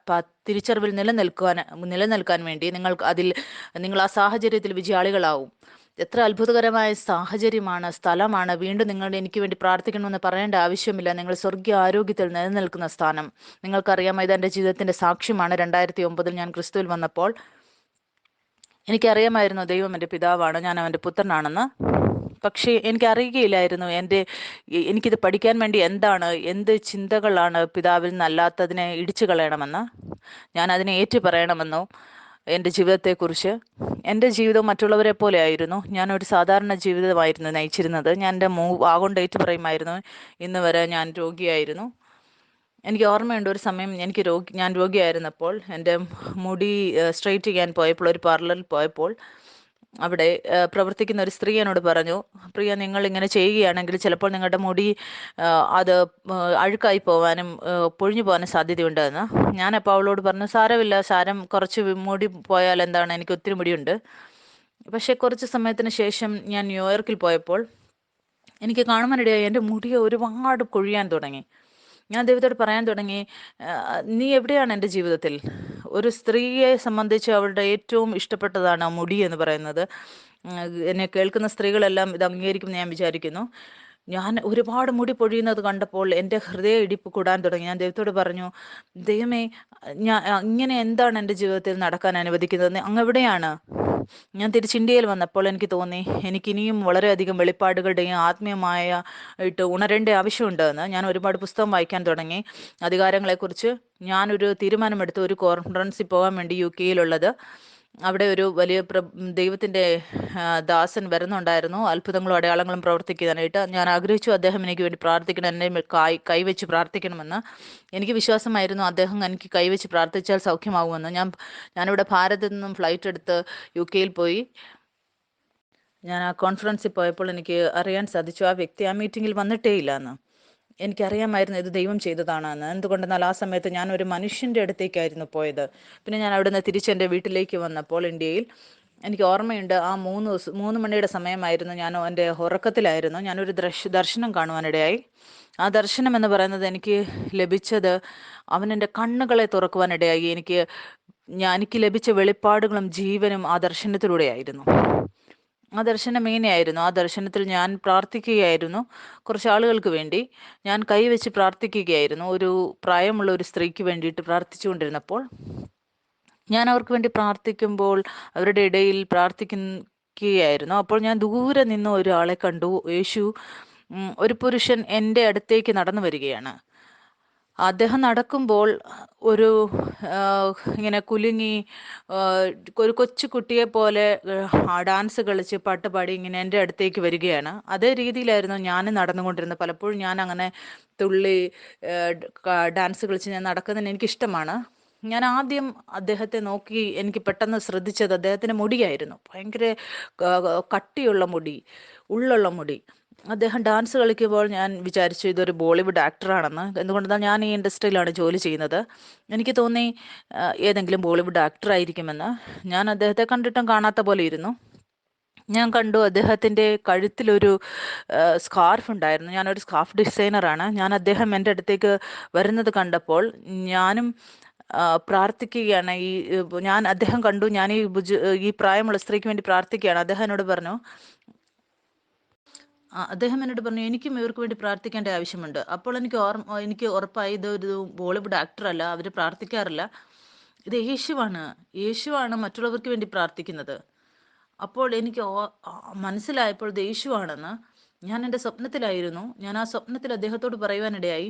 തിരിച്ചറിവിൽ നിലനിൽക്കാൻ വേണ്ടി നിങ്ങൾ ആ സാഹചര്യത്തിൽ വിജയാളികളാവും. എത്ര അത്ഭുതകരമായ സാഹചര്യമാണ്, സ്ഥലമാണ്. വീണ്ടും നിങ്ങൾ എനിക്ക് വേണ്ടി പ്രാർത്ഥിക്കണമെന്ന് പറയേണ്ട ആവശ്യമില്ല. നിങ്ങൾ സ്വർഗീയ ആരോഗ്യത്തിൽ നിലനിൽക്കുന്ന സ്ഥാനം നിങ്ങൾക്കറിയാം. ഇത് എൻ്റെ ജീവിതത്തിന്റെ സാക്ഷ്യമാണ്. 2009 ഞാൻ ക്രിസ്തുവിൽ വന്നപ്പോൾ എനിക്കറിയാമായിരുന്നു ദൈവം എൻ്റെ പിതാവാണ്, ഞാൻ അവൻ്റെ പുത്രനാണെന്ന്. പക്ഷേ എനിക്കറിയുകയില്ലായിരുന്നു എനിക്കിത് പഠിക്കാൻ വേണ്ടി എന്ത് ചിന്തകളാണ് പിതാവിൽ നിന്നല്ലാത്തതിനെ ഇടിച്ചു കളയണമെന്ന്, ഞാൻ അതിനെ ഏറ്റു പറയണമെന്നോ. എൻ്റെ ജീവിതത്തെക്കുറിച്ച്, എൻ്റെ ജീവിതം മറ്റുള്ളവരെ പോലെ ആയിരുന്നു. ഞാനൊരു സാധാരണ ജീവിതമായിരുന്നു നയിച്ചിരുന്നത്. ഞാൻ എൻ്റെ ആകൊണ്ട് ഏറ്റു പറയുമായിരുന്നു. ഇന്ന് വരെ ഞാൻ രോഗിയായിരുന്നു. എനിക്ക് ഓർമ്മയുണ്ട്, ഒരു സമയം ഞാൻ രോഗിയായിരുന്നപ്പോൾ എൻ്റെ മുടി സ്ട്രെയിറ്റ് ചെയ്യാൻ പോയപ്പോൾ, ഒരു പാർലറിൽ പോയപ്പോൾ അവിടെ പ്രവർത്തിക്കുന്ന ഒരു സ്ത്രീ എന്നോട് പറഞ്ഞു, പ്രിയ, നിങ്ങൾ ഇങ്ങനെ ചെയ്യുകയാണെങ്കിൽ ചിലപ്പോൾ നിങ്ങളുടെ മുടി അത് അഴുക്കായി പോകാനും പൊഴിഞ്ഞു പോകാനും സാധ്യതയുണ്ടെന്ന്. ഞാനപ്പോൾ അവളോട് പറഞ്ഞു, സാരമില്ല, കുറച്ച് മുടി പോയാൽ എന്താണ്, എനിക്ക് ഒത്തിരി മുടിയുണ്ട്. പക്ഷേ കുറച്ച് സമയത്തിന് ശേഷം ഞാൻ ന്യൂയോർക്കിൽ പോയപ്പോൾ എനിക്ക് കാണുവാനിടയായി എൻ്റെ മുടി ഒരുപാട് കൊഴിയാൻ തുടങ്ങി. ഞാൻ ദൈവത്തോട് പറയാൻ തുടങ്ങി, നീ എവിടെയാണ് എൻ്റെ ജീവിതത്തിൽ? ഒരു സ്ത്രീയെ സംബന്ധിച്ച് അവളുടെ ഏറ്റവും ഇഷ്ടപ്പെട്ടതാണ് മുടി എന്ന് പറയുന്നത്. എന്നെ കേൾക്കുന്ന സ്ത്രീകളെല്ലാം ഇത് അംഗീകരിക്കുമെന്ന് ഞാൻ വിചാരിക്കുന്നു. ഞാൻ ഒരുപാട് മുടി പൊഴിയുന്നത് കണ്ടപ്പോൾ എൻ്റെ ഹൃദയ ഇടിപ്പ് കൂടാൻ തുടങ്ങി. ഞാൻ ദൈവത്തോട് പറഞ്ഞു, ദൈവമേ, ഇങ്ങനെ എന്താണ് എൻ്റെ ജീവിതത്തിൽ നടക്കാൻ അനുവദിക്കുന്നത്? അങ്ങ് എവിടെയാണ്? ഞാൻ തിരിച്ച് ഇന്ത്യയിൽ വന്നപ്പോൾ എനിക്ക് തോന്നി, എനിക്കിനിയും വളരെയധികം വെളിപ്പാടുകളുടെയും ആത്മീയമായിട്ട് ഉണരേണ്ട ആവശ്യമുണ്ടെന്ന്. ഞാൻ ഒരുപാട് പുസ്തകം വായിക്കാൻ തുടങ്ങി അധികാരങ്ങളെക്കുറിച്ച്. ഞാനൊരു തീരുമാനമെടുത്തു, ഒരു കോൺഫറൻസിൽ പോകാൻ വേണ്ടി UK അവിടെ ഒരു വലിയ ദൈവത്തിൻ്റെ ദാസൻ വരുന്നുണ്ടായിരുന്നു, അത്ഭുതങ്ങളും അടയാളങ്ങളും പ്രവർത്തിക്കാനായിട്ട്. ഞാൻ ആഗ്രഹിച്ചു അദ്ദേഹം എനിക്ക് വേണ്ടി പ്രാർത്ഥിക്കണം, എന്നെ കൈവച്ച് പ്രാർത്ഥിക്കണമെന്ന്. എനിക്ക് വിശ്വാസമായിരുന്നു അദ്ദേഹം എനിക്ക് കൈവച്ച് പ്രാർത്ഥിച്ചാൽ സൗഖ്യമാകുമെന്ന്. ഞാനിവിടെ ഭാരതത്തിൽ നിന്നും ഫ്ലൈറ്റ് എടുത്ത് UK പോയി. ഞാൻ ആ കോൺഫറൻസിൽ പോയപ്പോൾ എനിക്ക് അറിയാൻ സാധിച്ചു ആ വ്യക്തി ആ മീറ്റിങ്ങിൽ വന്നിട്ടേ ഇല്ല എന്ന്. എനിക്കറിയാമായിരുന്നു ഇത് ദൈവം ചെയ്തതാണെന്ന്. എന്തുകൊണ്ടെന്നാൽ ആ സമയത്ത് ഞാൻ ഒരു മനുഷ്യൻ്റെ അടുത്തേക്കായിരുന്നു പോയത്. പിന്നെ ഞാൻ അവിടുന്ന് തിരിച്ച് എൻ്റെ വീട്ടിലേക്ക് വന്നപ്പോൾ ഇന്ത്യയിൽ എനിക്ക് ഓർമ്മയുണ്ട്, ആ 3 മണിയുടെ സമയമായിരുന്നു. ഞാൻ എൻ്റെ ഉറക്കത്തിലായിരുന്നു. ഞാനൊരു ദർശനം കാണുവാനിടയായി. ആ ദർശനം എന്ന് പറയുന്നത് എനിക്ക് ലഭിച്ചത്, അവൻ എൻ്റെ കണ്ണുകളെ തുറക്കുവാനിടയായി. എനിക്ക് ലഭിച്ച വെളിപ്പാടുകളും ജീവനും ആ ദർശനത്തിലൂടെയായിരുന്നു. ആ ദർശനം ഇങ്ങനെയായിരുന്നു. ആ ദർശനത്തിൽ ഞാൻ പ്രാർത്ഥിക്കുകയായിരുന്നു കുറച്ച് ആളുകൾക്ക് വേണ്ടി. ഞാൻ കൈവച്ച് പ്രാർത്ഥിക്കുകയായിരുന്നു. ഒരു പ്രായമുള്ള ഒരു സ്ത്രീക്ക് വേണ്ടിയിട്ട് പ്രാർത്ഥിച്ചുകൊണ്ടിരുന്നപ്പോൾ, ഞാൻ അവർക്ക് വേണ്ടി പ്രാർത്ഥിക്കുമ്പോൾ അവരുടെ ഇടയിൽ പ്രാർത്ഥിക്കുകയായിരുന്നു. അപ്പോൾ ഞാൻ ദൂരെ നിന്ന് ഒരാളെ കണ്ടു. ഒരു പുരുഷൻ എൻ്റെ അടുത്തേക്ക് നടന്നു വരികയാണ്. അദ്ദേഹം നടക്കുമ്പോൾ ഒരു ഇങ്ങനെ കുലുങ്ങി, ഒരു കൊച്ചു കുട്ടിയെ പോലെ ഡാൻസ് കളിച്ച് പാട്ടുപാടി ഇങ്ങനെ എൻ്റെ അടുത്തേക്ക് വരികയാണ്. അതേ രീതിയിലായിരുന്നു ഞാൻ നടന്നുകൊണ്ടിരുന്നത്. പലപ്പോഴും ഞാൻ അങ്ങനെ തുള്ളി ഡാൻസ് കളിച്ച് ഞാൻ നടക്കുന്നതിന് എനിക്കിഷ്ടമാണ്. ഞാൻ ആദ്യം അദ്ദേഹത്തെ നോക്കി എനിക്ക് പെട്ടെന്ന് ശ്രദ്ധിച്ചത് അദ്ദേഹത്തിൻ്റെ മുടിയായിരുന്നു. ഭയങ്കര കട്ടിയുള്ള മുടി, ഉള്ളുള്ള മുടി. അദ്ദേഹം ഡാൻസ് കളിക്കുമ്പോൾ ഞാൻ വിചാരിച്ചു ഇതൊരു ബോളിവുഡ് ആക്ടറാണെന്ന്. എന്തുകൊണ്ടെന്നാൽ ഞാൻ ഈ ഇൻഡസ്ട്രിയിലാണ് ജോലി ചെയ്യുന്നത്. എനിക്ക് തോന്നി ഏതെങ്കിലും ബോളിവുഡ് ആക്ടർ ആയിരിക്കുമെന്ന്. ഞാൻ അദ്ദേഹത്തെ കണ്ടിട്ടും കാണാത്ത പോലെ ഇരുന്നു. ഞാൻ കണ്ടു അദ്ദേഹത്തിൻ്റെ കഴുത്തിലൊരു സ്കാർഫ് ഉണ്ടായിരുന്നു. ഞാനൊരു സ്കാർഫ് ഡിസൈനറാണ്. അദ്ദേഹം എൻ്റെ അടുത്തേക്ക് വരുന്നത് കണ്ടപ്പോൾ ഞാനും പ്രാർത്ഥിക്കുകയാണ്. അദ്ദേഹം കണ്ടു ഞാൻ ഈ പ്രായമുള്ള സ്ത്രീക്ക് വേണ്ടി പ്രാർത്ഥിക്കുകയാണ്. അദ്ദേഹം എന്നോട് പറഞ്ഞു, എനിക്കും ഇവർക്ക് വേണ്ടി പ്രാർത്ഥിക്കേണ്ട ആവശ്യമുണ്ട്. അപ്പോൾ എനിക്ക് ഉറപ്പായി ഇതൊരു ബോളിവുഡ് ആക്ടർ അല്ല, അവർ പ്രാർത്ഥിക്കാറില്ല, ഇത് യേശുവാണ് മറ്റുള്ളവർക്ക് വേണ്ടി പ്രാർത്ഥിക്കുന്നത്. അപ്പോൾ എനിക്ക് മനസ്സിലായപ്പോൾ ഇത് യേശുവാണെന്ന്. ഞാൻ എൻ്റെ സ്വപ്നത്തിലായിരുന്നു. ഞാൻ ആ സ്വപ്നത്തിൽ അദ്ദേഹത്തോട് പറയുവാനിടയായി,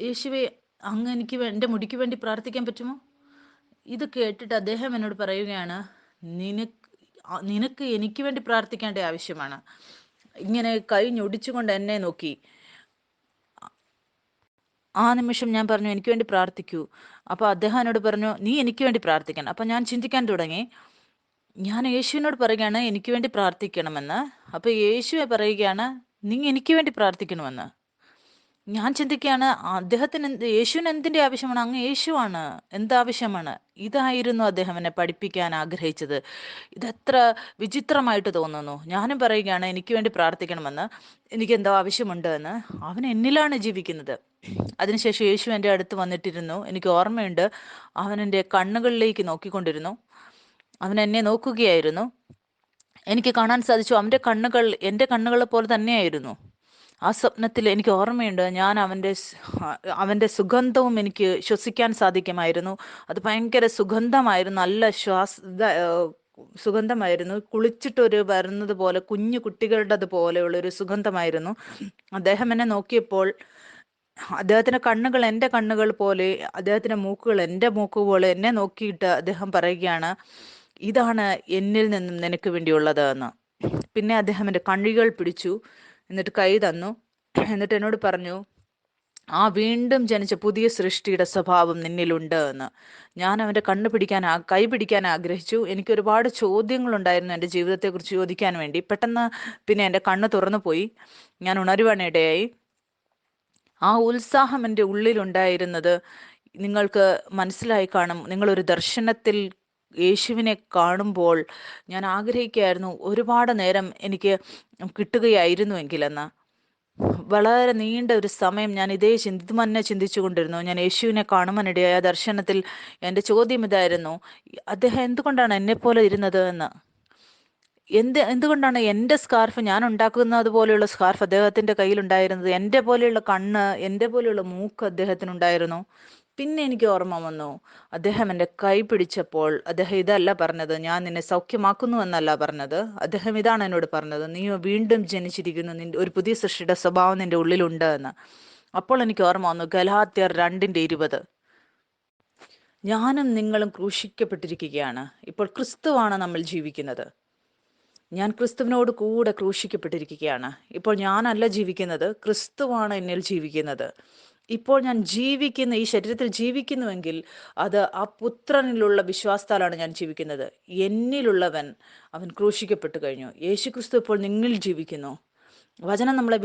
യേശുവേ, അങ്ങ് എനിക്ക് എൻ്റെ മുടിക്ക് വേണ്ടി പ്രാർത്ഥിക്കാൻ പറ്റുമോ? ഇത് കേട്ടിട്ട് അദ്ദേഹം എന്നോട് പറയുകയാണ്, നിനക്ക് നിനക്ക് എനിക്ക് വേണ്ടി പ്രാർത്ഥിക്കേണ്ട ആവശ്യമാണ്. ഇങ്ങനെ കൈ ഞൊടിച്ചുകൊണ്ട് എന്നെ നോക്കി. ആ നിമിഷം ഞാൻ പറഞ്ഞു, എനിക്ക് വേണ്ടി പ്രാർത്ഥിക്കൂ. അപ്പോൾ അദ്ദേഹം എന്നോട് പറഞ്ഞു, നീ എനിക്ക് വേണ്ടി പ്രാർത്ഥിക്കണം. അപ്പം ഞാൻ ചിന്തിക്കാൻ തുടങ്ങി. ഞാൻ യേശുവിനോട് പറയുകയാണ് എനിക്ക് വേണ്ടി പ്രാർത്ഥിക്കണമെന്ന്. അപ്പോൾ യേശു പറയുകയാണ്, നീ എനിക്ക് വേണ്ടി പ്രാർത്ഥിക്കണമെന്ന്. ഞാൻ ചിന്തിക്കുകയാണ്, അദ്ദേഹത്തിന് യേശുവിന് എന്തിൻ്റെ ആവശ്യമാണ്? അങ്ങ് യേശുവാണ്, എന്താവശ്യമാണ്? ഇതായിരുന്നു അദ്ദേഹം എന്നെ പഠിപ്പിക്കാൻ ആഗ്രഹിച്ചത്. ഇതെത്ര വിചിത്രമായിട്ട് തോന്നുന്നു. ഞാനും പറയുകയാണ് എനിക്ക് വേണ്ടി പ്രാർത്ഥിക്കണമെന്ന്, എനിക്ക് എന്തോ ആവശ്യമുണ്ട് എന്ന്. അവൻ എന്നിലാണ് ജീവിക്കുന്നത്. അതിനുശേഷം യേശു എൻ്റെ അടുത്ത് വന്നിട്ടിരുന്നു. എനിക്ക് ഓർമ്മയുണ്ട്, അവൻ എൻ്റെ കണ്ണുകളിലേക്ക് നോക്കിക്കൊണ്ടിരുന്നു. അവൻ എന്നെ നോക്കുകയായിരുന്നു. എനിക്ക് കാണാൻ സാധിച്ചു, അവൻ്റെ കണ്ണുകൾ എൻ്റെ കണ്ണുകളെ പോലെ തന്നെയായിരുന്നു. ആ സ്വപ്നത്തിൽ എനിക്ക് ഓർമ്മയുണ്ട്, ഞാൻ അവൻ്റെ സുഗന്ധവും എനിക്ക് ശ്വസിക്കാൻ സാധിക്കുമായിരുന്നു. അത് ഭയങ്കര സുഗന്ധമായിരുന്നു, നല്ല സുഗന്ധമായിരുന്നു. കുളിച്ചിട്ടൊരു വരുന്നത് പോലെ, കുഞ്ഞു കുട്ടികളുടെ പോലെയുള്ളൊരു സുഗന്ധമായിരുന്നു. അദ്ദേഹം എന്നെ നോക്കിയപ്പോൾ അദ്ദേഹത്തിൻ്റെ കണ്ണുകൾ എൻ്റെ കണ്ണുകൾ പോലെ, അദ്ദേഹത്തിൻ്റെ മൂക്കുകൾ എൻ്റെ മൂക്ക് പോലെ എന്നെ നോക്കിയിട്ട് അദ്ദേഹം പറയുകയാണ്, ഇതാണ് എന്നിൽ നിന്നും നിനക്ക് വേണ്ടിയുള്ളത് എന്ന്. പിന്നെ അദ്ദേഹം എൻ്റെ കണ്ണികൾ പിടിച്ചു, എന്നിട്ട് കൈ തന്നു. എന്നിട്ട് എന്നോട് പറഞ്ഞു, ആ വീണ്ടും ജനിച്ച പുതിയ സൃഷ്ടിയുടെ സ്വഭാവം നിന്നിലുണ്ട് എന്ന്. ഞാൻ അവൻ്റെ കൈ പിടിക്കാൻ ആഗ്രഹിച്ചു. എനിക്ക് ഒരുപാട് ചോദ്യങ്ങളുണ്ടായിരുന്നു എൻ്റെ ജീവിതത്തെക്കുറിച്ച് ചോദിക്കാൻ വേണ്ടി. പെട്ടെന്ന് പിന്നെ എൻ്റെ കണ്ണ് തുറന്നു പോയി. ഞാൻ ഉണരുവാനിടയായി. ആ ഉത്സാഹം എൻ്റെ ഉള്ളിലുണ്ടായിരുന്നത് നിങ്ങൾക്ക് മനസ്സിലായി കാണും. നിങ്ങളൊരു ദർശനത്തിൽ യേശുവിനെ കാണുമ്പോൾ ഞാൻ ആഗ്രഹിക്കുകയായിരുന്നു, ഒരുപാട് നേരം എനിക്ക് കിട്ടുകയായിരുന്നുവെങ്കിലെന്ന്. വളരെ നീണ്ട ഒരു സമയം ഞാൻ ഇത് തന്നെ ചിന്തിച്ചു കൊണ്ടിരുന്നു. ഞാൻ യേശുവിനെ കാണുവാനിടയായ ദർശനത്തിൽ എൻ്റെ ചോദ്യം ഇതായിരുന്നു, അദ്ദേഹം എന്തുകൊണ്ടാണ് എന്നെപ്പോലെ ഇരുന്നത് എന്ന്. എന്തുകൊണ്ടാണ് എൻ്റെ സ്കാർഫ്, ഞാൻ ഉണ്ടാക്കുന്നത് പോലെയുള്ള സ്കാർഫ് അദ്ദേഹത്തിൻ്റെ കയ്യിലുണ്ടായിരുന്നത്? എൻ്റെ പോലെയുള്ള കണ്ണ്, എൻ്റെ പോലെയുള്ള മൂക്ക് അദ്ദേഹത്തിനുണ്ടായിരുന്നു. പിന്നെ എനിക്ക് ഓർമ്മ വന്നു, അദ്ദേഹം എൻ്റെ കൈ പിടിച്ചപ്പോൾ അദ്ദേഹം ഇതല്ല പറഞ്ഞത്, ഞാൻ നിന്നെ സൗഖ്യമാക്കുന്നു എന്നല്ല പറഞ്ഞത്. അദ്ദേഹം ഇതാണ് എന്നോട് പറഞ്ഞത്, നീ വീണ്ടും ജനിച്ചിരിക്കുന്നു, നിന്റെ ഒരു പുതിയ സൃഷ്ടിയുടെ സ്വഭാവം നിന്റെ ഉള്ളിലുണ്ട് എന്ന്. അപ്പോൾ എനിക്ക് ഓർമ്മ വന്നു ഗലാത്യർ 2:20. ഞാനും നിങ്ങളും ക്രൂശിക്കപ്പെട്ടിരിക്കുകയാണ്. ഇപ്പോൾ ക്രിസ്തുവാണ് നമ്മൾ ജീവിക്കുന്നത്. ഞാൻ ക്രിസ്തുവിനോട് കൂടെ ക്രൂശിക്കപ്പെട്ടിരിക്കുകയാണ്. ഇപ്പോൾ ഞാനല്ല ജീവിക്കുന്നത്, ക്രിസ്തുവാണ് എന്നിൽ ജീവിക്കുന്നത്. ഇപ്പോൾ ഞാൻ ഈ ശരീരത്തിൽ ജീവിക്കുന്നുവെങ്കിൽ അത് ആ പുത്രനിലുള്ള വിശ്വാസത്താലാണ് ഞാൻ ജീവിക്കുന്നത്. എന്നിലുള്ളവൻ, അവൻ ക്രൂശിക്കപ്പെട്ടു കഴിഞ്ഞു. യേശു ക്രിസ്തു ഇപ്പോൾ നിങ്ങളിൽ ജീവിക്കുന്നു. വചനം നമ്മളെ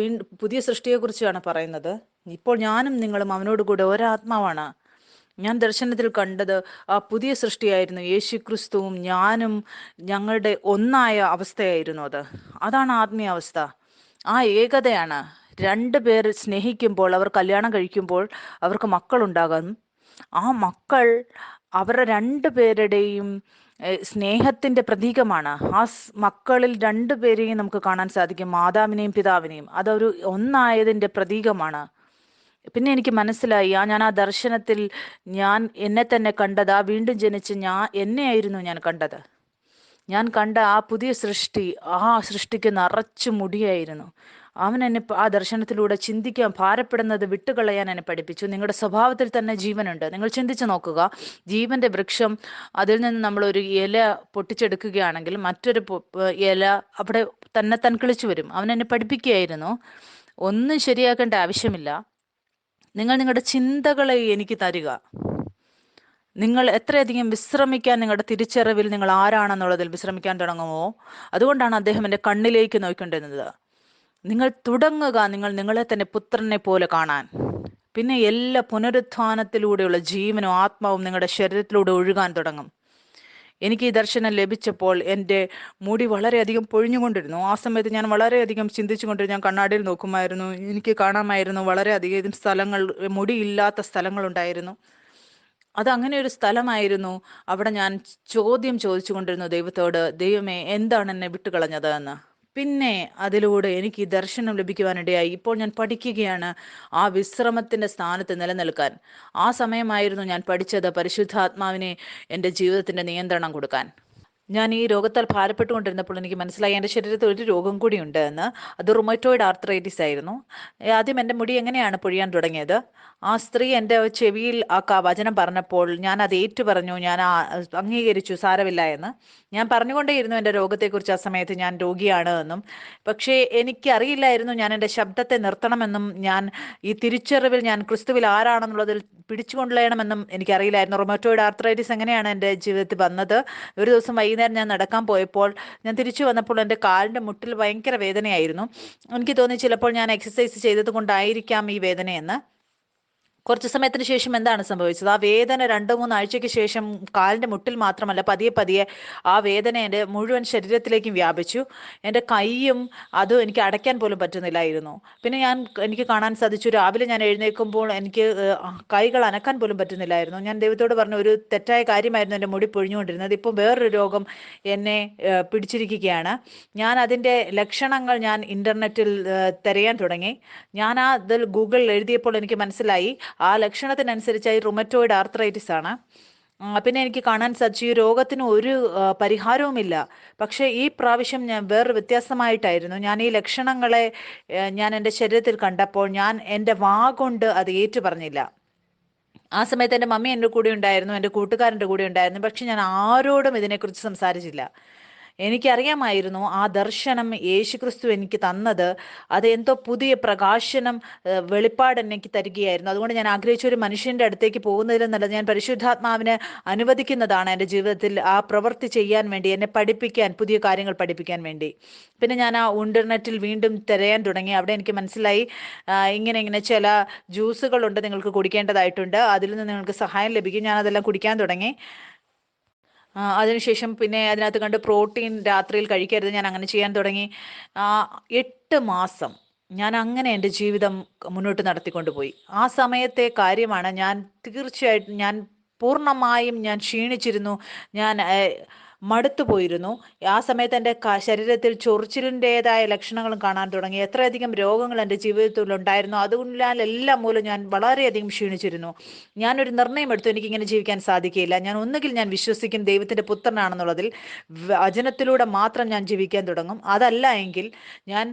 പുതിയ സൃഷ്ടിയെക്കുറിച്ചാണ് പറയുന്നത്. ഇപ്പോൾ ഞാനും നിങ്ങളും അവനോട് കൂടെ ഒരാത്മാവാണ്. ഞാൻ ദർശനത്തിൽ കണ്ടത് ആ പുതിയ സൃഷ്ടിയായിരുന്നു. യേശു ക്രിസ്തുവും ഞാനും ഞങ്ങളുടെ ഒന്നായ അവസ്ഥയായിരുന്നു അത്. അതാണ് ആത്മീയ അവസ്ഥ. ആ ഏകതയാണ്. 2 പേർ സ്നേഹിക്കുമ്പോൾ, അവർ കല്യാണം കഴിക്കുമ്പോൾ അവർക്ക് മക്കളുണ്ടാകും. ആ മക്കൾ അവരുടെ 2 പേരുടെയും സ്നേഹത്തിന്റെ പ്രതീകമാണ്. ആ മക്കളിൽ 2 പേരെയും നമുക്ക് കാണാൻ സാധിക്കും, മാതാവിനെയും പിതാവിനെയും. അതൊരു ഒന്നായതിന്റെ പ്രതീകമാണ്. പിന്നെ എനിക്ക് മനസ്സിലായി, ഞാൻ ആ ദർശനത്തിൽ ഞാൻ എന്നെ തന്നെ കണ്ടത്, ആ വീണ്ടും ജനിച്ച് എന്നെയായിരുന്നു ഞാൻ കണ്ടത്. ഞാൻ കണ്ട ആ പുതിയ സൃഷ്ടി, ആ സൃഷ്ടിക്ക് നിറച്ചു മുടിയായിരുന്നു. അവൻ എന്നെ ആ ദർശനത്തിലൂടെ ചിന്തിക്കാൻ, ഭാരപ്പെടുന്നത് വിട്ടുകളയാൻ എന്നെ പഠിപ്പിച്ചു. നിങ്ങളുടെ സ്വഭാവത്തിൽ തന്നെ ജീവനുണ്ട്. നിങ്ങൾ ചിന്തിച്ചു നോക്കുക, ജീവന്റെ വൃക്ഷം, അതിൽ നിന്ന് നമ്മളൊരു ഇല പൊട്ടിച്ചെടുക്കുകയാണെങ്കിൽ മറ്റൊരു ഇല അവിടെ തന്നെ കിളിച്ചു വരും. അവൻ എന്നെ പഠിപ്പിക്കുകയായിരുന്നു, ഒന്നും ശരിയാക്കേണ്ട ആവശ്യമില്ല. നിങ്ങൾ നിങ്ങളുടെ ചിന്തകളെ എനിക്ക് തരിക. നിങ്ങൾ എത്രയധികം വിശ്രമിക്കാൻ, നിങ്ങളുടെ തിരിച്ചറിവിൽ നിങ്ങൾ ആരാണെന്നുള്ളതിൽ വിശ്രമിക്കാൻ തുടങ്ങുമോ, അതുകൊണ്ടാണ് അദ്ദേഹം എൻ്റെ കണ്ണിലേക്ക് നോക്കിക്കൊണ്ടിരുന്നത്. നിങ്ങൾ തുടങ്ങുക നിങ്ങളെ തന്നെ പുത്രനെ പോലെ കാണാൻ. പിന്നെ എല്ലാ പുനരുത്ഥാനത്തിലൂടെയുള്ള ജീവനും ആത്മാവും നിങ്ങളുടെ ശരീരത്തിലൂടെ ഒഴുകാൻ തുടങ്ങും. എനിക്ക് ഈ ദർശനം ലഭിച്ചപ്പോൾ എൻ്റെ മുടി വളരെയധികം പൊഴിഞ്ഞുകൊണ്ടിരുന്നു. ആ സമയത്ത് ഞാൻ വളരെയധികം ചിന്തിച്ചു കൊണ്ടിരുന്നു. ഞാൻ കണ്ണാടിയിൽ നോക്കുമായിരുന്നു. എനിക്ക് കാണാമായിരുന്നു വളരെയധികം സ്ഥലങ്ങൾ, മുടിയില്ലാത്ത സ്ഥലങ്ങളുണ്ടായിരുന്നു. അതങ്ങനെ ഒരു സ്ഥലമായിരുന്നു. അവിടെ ഞാൻ ചോദ്യം ചോദിച്ചു കൊണ്ടിരുന്നു ദൈവത്തോട്, ദൈവമേ, എന്താണ് എന്നെ വിട്ടുകളഞ്ഞത് എന്ന്. പിന്നെ അതിലൂടെ എനിക്ക് ഈ ദർശനം ലഭിക്കുവാനിടയായി. ഇപ്പോൾ ഞാൻ പഠിക്കുകയാണ് ആ വിശ്രമത്തിന്റെ സ്ഥാനത്ത് നിലനിൽക്കാൻ. ആ സമയമായിരുന്നു ഞാൻ പഠിച്ചത് പരിശുദ്ധാത്മാവിനെ എൻ്റെ ജീവിതത്തിന്റെ നിയന്ത്രണം കൊടുക്കാൻ. ഞാൻ ഈ രോഗത്താൽ ഭാരപ്പെട്ടുകൊണ്ടിരുന്നപ്പോൾ എനിക്ക് മനസ്സിലായി എൻ്റെ ശരീരത്തിൽ ഒരു രോഗം കൂടി ഉണ്ട് എന്ന്. അത് റുമറ്റോയിഡ് ആർത്രൈറ്റിസ് ആയിരുന്നു. ആദ്യം എൻ്റെ മുടി എങ്ങനെയാണ് പൊഴിയാൻ തുടങ്ങിയത്. ആ സ്ത്രീ എൻ്റെ ചെവിയിൽ ആ വചനം പറഞ്ഞപ്പോൾ ഞാൻ അത് ഏറ്റു പറഞ്ഞു, ഞാൻ അംഗീകരിച്ചു, സാരമില്ല എന്ന്. ഞാൻ പറഞ്ഞുകൊണ്ടേയിരുന്നു എൻ്റെ രോഗത്തെക്കുറിച്ച് ആ സമയത്ത്, ഞാൻ രോഗിയാണ് എന്നും. പക്ഷേ എനിക്ക് അറിയില്ലായിരുന്നു ഞാൻ എൻ്റെ ശബ്ദത്തെ നിർത്തണമെന്നും ഞാൻ ഈ തിരിച്ചറിവിൽ ഞാൻ ക്രിസ്തുവിൽ ആരാണെന്നുള്ളതിൽ പിടിച്ചുകൊള്ളണമെന്നും എനിക്കറിയില്ലായിരുന്നു. റൊമറ്റോയിഡ് ആർത്രൈറ്റിസ് എങ്ങനെയാണ് എൻ്റെ ജീവിതത്തിൽ വന്നത്. ഒരു ദിവസം വൈകുന്നേരം ഞാൻ നടക്കാൻ പോയപ്പോൾ ഞാൻ തിരിച്ചു വന്നപ്പോൾ എൻ്റെ കാലിൻ്റെ മുട്ടിൽ ഭയങ്കര വേദനയായിരുന്നു. എനിക്ക് തോന്നി ചിലപ്പോൾ ഞാൻ എക്സസൈസ് ചെയ്തത് കൊണ്ടായിരിക്കാം ഈ വേദനയെന്ന്. കുറച്ച് സമയത്തിന് ശേഷം എന്താണ് സംഭവിച്ചത്? ആ വേദന 2-3 ആഴ്ചയ്ക്ക് ശേഷം കാലിൻ്റെ മുട്ടിൽ മാത്രമല്ല, പതിയെ പതിയെ ആ വേദന എൻ്റെ മുഴുവൻ ശരീരത്തിലേക്കും വ്യാപിച്ചു. എൻ്റെ കൈയും അതും എനിക്ക് അടയ്ക്കാൻ പോലും പറ്റുന്നില്ലായിരുന്നു. പിന്നെ എനിക്ക് കാണാൻ സാധിച്ചു, രാവിലെ ഞാൻ എഴുന്നേൽക്കുമ്പോൾ എനിക്ക് കൈകൾ അനക്കാൻ പോലും പറ്റുന്നില്ലായിരുന്നു. ഞാൻ ദൈവത്തോട് പറഞ്ഞു, ഒരു തെറ്റായ കാര്യമായിരുന്നു എൻ്റെ മുടി പൊഴിഞ്ഞുകൊണ്ടിരുന്നത്. ഇപ്പം വേറൊരു രോഗം എന്നെ പിടിച്ചിരിക്കുകയാണ്. ഞാൻ അതിൻ്റെ ലക്ഷണങ്ങൾ ഞാൻ ഇൻ്റർനെറ്റിൽ തിരയാൻ തുടങ്ങി. ഞാൻ അതിൽ ഗൂഗിളിൽ എഴുതിയപ്പോൾ എനിക്ക് മനസ്സിലായി ആ ലക്ഷണത്തിനനുസരിച്ചായി റുമറ്റോയിഡ് ആർത്രൈറ്റിസ് ആണ്. പിന്നെ എനിക്ക് കാണാൻ സാധിച്ചു ഈ രോഗത്തിന് ഒരു പരിഹാരവുമില്ല. പക്ഷേ ഈ പ്രാവശ്യം ഞാൻ വേറൊരു വ്യത്യാസമായിട്ടായിരുന്നു. ഞാൻ ഈ ലക്ഷണങ്ങളെ ഞാൻ എൻ്റെ ശരീരത്തിൽ കണ്ടപ്പോൾ ഞാൻ എൻ്റെ വാ കൊണ്ട് അത് ഏറ്റു പറഞ്ഞില്ല. ആ സമയത്ത് എൻ്റെ മമ്മി എൻ്റെ കൂടെ ഉണ്ടായിരുന്നു, എൻ്റെ കൂട്ടുകാരൻ്റെ കൂടെ ഉണ്ടായിരുന്നു. പക്ഷെ ഞാൻ ആരോടും ഇതിനെക്കുറിച്ച് സംസാരിച്ചില്ല. എനിക്കറിയാമായിരുന്നു ആ ദർശനം യേശുക്രിസ്തു എനിക്ക് തന്നത് അത് എന്തോ പുതിയ പ്രകാശനം, വെളിപ്പാട് എനിക്ക് തരികയായിരുന്നു. അതുകൊണ്ട് ഞാൻ ആഗ്രഹിച്ച ഒരു മനുഷ്യൻ്റെ അടുത്തേക്ക് പോകുന്നതിലെന്നല്ല, ഞാൻ പരിശുദ്ധാത്മാവിനെ അനുവദിക്കുന്നതാണ് എൻ്റെ ജീവിതത്തിൽ ആ പ്രവൃത്തി ചെയ്യാൻ വേണ്ടി, എന്നെ പഠിപ്പിക്കാൻ, പുതിയ കാര്യങ്ങൾ പഠിപ്പിക്കാൻ വേണ്ടി. പിന്നെ ഞാൻ ആ ഇൻ്റർനെറ്റിൽ വീണ്ടും തിരയാൻ തുടങ്ങി. അവിടെ എനിക്ക് മനസ്സിലായി ഇങ്ങനെ ചില ജ്യൂസുകളുണ്ട്, നിങ്ങൾക്ക് കുടിക്കേണ്ടതായിട്ടുണ്ട്, അതിൽ നിന്ന് നിങ്ങൾക്ക് സഹായം ലഭിക്കും. ഞാൻ അതെല്ലാം കുടിക്കാൻ തുടങ്ങി. അതിനുശേഷം പിന്നെ അതിനകത്ത് കണ്ട് പ്രോട്ടീൻ രാത്രിയിൽ കഴിക്കരുത്, ഞാൻ അങ്ങനെ ചെയ്യാൻ തുടങ്ങി. 8 മാസം ഞാൻ അങ്ങനെ എൻ്റെ ജീവിതം മുന്നോട്ട് നടത്തിക്കൊണ്ടുപോയി. ആ സമയത്തെ കാര്യമാണ്, ഞാൻ തീർച്ചയായിട്ടും ഞാൻ പൂർണ്ണമായും ഞാൻ ക്ഷീണിച്ചിരുന്നു, ഞാൻ മടുത്തു പോയിരുന്നു. ആ സമയത്ത് എൻ്റെ ശരീരത്തിൽ ചൊറിച്ചിലിൻ്റെതായ ലക്ഷണങ്ങളും കാണാൻ തുടങ്ങി. എത്രയധികം രോഗങ്ങൾ എൻ്റെ ജീവിതത്തിൽ ഉണ്ടായിരുന്നു. അതുകൊണ്ടാൽ എല്ലാം മൂലം ഞാൻ വളരെയധികം ക്ഷീണിച്ചിരുന്നു. ഞാനൊരു നിർണയം എടുത്തു, എനിക്കിങ്ങനെ ജീവിക്കാൻ സാധിക്കില്ല. ഞാൻ ഒന്നുകിൽ ഞാൻ വിശ്വസിക്കും ദൈവത്തിൻ്റെ പുത്രനാണെന്നുള്ളതിൽ, വചനത്തിലൂടെ മാത്രം ഞാൻ ജീവിക്കാൻ തുടങ്ങും. അതല്ല എങ്കിൽ ഞാൻ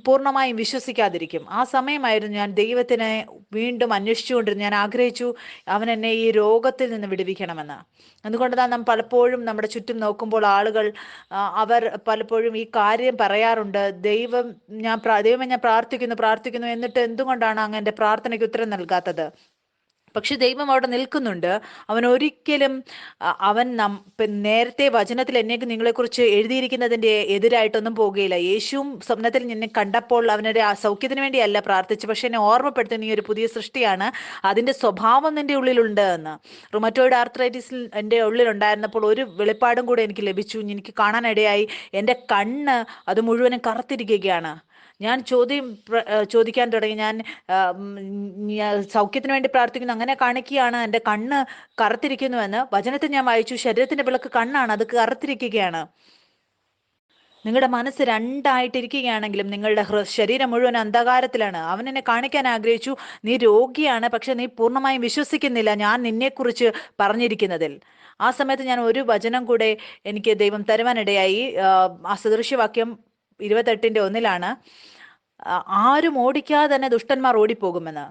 പൂർണ്ണമായും വിശ്വസിക്കാതിരിക്കും. ആ സമയമായിരുന്നു ഞാൻ ദൈവത്തിനെ വീണ്ടും അന്വേഷിച്ചുകൊണ്ടിരുന്നു. ഞാൻ ആഗ്രഹിച്ചു അവൻ എന്നെ ഈ രോഗത്തിൽ നിന്ന് വിടുവിക്കണമെന്ന്. അതുകൊണ്ടാണ് നാം പലപ്പോഴും നമ്മുടെ ചുറ്റും നോക്കുമ്പോൾ ആളുകൾ അവർ പലപ്പോഴും ഈ കാര്യം പറയാറുണ്ട്, ദൈവമേ ഞാൻ പ്രാർത്ഥിക്കുന്നു, എന്നിട്ട് എന്തുകൊണ്ടാണ് അങ്ങ് എൻ്റെ പ്രാർത്ഥനയ്ക്ക് ഉത്തരം നൽകാത്തത്? പക്ഷെ ദൈവം അവിടെ നിൽക്കുന്നുണ്ട്. അവൻ ഒരിക്കലും അവൻ നേരത്തെ വചനത്തിൽ നിങ്ങളെക്കുറിച്ച് എഴുതിയിരിക്കുന്നതിൻ്റെ എതിരായിട്ടൊന്നും പോകുകയില്ല. യേശുവും സ്വപ്നത്തിൽ നിന്നെ കണ്ടപ്പോൾ അവനൊരു സൗഖ്യത്തിന് വേണ്ടിയല്ല പ്രാർത്ഥിച്ചു, പക്ഷെ എന്നെ ഓർമ്മപ്പെടുത്തി നീ ഒരു പുതിയ സൃഷ്ടിയാണ്, അതിൻ്റെ സ്വഭാവം നിന്റെ ഉള്ളിലുണ്ട് എന്ന്. റുമറ്റോയിഡ് ആർത്രൈറ്റിസിൽ എൻ്റെ ഉള്ളിലുണ്ടായിരുന്നപ്പോൾ ഒരു വെളിപ്പാടും കൂടെ എനിക്ക് ലഭിച്ചു. എനിക്ക് കാണാനിടയായി എൻ്റെ കണ്ണ് അത് മുഴുവനും കറുത്തിരിക്കുകയാണ്. ഞാൻ ചോദിക്കാൻ തുടങ്ങി, ഞാൻ സൗഖ്യത്തിന് വേണ്ടി പ്രാർത്ഥിക്കുന്നു, അങ്ങനെ കാണിക്കുകയാണ് എൻ്റെ കണ്ണ് കറുത്തിരിക്കുന്നുവെന്ന്. വചനത്തിൽ ഞാൻ വായിച്ചു, ശരീരത്തിൻ്റെ വിളക്ക് കണ്ണാണ്, അത് കറുത്തിരിക്കുകയാണ്. നിങ്ങളുടെ മനസ്സ് രണ്ടായിട്ടിരിക്കുകയാണെങ്കിലും നിങ്ങളുടെ ശരീരം മുഴുവൻ അന്ധകാരത്തിലാണ്. അവൻ എന്നെ കാണിക്കാൻ ആഗ്രഹിച്ചു, നീ രോഗിയാണ്, പക്ഷെ നീ പൂർണ്ണമായും വിശ്വസിക്കുന്നില്ല ഞാൻ നിന്നെക്കുറിച്ച് പറഞ്ഞിരിക്കുന്നതിൽ. ആ സമയത്ത് ഞാൻ ഒരു വചനം കൂടെ എനിക്ക് ദൈവം തരുവാനിടയായി. ആ സദൃശ്യവാക്യം 28:1 ആരും ഓടിക്കാതെ തന്നെ ദുഷ്ടന്മാർ ഓടിപ്പോകുമെന്ന്.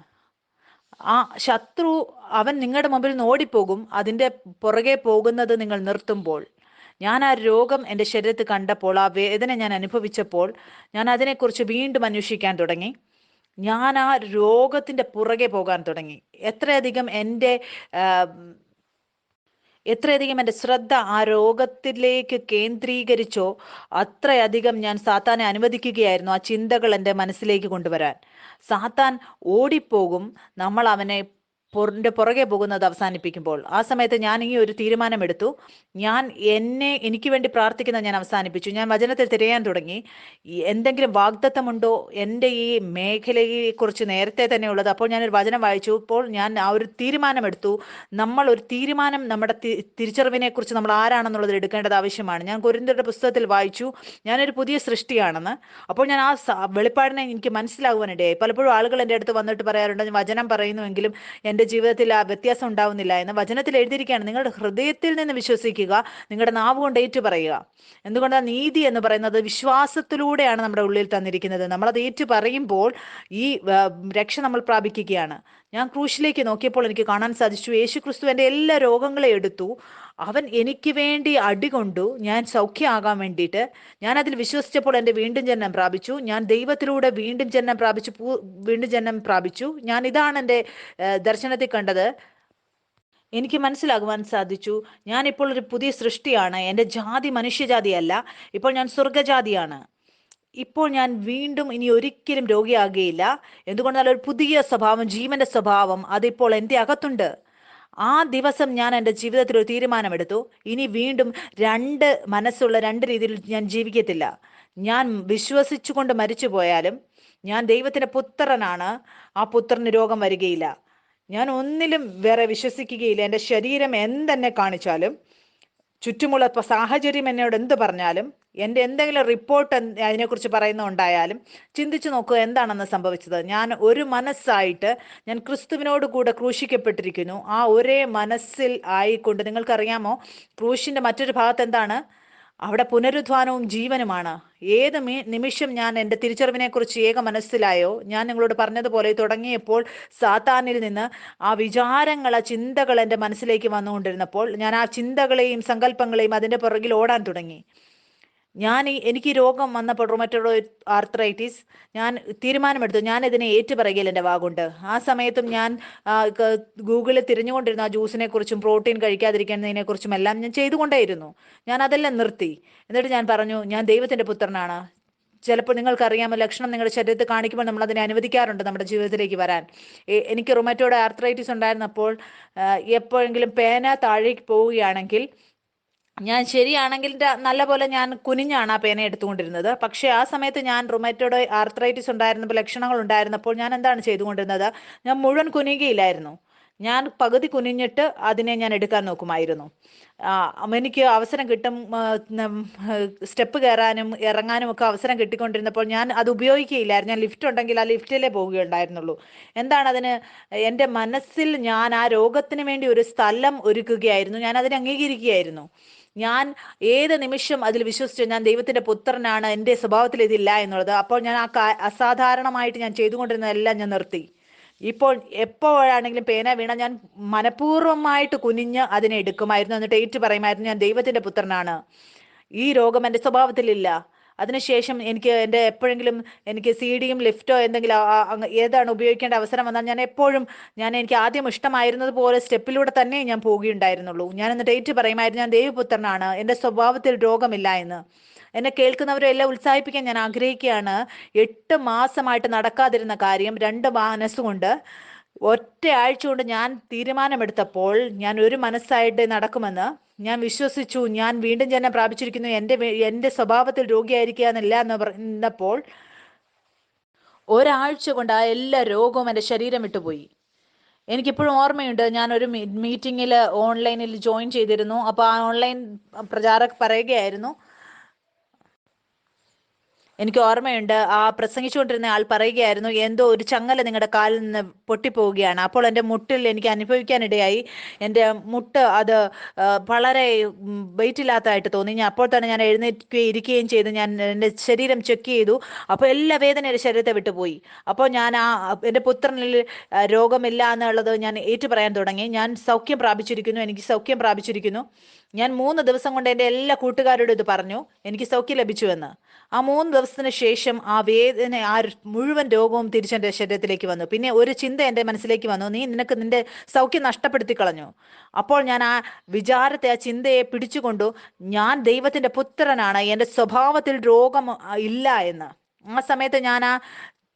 ആ ശത്രു അവൻ നിങ്ങളുടെ മുമ്പിൽ നിന്ന് ഓടിപ്പോകും, അതിൻ്റെ പുറകെ പോകുന്നത് നിങ്ങൾ നിർത്തുമ്പോൾ. ഞാൻ ആ രോഗം എൻ്റെ ശരീരത്തിൽ കണ്ടപ്പോൾ, ആ വേദന ഞാൻ അനുഭവിച്ചപ്പോൾ, ഞാൻ അതിനെക്കുറിച്ച് വീണ്ടും അന്വേഷിക്കാൻ തുടങ്ങി. ഞാൻ ആ രോഗത്തിൻ്റെ പുറകെ പോകാൻ തുടങ്ങി. എത്രയധികം എൻ്റെ ശ്രദ്ധ ആ രോഗത്തിലേക്ക് കേന്ദ്രീകരിച്ചോ അത്രയധികം ഞാൻ സാത്താനെ അനുവദിക്കുകയായിരുന്നു ആ ചിന്തകൾ എൻ്റെ മനസ്സിലേക്ക് കൊണ്ടുവരാൻ. സാത്താൻ ഓടിപ്പോകും നമ്മൾ അവനെ പുറകെ പോകുന്നത് അവസാനിപ്പിക്കുമ്പോൾ. ആ സമയത്ത് ഞാൻ ഈ ഒരു തീരുമാനമെടുത്തു. ഞാൻ എനിക്ക് വേണ്ടി പ്രാർത്ഥിക്കുന്നത് ഞാൻ അവസാനിപ്പിച്ചു. ഞാൻ വചനത്തിൽ തിരയാൻ തുടങ്ങി. എന്തെങ്കിലും വാഗ്ദത്തമുണ്ടോ എൻ്റെ ഈ മേഖലയെക്കുറിച്ച് നേരത്തെ തന്നെ ഉള്ളത്? അപ്പോൾ ഞാനൊരു വചനം വായിച്ചു. അപ്പോൾ ഞാൻ ആ ഒരു തീരുമാനമെടുത്തു. നമ്മൾ ഒരു തീരുമാനം നമ്മുടെ തിരിച്ചറിവിനെ കുറിച്ച് നമ്മൾ ആരാണെന്നുള്ളത് എടുക്കേണ്ടത് ആവശ്യമാണ്. ഞാൻ കൊരിന്ത്യരുടെ പുസ്തകത്തിൽ വായിച്ചു ഞാനൊരു പുതിയ സൃഷ്ടിയാണെന്ന്. അപ്പോൾ ഞാൻ ആ വെളിപ്പാടിനെ എനിക്ക് മനസ്സിലാകുവാനിടയായി. പലപ്പോഴും ആളുകൾ എൻ്റെ അടുത്ത് വന്നിട്ട് പറയാറുണ്ട്, വചനം പറയുന്നുവെങ്കിലും എൻ്റെ എൻ്റെ ജീവിതത്തിൽ ആ വ്യത്യാസം ഉണ്ടാവുന്നില്ല എന്ന് വചനത്തിൽ എഴുതിയിരിക്കുകയാണ്. നിങ്ങളുടെ ഹൃദയത്തിൽ നിന്ന് വിശ്വസിക്കുക, നിങ്ങളുടെ നാവ് കൊണ്ട് ഏറ്റു പറയുക. എന്തുകൊണ്ടാണ് നീതി എന്ന് പറയുന്നത് വിശ്വാസത്തിലൂടെയാണ് നമ്മുടെ ഉള്ളിൽ തന്നിരിക്കുന്നത്. നമ്മളത് ഏറ്റു പറയുമ്പോൾ ഈ രക്ഷ നമ്മൾ പ്രാപിക്കുകയാണ്. ഞാൻ ക്രൂശിലേക്ക് നോക്കിയപ്പോൾ എനിക്ക് കാണാൻ സാധിച്ചു, യേശു ക്രിസ്തു എൻ്റെ എല്ലാ രോഗങ്ങളെ എടുത്തു. അവൻ എനിക്ക് വേണ്ടി അടികൊണ്ടു ഞാൻ സൗഖ്യമാകാൻ വേണ്ടിയിട്ട്. ഞാൻ അതിൽ വിശ്വസിച്ചപ്പോൾ എൻ്റെ വീണ്ടും ജന്മം പ്രാപിച്ചു. ഞാൻ ദൈവത്തിലൂടെ വീണ്ടും ജന്മം പ്രാപിച്ചു, വീണ്ടും ജന്മം പ്രാപിച്ചു. ഞാൻ ഇതാണ് എൻ്റെ ദർശനത്തിൽ കണ്ടത്. എനിക്ക് മനസ്സിലാകുവാൻ സാധിച്ചു, ഞാനിപ്പോൾ ഒരു പുതിയ സൃഷ്ടിയാണ്. എൻ്റെ ജാതി മനുഷ്യജാതിയല്ല, ഇപ്പോൾ ഞാൻ സ്വർഗജാതിയാണ്. ഇപ്പോൾ ഞാൻ വീണ്ടും ഇനി ഒരിക്കലും രോഗിയാകുകയില്ല. എന്തുകൊണ്ടാൽ ഒരു പുതിയ സ്വഭാവം, ജീവന്റെ സ്വഭാവം അതിപ്പോൾ എൻ്റെ അകത്തുണ്ട്. ആ ദിവസം ഞാൻ എൻ്റെ ജീവിതത്തിൽ ഒരു തീരുമാനമെടുത്തു, ഇനി വീണ്ടും രണ്ട് മനസ്സുള്ള രണ്ട് രീതിയിൽ ഞാൻ ജീവിക്കത്തില്ല. ഞാൻ വിശ്വസിച്ചുകൊണ്ട് മരിച്ചു പോയാലും ഞാൻ ദൈവത്തിൻ്റെ പുത്രനാണ്, ആ പുത്രന് രോഗം വരികയില്ല. ഞാൻ ഒന്നിലും വേറെ വിശ്വസിക്കുകയില്ല. എൻ്റെ ശരീരം എന്തെന്നെ കാണിച്ചാലും, ചുറ്റുമുള്ള സാഹചര്യം എന്നോട് എന്ത് പറഞ്ഞാലും, എൻ്റെ എന്തെങ്കിലും റിപ്പോർട്ട് അതിനെക്കുറിച്ച് പറയുന്നുണ്ടായാലും ചിന്തിച്ചു നോക്കുക എന്താണെന്ന് സംഭവിച്ചത്. ഞാൻ ഒരു മനസ്സായിട്ട് ഞാൻ ക്രിസ്തുവിനോട് കൂടെ ക്രൂശിക്കപ്പെട്ടിരിക്കുന്നു. ആ ഒരേ മനസ്സിൽ ആയിക്കൊണ്ട്, നിങ്ങൾക്കറിയാമോ ക്രൂശിൻ്റെ മറ്റൊരു ഭാഗത്ത് എന്താണ്? അവിടെ പുനരുദ്ധാനവും ജീവനുമാണ്. ഏത് നിമിഷം ഞാൻ എൻ്റെ തിരിച്ചറിവിനെക്കുറിച്ച് ഏക മനസ്സിലായോ, ഞാൻ നിങ്ങളോട് പറഞ്ഞതുപോലെ തുടങ്ങിയപ്പോൾ സാത്താനിൽ നിന്ന് ആ വിചാരങ്ങൾ, ആ ചിന്തകൾ എൻ്റെ മനസ്സിലേക്ക് വന്നുകൊണ്ടിരുന്നപ്പോൾ ഞാൻ ആ ചിന്തകളെയും സങ്കല്പങ്ങളെയും അതിൻ്റെ പുറകിൽ ഓടാൻ തുടങ്ങി. എനിക്ക് രോഗം വന്നപ്പോൾ, റൊമറ്റോയിഡ് ആർത്രൈറ്റിസ്, ഞാൻ തീരുമാനമെടുത്തു ഞാൻ ഇതിനെ ഏറ്റുപറയുകയില്ല എൻ്റെ വാഗുണ്ട്. ആ സമയത്തും ഞാൻ ഗൂഗിളിൽ തിരിഞ്ഞുകൊണ്ടിരുന്നു ആ ജ്യൂസിനെ കുറിച്ചും പ്രോട്ടീൻ കഴിക്കാതിരിക്കുന്നതിനെ കുറിച്ചും എല്ലാം ഞാൻ ചെയ്തുകൊണ്ടേയിരുന്നു. ഞാൻ അതെല്ലാം നിർത്തി. എന്നിട്ട് ഞാൻ പറഞ്ഞു, ഞാൻ ദൈവത്തിൻ്റെ പുത്രനാണ്. ചിലപ്പോൾ നിങ്ങൾക്കറിയാമോ, ലക്ഷണം നിങ്ങളുടെ ശരീരത്തിൽ കാണിക്കുമ്പോൾ നമ്മൾ അതിനെ അനുവദിക്കാറുണ്ട് നമ്മുടെ ജീവിതത്തിലേക്ക് വരാൻ. എനിക്ക് റൊമറ്റോയിഡ് ആർത്രൈറ്റിസ് ഉണ്ടായിരുന്നപ്പോൾ എപ്പോഴെങ്കിലും പേന താഴേക്ക് പോവുകയാണെങ്കിൽ, ഞാൻ ശരിയാണെങ്കിൽ നല്ല പോലെ ഞാൻ കുനിഞ്ഞാണ് ആ പേന എടുത്തുകൊണ്ടിരുന്നത്. പക്ഷേ ആ സമയത്ത് ഞാൻ റൊമറ്റോയിഡ് ആർത്രൈറ്റിസ് ഉണ്ടായിരുന്നപ്പോൾ, ലക്ഷണങ്ങൾ ഉണ്ടായിരുന്നപ്പോൾ ഞാൻ എന്താണ് ചെയ്തുകൊണ്ടിരുന്നത്? ഞാൻ മുഴുവൻ കുനിയുകയില്ലായിരുന്നു. ഞാൻ പകുതി കുനിഞ്ഞിട്ട് അതിനെ ഞാൻ എടുക്കാൻ നോക്കുമായിരുന്നു. എനിക്ക് അവസരം കിട്ടും, സ്റ്റെപ്പ് കയറാനും ഇറങ്ങാനും ഒക്കെ അവസരം കിട്ടിക്കൊണ്ടിരുന്നപ്പോൾ ഞാൻ അത് ഉപയോഗിക്കുകയില്ലായിരുന്നു. ഞാൻ ലിഫ്റ്റ് ഉണ്ടെങ്കിൽ ആ ലിഫ്റ്റിലേ പോവുകയുണ്ടായിരുന്നുള്ളൂ. എന്താണ് അതിന്? എൻ്റെ മനസ്സിൽ ഞാൻ ആ രോഗത്തിന് വേണ്ടി ഒരു സ്ഥലം ഒരുക്കുകയായിരുന്നു. ഞാൻ അതിനെ അംഗീകരിക്കുകയായിരുന്നു. ഞാൻ ഏത് നിമിഷം അതിൽ വിശ്വസിച്ചു ഞാൻ ദൈവത്തിൻ്റെ പുത്രനാണ്, എൻ്റെ സ്വഭാവത്തിൽ ഇതില്ല എന്നുള്ളത്. അപ്പോൾ ഞാൻ അസാധാരണമായിട്ട് ഞാൻ ചെയ്തുകൊണ്ടിരുന്നതെല്ലാം ഞാൻ നിർത്തി. ഇപ്പോൾ എപ്പോഴാണെങ്കിലും പേന വീണ ഞാൻ മനഃപൂർവ്വമായിട്ട് കുനിഞ്ഞ് അതിനെ എടുക്കുമായിരുന്നു. എന്നിട്ട് ഏറ്റു പറയുമായിരുന്നു, ഞാൻ ദൈവത്തിൻ്റെ പുത്രനാണ്, ഈ രോഗം എൻ്റെ സ്വഭാവത്തിലില്ല. അതിനുശേഷം എൻ്റെ എപ്പോഴെങ്കിലും എനിക്ക് CDയും ലിഫ്റ്റോ എന്തെങ്കിലും ഏതാണ് ഉപയോഗിക്കേണ്ട അവസരം വന്നാൽ എനിക്ക് ആദ്യം ഇഷ്ടമായിരുന്നത് പോലെ സ്റ്റെപ്പിലൂടെ തന്നെ ഞാൻ പോവുകയുണ്ടായിരുന്നുള്ളൂ. ഞാൻ എന്നിട്ട് ഏറ്റു പറയുമായിരുന്നു, ഞാൻ ദൈവപുത്രനാണ്, എൻ്റെ സ്വഭാവത്തിൽ രോഗമില്ല എന്ന്. എന്നെ കേൾക്കുന്നവരെ എല്ലാം ഉത്സാഹിപ്പിക്കാൻ ഞാൻ ആഗ്രഹിക്കുകയാണ്. 8 മാസമായിട്ട് നടക്കാതിരുന്ന കാര്യം 2 മനസ്സുകൊണ്ട് ഒറ്റ ആഴ്ച കൊണ്ട് ഞാൻ തീരുമാനമെടുത്തപ്പോൾ, ഞാൻ ഒരു മനസ്സായിട്ട് നടക്കുമെന്ന് ഞാൻ വിശ്വസിച്ചു. ഞാൻ വീണ്ടും ജന്മം പ്രാപിച്ചിരിക്കുന്നു, എൻ്റെ സ്വഭാവത്തിൽ രോഗിയായിരിക്കുക എന്നല്ല എന്ന് പറഞ്ഞപ്പോൾ ഒരാഴ്ച കൊണ്ട് ആ എല്ലാ രോഗവും എൻ്റെ ശരീരം വിട്ടുപോയി. എനിക്കിപ്പോഴും ഓർമ്മയുണ്ട്, ഞാനൊരു മീറ്റിങ്ങിൽ ഓൺലൈനിൽ ജോയിൻ ചെയ്തിരുന്നു. അപ്പോൾ ആ ഓൺലൈൻ പ്രചാരകർ പറയുകയായിരുന്നു, എനിക്ക് ഓർമ്മയുണ്ട്, ആ പ്രസംഗിച്ചുകൊണ്ടിരുന്ന ആൾ പറയുകയായിരുന്നു, എന്തോ ഒരു ചങ്ങല നിങ്ങളുടെ കാലിൽ നിന്ന് പൊട്ടിപ്പോവുകയാണ്. അപ്പോൾ എൻ്റെ മുട്ടിൽ എനിക്ക് അനുഭവിക്കാനിടയായി. എൻ്റെ മുട്ട് അത് വളരെ വെയിറ്റ് ഇല്ലാത്തതായിട്ട് തോന്നി. അപ്പോൾ തന്നെ ഞാൻ എഴുന്നേൽക്കുകയും ഇരിക്കുകയും ചെയ്തു. ഞാൻ എൻ്റെ ശരീരം ചെക്ക് ചെയ്തു. അപ്പോൾ എല്ലാ വേദന എൻ്റെ ശരീരത്തെ വിട്ടുപോയി. അപ്പോൾ ഞാൻ എൻ്റെ പുത്രനിൽ രോഗമില്ല എന്നുള്ളത് ഞാൻ ഏറ്റു പറയാൻ തുടങ്ങി. ഞാൻ സൗഖ്യം പ്രാപിച്ചിരിക്കുന്നു, എനിക്ക് സൗഖ്യം പ്രാപിച്ചിരിക്കുന്നു. ഞാൻ 3 ദിവസം കൊണ്ട് എൻ്റെ എല്ലാ കൂട്ടുകാരോടും ഇത് പറഞ്ഞു, എനിക്ക് സൗഖ്യം ലഭിച്ചുവെന്ന്. ആ 3 ദിവസത്തിന് ശേഷം ആ വേദന, ആ മുഴുവൻ രോഗവും തിരിച്ചെൻ്റെ ശരീരത്തിലേക്ക് വന്നു. പിന്നെ ഒരു ചിന്ത എൻ്റെ മനസ്സിലേക്ക് വന്നു, നിനക്ക് നിന്റെ സൗഖ്യം നഷ്ടപ്പെടുത്തി കളഞ്ഞു. അപ്പോൾ ഞാൻ ആ വിചാരത്തെ, ആ ചിന്തയെ പിടിച്ചുകൊണ്ടു, ഞാൻ ദൈവത്തിൻ്റെ പുത്രനാണ്, എൻ്റെ സ്വഭാവത്തിൽ രോഗം ഇല്ല എന്ന്. ആ സമയത്ത് ഞാൻ ആ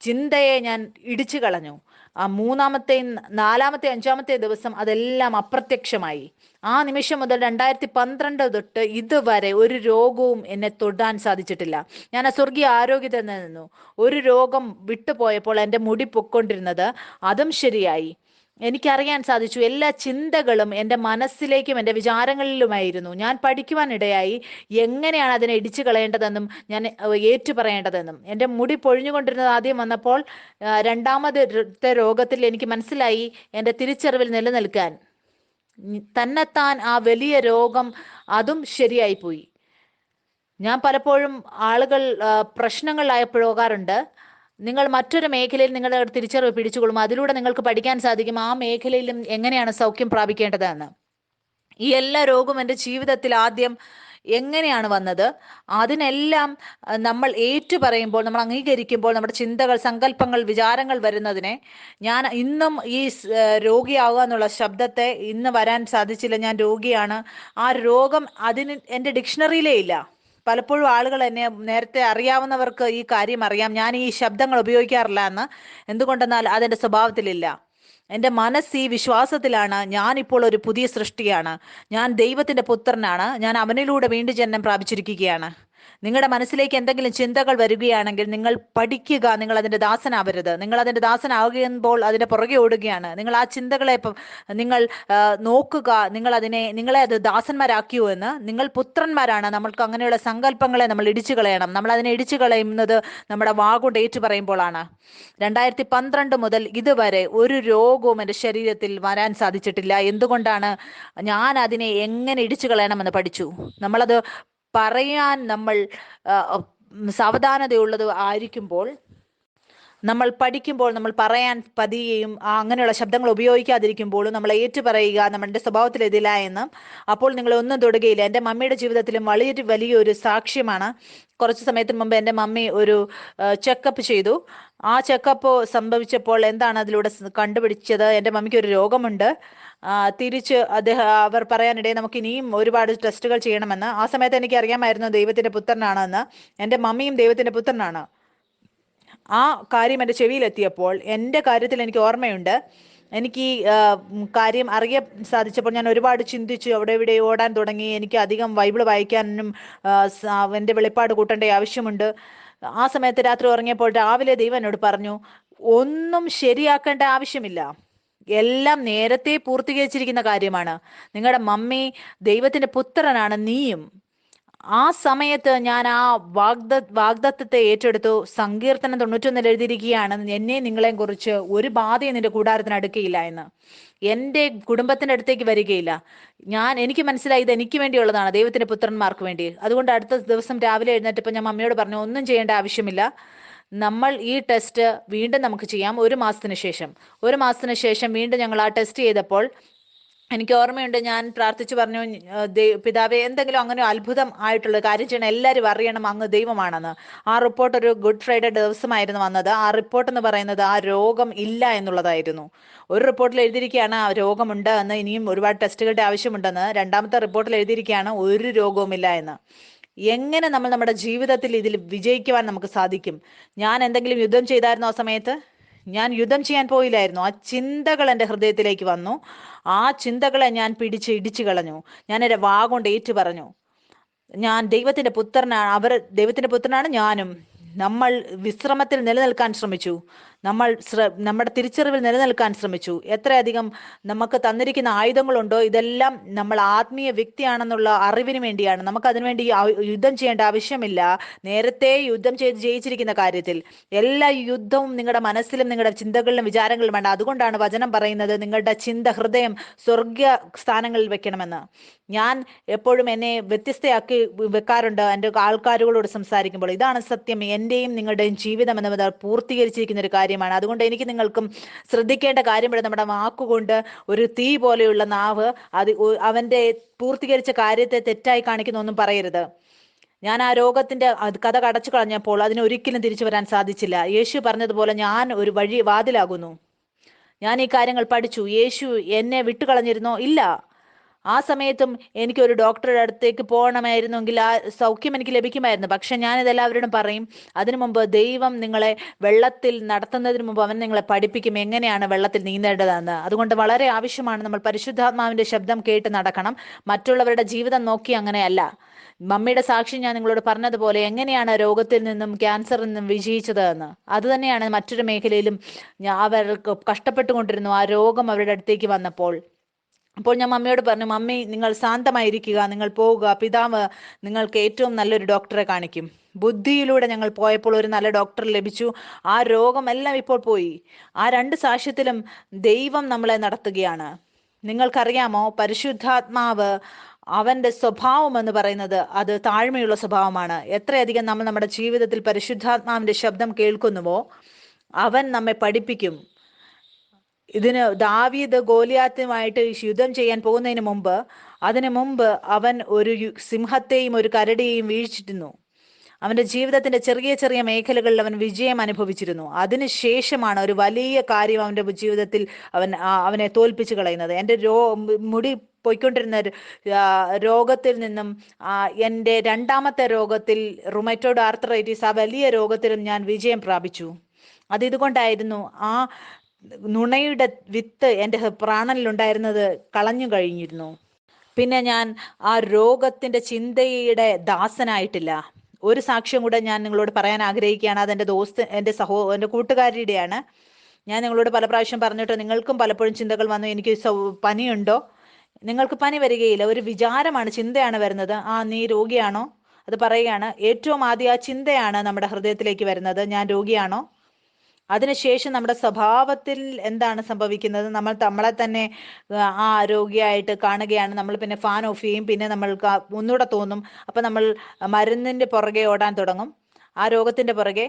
ചിന്തയെ ഞാൻ ഇടിച്ചു കളഞ്ഞു. ആ 3-ാമത്തെയും 4-ാമത്തെ 5-ാമത്തെ ദിവസം അതെല്ലാം അപ്രത്യക്ഷമായി. ആ നിമിഷം മുതൽ 2012 തൊട്ട് ഇതുവരെ ഒരു രോഗവും എന്നെ തൊടാൻ സാധിച്ചിട്ടില്ല. ഞാൻ ആ സ്വർഗീയ ആരോഗ്യത്തിൽ നിന്നു. ഒരു രോഗം വിട്ടുപോയപ്പോൾ എൻ്റെ മുടി പൊക്കൊണ്ടിരുന്നത് അതും ശരിയായി. എനിക്കറിയാൻ സാധിച്ചു എല്ലാ ചിന്തകളും എൻ്റെ മനസ്സിലേക്കും എൻ്റെ വിചാരങ്ങളിലുമായിരുന്നു. ഞാൻ പഠിക്കുവാനിടയായി എങ്ങനെയാണ് അതിനെ ഇടിച്ചു കളയേണ്ടതെന്നും ഞാൻ ഏറ്റു പറയേണ്ടതെന്നും. എൻ്റെ മുടി പൊഴിഞ്ഞുകൊണ്ടിരുന്നത് ആദ്യം വന്നപ്പോൾ രണ്ടാമത്തെ രോഗത്തിൽ എനിക്ക് മനസ്സിലായി എൻ്റെ തിരിച്ചറിവിൽ നിലനിൽക്കാൻ. തന്നെത്താൻ ആ വലിയ രോഗം അതും ശരിയായിപ്പോയി. ഞാൻ പലപ്പോഴും ആളുകൾ പ്രശ്നങ്ങളിലായി പോകാറുണ്ട്. നിങ്ങൾ മറ്റൊരു മേഖലയിൽ നിങ്ങളുടെ തിരിച്ചറിവ് പിടിച്ചുകൊള്ളും, അതിലൂടെ നിങ്ങൾക്ക് പഠിക്കാൻ സാധിക്കും ആ മേഖലയിലും എങ്ങനെയാണ് സൗഖ്യം പ്രാപിക്കേണ്ടതെന്ന്. ഈ എല്ലാ രോഗവും എൻ്റെ ജീവിതത്തിൽ ആദ്യം എങ്ങനെയാണ് വന്നത്, അതിനെല്ലാം നമ്മൾ ഏറ്റു പറയുമ്പോൾ, നമ്മൾ അംഗീകരിക്കുമ്പോൾ, നമ്മുടെ ചിന്തകൾ, സങ്കല്പങ്ങൾ, വിചാരങ്ങൾ വരുന്നതിനെ, ഞാൻ ഇന്നും ഈ രോഗിയാവുക എന്നുള്ള ശബ്ദത്തെ ഇന്ന് വരാൻ സാധിച്ചില്ല. ഞാൻ രോഗിയാണ്. ആ രോഗം അതിന് എൻ്റെ ഡിക്ഷണറിയിലേ ഇല്ല. പലപ്പോഴും ആളുകൾ എന്നെ നേരത്തെ അറിയാവുന്നവർക്ക് ഈ കാര്യം അറിയാം, ഞാൻ ഈ ശബ്ദങ്ങൾ ഉപയോഗിക്കാറില്ല എന്ന്. എന്തുകൊണ്ടെന്നാൽ അതെൻ്റെ സ്വഭാവത്തിലില്ല. എൻ്റെ മനസ്സ് ഈ വിശ്വാസത്തിലാണ്, ഞാനിപ്പോൾ ഒരു പുതിയ സൃഷ്ടിയാണ്, ഞാൻ ദൈവത്തിൻ്റെ പുത്രനാണ്, ഞാൻ അവനിലൂടെ വീണ്ടും ജന്മം പ്രാപിച്ചിരിക്കുകയാണ്. നിങ്ങളുടെ മനസ്സിലേക്ക് എന്തെങ്കിലും ചിന്തകൾ വരികയാണെങ്കിൽ നിങ്ങൾ പഠിക്കുക, നിങ്ങൾ അതിൻ്റെ ദാസനാവരുത്. നിങ്ങൾ അതിൻ്റെ ദാസനാകുമ്പോൾ അതിൻ്റെ പുറകെ ഓടുകയാണ്. നിങ്ങൾ ആ ചിന്തകളെ നിങ്ങൾ നോക്കുക, നിങ്ങളെ അത് ദാസന്മാരാക്കിയോ എന്ന്. നിങ്ങൾ പുത്രന്മാരാണ്. നമ്മൾക്ക് അങ്ങനെയുള്ള സങ്കല്പങ്ങളെ നമ്മൾ ഇടിച്ചു കളയണം. നമ്മൾ അതിനെ ഇടിച്ചു കളയുന്നത് നമ്മുടെ വാഗുകൊണ്ട് ഏറ്റു പറയുമ്പോഴാണ്. 2012 മുതൽ ഇതുവരെ ഒരു രോഗവും എൻ്റെ ശരീരത്തിൽ വരാൻ സാധിച്ചിട്ടില്ല. എന്തുകൊണ്ടാണ്? ഞാൻ അതിനെ എങ്ങനെ ഇടിച്ചു കളയണമെന്ന് പഠിച്ചു. നമ്മളത് പറയാൻ നമ്മൾ സാവധാനതയുള്ളത് ആയിരിക്കുമ്പോൾ, നമ്മൾ പഠിക്കുമ്പോൾ, നമ്മൾ പറയാൻ പതിയെയും അങ്ങനെയുള്ള ശബ്ദങ്ങൾ ഉപയോഗിക്കാതിരിക്കുമ്പോഴും നമ്മൾ ഏറ്റു പറയുക നമ്മുടെ സ്വഭാവത്തിൽ ഇതില്ല എന്ന്. അപ്പോൾ നിങ്ങൾ ഒന്നും തൊടുകയില്ല. എൻ്റെ മമ്മിയുടെ ജീവിതത്തിലും വലിയൊരു സാക്ഷ്യമാണ്. കുറച്ച് സമയത്തിന് മുമ്പ് എൻ്റെ മമ്മി ഒരു ചെക്കപ്പ് ചെയ്തു. ആ ചെക്കപ്പ് സംഭവിച്ചപ്പോൾ എന്താണ് അതിലൂടെ കണ്ടുപിടിച്ചത്? എൻ്റെ മമ്മിക്ക് ഒരു രോഗമുണ്ട്. തിരിച്ച് അവർ പറയാനിടയിൽ നമുക്ക് ഇനിയും ഒരുപാട് ടെസ്റ്റുകൾ ചെയ്യണമെന്ന്. ആ സമയത്ത് എനിക്ക് അറിയാമായിരുന്നു ദൈവത്തിൻ്റെ പുത്രനാണെന്ന്. എൻ്റെ മമ്മിയും ദൈവത്തിൻ്റെ പുത്രനാണ്. ആ കാര്യം എൻ്റെ ചെവിയിലെത്തിയപ്പോൾ, എൻ്റെ കാര്യത്തിൽ എനിക്ക് ഓർമ്മയുണ്ട്, എനിക്ക് ഈ കാര്യം അറിയാൻ സാധിച്ചപ്പോൾ ഞാൻ ഒരുപാട് ചിന്തിച്ചു, അവിടെ ഇവിടെ ഓടാൻ തുടങ്ങി. എനിക്ക് അധികം ബൈബിൾ വായിക്കാനും എൻ്റെ വെളിപ്പാട് കൂട്ടേണ്ട ആവശ്യമുണ്ട്. ആ സമയത്ത് രാത്രി ഉറങ്ങിയപ്പോൾ രാവിലെ ദൈവം എന്നോട് പറഞ്ഞു, ഒന്നും ശരിയാക്കേണ്ട ആവശ്യമില്ല, എല്ലാം നേരത്തെ പൂർത്തീകരിച്ചിരിക്കുന്ന കാര്യമാണ്. നിങ്ങളുടെ മമ്മി ദൈവത്തിൻ്റെ പുത്രനാണ്, നീയും. ആ സമയത്ത് ഞാൻ ആ വാഗ്ദത്തത്തെ ഏറ്റെടുത്തു. സങ്കീർത്തനം 91 എഴുതിയിരിക്കുകയാണ്, എന്നെ നിങ്ങളെയും കുറിച്ച് ഒരു ബാധയും നിന്റെ കൂടാരത്തിന് അടുക്കയില്ല എന്ന്. എൻ്റെ കുടുംബത്തിൻ്റെ അടുത്തേക്ക് വരികയില്ല. എനിക്ക് മനസ്സിലായി ഇത് എനിക്ക് വേണ്ടിയുള്ളതാണ്, ദൈവത്തിൻ്റെ പുത്രന്മാർക്ക് വേണ്ടി. അതുകൊണ്ട് അടുത്ത ദിവസം രാവിലെ എഴുന്നേറ്റപ്പോൾ ഞാൻ മമ്മിയോട് പറഞ്ഞു, ഒന്നും ചെയ്യേണ്ട ആവശ്യമില്ല, നമ്മൾ ഈ ടെസ്റ്റ് വീണ്ടും നമുക്ക് ചെയ്യാം 1 മാസത്തിന് ശേഷം. 1 മാസത്തിന് ശേഷം വീണ്ടും ഞങ്ങൾ ആ ടെസ്റ്റ് ചെയ്തപ്പോൾ എനിക്ക് ഓർമ്മയുണ്ട്, ഞാൻ പ്രാർത്ഥിച്ചു പറഞ്ഞു, പിതാവേ, എന്തെങ്കിലും അങ്ങനെ അത്ഭുതം ആയിട്ടുള്ള കാര്യം ചെയ്യണം, എല്ലാവരും അറിയണം അങ്ങ് ദൈവമാണെന്ന്. ആ റിപ്പോർട്ട് ഒരു ഗുഡ് ഫ്രൈഡേ ദിവസമായിരുന്നു വന്നത്. ആ റിപ്പോർട്ട് എന്ന് പറയുന്നത് ആ രോഗം ഇല്ല എന്നുള്ളതായിരുന്നു. ഒരു റിപ്പോർട്ടിൽ എഴുതിയിരിക്കുകയാണ് ആ രോഗമുണ്ട് എന്ന്, ഇനിയും ഒരുപാട് ടെസ്റ്റുകളുടെ ആവശ്യമുണ്ടെന്ന്. രണ്ടാമത്തെ റിപ്പോർട്ടിൽ എഴുതിയിരിക്കുകയാണ് ഒരു രോഗവുമില്ല എന്ന്. എങ്ങനെ നമ്മൾ നമ്മുടെ ജീവിതത്തിൽ ഇതിൽ വിജയിക്കുവാൻ നമുക്ക് സാധിക്കും? ഞാൻ എന്തെങ്കിലും യുദ്ധം ചെയ്തായിരുന്നു ആ സമയത്ത്? ഞാൻ യുദ്ധം ചെയ്യാൻ പോയില്ലായിരുന്നു. ആ ചിന്തകൾ എൻ്റെ ഹൃദയത്തിലേക്ക് വന്നു. ആ ചിന്തകളെ ഞാൻ പിടിച്ച് ഇടിച്ചു കളഞ്ഞു. ഞാൻ എൻ്റെ വാഗൊണ്ട് ഏറ്റു പറഞ്ഞു, ഞാൻ ദൈവത്തിൻ്റെ പുത്രനാണ്, അവർ ദൈവത്തിൻ്റെ പുത്രനാണ്, ഞാനും. നമ്മൾ വിശ്രമത്തിൽ നിലനിൽക്കാൻ ശ്രമിച്ചു. നമ്മൾ നമ്മുടെ തിരിച്ചറിവിൽ നിലനിൽക്കാൻ ശ്രമിച്ചു. എത്രയധികം നമുക്ക് തന്നിരിക്കുന്ന ആയുധങ്ങളുണ്ടോ, ഇതെല്ലാം നമ്മൾ ആത്മീയ വ്യക്തിയാണെന്നുള്ള അറിവിന് വേണ്ടിയാണ്. നമുക്ക് അതിനുവേണ്ടി യുദ്ധം ചെയ്യേണ്ട ആവശ്യമില്ല. നേരത്തെ യുദ്ധം ചെയ്ത് ജയിച്ചിരിക്കുന്ന കാര്യത്തിൽ എല്ലാ യുദ്ധവും നിങ്ങളുടെ മനസ്സിലും നിങ്ങളുടെ ചിന്തകളിലും വിചാരങ്ങളിലും വേണ്ട. അതുകൊണ്ടാണ് വചനം പറയുന്നത്, നിങ്ങളുടെ ഹൃദയം സ്വർഗീയ സ്ഥാനങ്ങളിൽ വെക്കണമെന്ന്. ഞാൻ എപ്പോഴും എന്നെ വ്യത്യസ്തയാക്കി വെക്കാറുണ്ട് എൻ്റെ ആൾക്കാരുകളോട് സംസാരിക്കുമ്പോൾ. ഇതാണ് സത്യം. എൻ്റെയും നിങ്ങളുടെയും ജീവിതം എന്നത് പൂർത്തീകരിച്ചിരിക്കുന്ന ഒരു കാര്യമാണ്. അതുകൊണ്ട് എനിക്ക് നിങ്ങൾക്കും ശ്രദ്ധിക്കേണ്ട കാര്യം, നമ്മുടെ വാക്കുകൊണ്ട് ഒരു തീ പോലെയുള്ള നാവ്, അവൻ്റെ പൂർത്തീകരിച്ച കാര്യത്തെ തെറ്റായി കാണിക്കുന്ന ഒന്നും പറയരുത്. ഞാൻ ആ രോഗത്തിന്റെ കഥ കടച്ചു കളഞ്ഞപ്പോൾ അതിന് ഒരിക്കലും തിരിച്ചു വരാൻ സാധിച്ചില്ല. യേശു പറഞ്ഞതുപോലെ ഞാൻ ഒരു വാതിലാകുന്നു. ഞാൻ ഈ കാര്യങ്ങൾ പഠിച്ചു. യേശു എന്നെ വിട്ടുകളഞ്ഞിരുന്നോ? ഇല്ല. ആ സമയത്തും എനിക്കൊരു ഡോക്ടറുടെ അടുത്തേക്ക് പോകണമായിരുന്നെങ്കിൽ ആ സൗഖ്യം എനിക്ക് ലഭിക്കുമായിരുന്നു. പക്ഷെ ഞാനിതെല്ലാവരോടും പറയും, അതിനു മുമ്പ് ദൈവം നിങ്ങളെ വെള്ളത്തിൽ നടത്തുന്നതിന് മുമ്പ് അവൻ നിങ്ങളെ പഠിപ്പിക്കും എങ്ങനെയാണ് വെള്ളത്തിൽ നീന്തേണ്ടതെന്ന്. അതുകൊണ്ട് വളരെ ആവശ്യമാണ് നമ്മൾ പരിശുദ്ധാത്മാവിന്റെ ശബ്ദം കേട്ട് നടക്കണം. മറ്റുള്ളവരുടെ ജീവിതം നോക്കി അങ്ങനെയല്ല. മമ്മിയുടെ സാക്ഷി ഞാൻ നിങ്ങളോട് പറഞ്ഞതുപോലെ എങ്ങനെയാണ് രോഗത്തിൽ നിന്നും ക്യാൻസറിൽ നിന്നും വിജയിച്ചത് എന്ന്, അതുതന്നെയാണ് മറ്റൊരു മേഖലയിലും അവർക്ക് കഷ്ടപ്പെട്ടുകൊണ്ടിരുന്നു. ആ രോഗം അവരുടെ അടുത്തേക്ക് വന്നപ്പോൾ ഞാൻ മമ്മിയോട് പറഞ്ഞു, മമ്മി നിങ്ങൾ ശാന്തമായിരിക്കുക, നിങ്ങൾ പോവുക, പിതാവ് നിങ്ങൾക്ക് ഏറ്റവും നല്ലൊരു ഡോക്ടറെ കാണിക്കും. ബുദ്ധിയിലൂടെ ഞങ്ങൾ പോയപ്പോൾ ഒരു നല്ല ഡോക്ടർ ലഭിച്ചു. ആ രോഗമെല്ലാം ഇപ്പോൾ പോയി. ആ രണ്ട് സാക്ഷ്യത്തിലും ദൈവം നമ്മളെ നടത്തുകയാണ്. നിങ്ങൾക്കറിയാമോ, പരിശുദ്ധാത്മാവ് അവന്റെ സ്വഭാവം എന്ന് പറയുന്നത് അത് താഴ്മയുള്ള സ്വഭാവമാണ്. എത്രയധികം നമ്മൾ നമ്മുടെ ജീവിതത്തിൽ പരിശുദ്ധാത്മാവിന്റെ ശബ്ദം കേൾക്കുന്നുവോ അവൻ നമ്മെ പഠിപ്പിക്കും. ഇതിന് ദാവീദ് ഗോലിയാത്തുമായിട്ട് യുദ്ധം ചെയ്യാൻ പോകുന്നതിന് മുമ്പ് അവൻ ഒരു സിംഹത്തെയും ഒരു കരടിയെയും വീഴ്ച്ചിരുന്നു. അവന്റെ ജീവിതത്തിന്റെ ചെറിയ ചെറിയ മേഖലകളിൽ അവൻ വിജയം അനുഭവിച്ചിരുന്നു. അതിനുശേഷമാണ് ഒരു വലിയ കാര്യം അവന്റെ ജീവിതത്തിൽ അവനെ തോൽപ്പിച്ചു കളയുന്നത്. എൻ്റെ മുടി പോയിക്കൊണ്ടിരുന്ന രോഗത്തിൽ നിന്നും എൻ്റെ രണ്ടാമത്തെ രോഗത്തിൽ റുമറ്റോയ്ഡ് ആർത്രൈറ്റിസ്, ആ വലിയ രോഗത്തിലും ഞാൻ വിജയം പ്രാപിച്ചു. ഇതുകൊണ്ടായിരുന്നു. ആ നുണയുടെ വിത്ത് എൻ്റെ പ്രാണനിലുണ്ടായിരുന്നത് കളഞ്ഞു കഴിഞ്ഞിരുന്നു. പിന്നെ ഞാൻ ആ രോഗത്തിന്റെ ചിന്തയുടെ ദാസനായിട്ടില്ല. ഒരു സാക്ഷ്യം കൂടെ ഞാൻ നിങ്ങളോട് പറയാൻ ആഗ്രഹിക്കുകയാണ്. അതെൻ്റെ എൻ്റെ കൂട്ടുകാരിയുടെയാണ്. ഞാൻ നിങ്ങളോട് പല പ്രാവശ്യം പറഞ്ഞിട്ട് നിങ്ങൾക്കും പലപ്പോഴും ചിന്തകൾ വന്നു, എനിക്ക് പനിയുണ്ടോ? നിങ്ങൾക്ക് പനി വരികയില്ല, ഒരു വിചാരമാണ്, ചിന്തയാണ് വരുന്നത്. നീ രോഗിയാണോ? അത് പറയുകയാണ്. ഏറ്റവും ആദ്യം ആ ചിന്തയാണ് നമ്മുടെ ഹൃദയത്തിലേക്ക് വരുന്നത്, ഞാൻ രോഗിയാണോ? അതിനുശേഷം നമ്മുടെ സ്വഭാവത്തിൽ എന്താണ് സംഭവിക്കുന്നത്? നമ്മൾ നമ്മളെ തന്നെ രോഗിയായിട്ട് കാണുകയാണ്. നമ്മൾ പിന്നെ ഫാൻ ഓഫ് ചെയ്യും. പിന്നെ നമ്മൾക്ക് ഒന്നുകൂടെ തോന്നും. അപ്പം നമ്മൾ മരുന്നിൻ്റെ പുറകെ ഓടാൻ തുടങ്ങും, ആ രോഗത്തിൻ്റെ പുറകെ.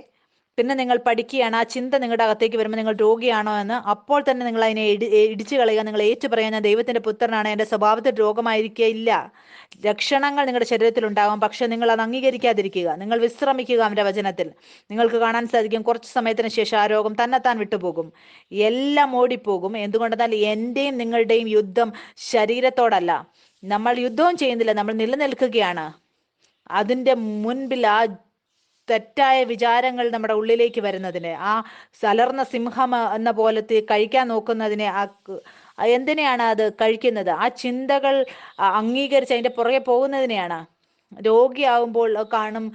പിന്നെ നിങ്ങൾ പഠിക്കുകയാണ്, ആ ചിന്ത നിങ്ങളുടെ അകത്തേക്ക് വരുമ്പോൾ നിങ്ങൾ രോഗിയാണോ എന്ന്. അപ്പോൾ തന്നെ നിങ്ങൾ അതിനെ ഇടിച്ചു കളയുക. നിങ്ങൾ ഏറ്റു പറയാൻ, ഞാൻ ദൈവത്തിന്റെ പുത്രനാണ്, എൻ്റെ സ്വഭാവത്തിൽ രോഗമായിരിക്കില്ല. ലക്ഷണങ്ങൾ നിങ്ങളുടെ ശരീരത്തിൽ ഉണ്ടാകും, പക്ഷെ നിങ്ങൾ അത് അംഗീകരിക്കാതിരിക്കുക. നിങ്ങൾ വിശ്രമിക്കുക അവന്റെ വചനത്തിൽ. നിങ്ങൾക്ക് കാണാൻ സാധിക്കും, കുറച്ച് സമയത്തിന് ശേഷം ആ രോഗം തന്നെത്താൻ വിട്ടുപോകും, എല്ലാം ഓടിപ്പോകും. എന്തുകൊണ്ടെന്നാൽ എന്റെയും നിങ്ങളുടെയും യുദ്ധം ശരീരത്തോടല്ല. നമ്മൾ യുദ്ധവും ചെയ്യുന്നില്ല, നമ്മൾ നിലനിൽക്കുകയാണ്. അതിൻ്റെ മുൻപിൽ ആ തെറ്റായ വിചാരങ്ങൾ നമ്മുടെ ഉള്ളിലേക്ക് വരുന്നതിന്, ആ സലർന്ന സിംഹം എന്ന പോലത്തെ കഴിക്കാൻ നോക്കുന്നതിനെ, എന്തിനെയാണ് അത് കഴിക്കുന്നത്? ആ ചിന്തകൾ അംഗീകരിച്ച് അതിൻ്റെ പുറകെ പോകുന്നതിനെയാണ്. രോഗിയാവുമ്പോൾ കാണും,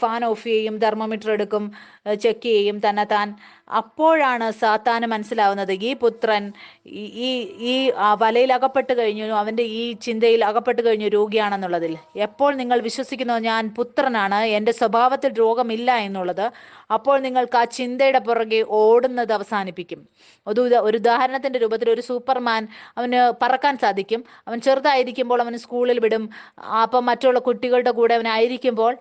ഫാൻ ഓഫ് ചെയ്യും, തെർമോമീറ്റർ എടുക്കും, ചെക്ക് ചെയ്യും തന്നെത്താൻ. അപ്പോഴാണ് സാത്താന് മനസ്സിലാവുന്നത്, ഈ പുത്രൻ ഈ വലയിൽ അകപ്പെട്ട് കഴിഞ്ഞു, അവൻ്റെ ഈ ചിന്തയിൽ അകപ്പെട്ട് കഴിഞ്ഞു രോഗിയാണെന്നുള്ളതിൽ. എപ്പോൾ നിങ്ങൾ വിശ്വസിക്കുന്നു ഞാൻ പുത്രനാണ്, എൻ്റെ സ്വഭാവത്തിൽ രോഗമില്ല എന്നുള്ളത്, അപ്പോൾ നിങ്ങൾക്ക് ആ ചിന്തയുടെ പുറകെ ഓടുന്നത് അവസാനിപ്പിക്കും. ഒരു ഉദാഹരണത്തിൻ്റെ രൂപത്തിൽ, ഒരു സൂപ്പർമാൻ, അവന് പറക്കാൻ സാധിക്കും. അവൻ ചെറുതായിരിക്കുമ്പോൾ അവന് സ്കൂളിൽ വിടും. അപ്പം മറ്റുള്ള കുട്ടികളുടെ കൂടെ അവനായിരിക്കുമ്പോൾ,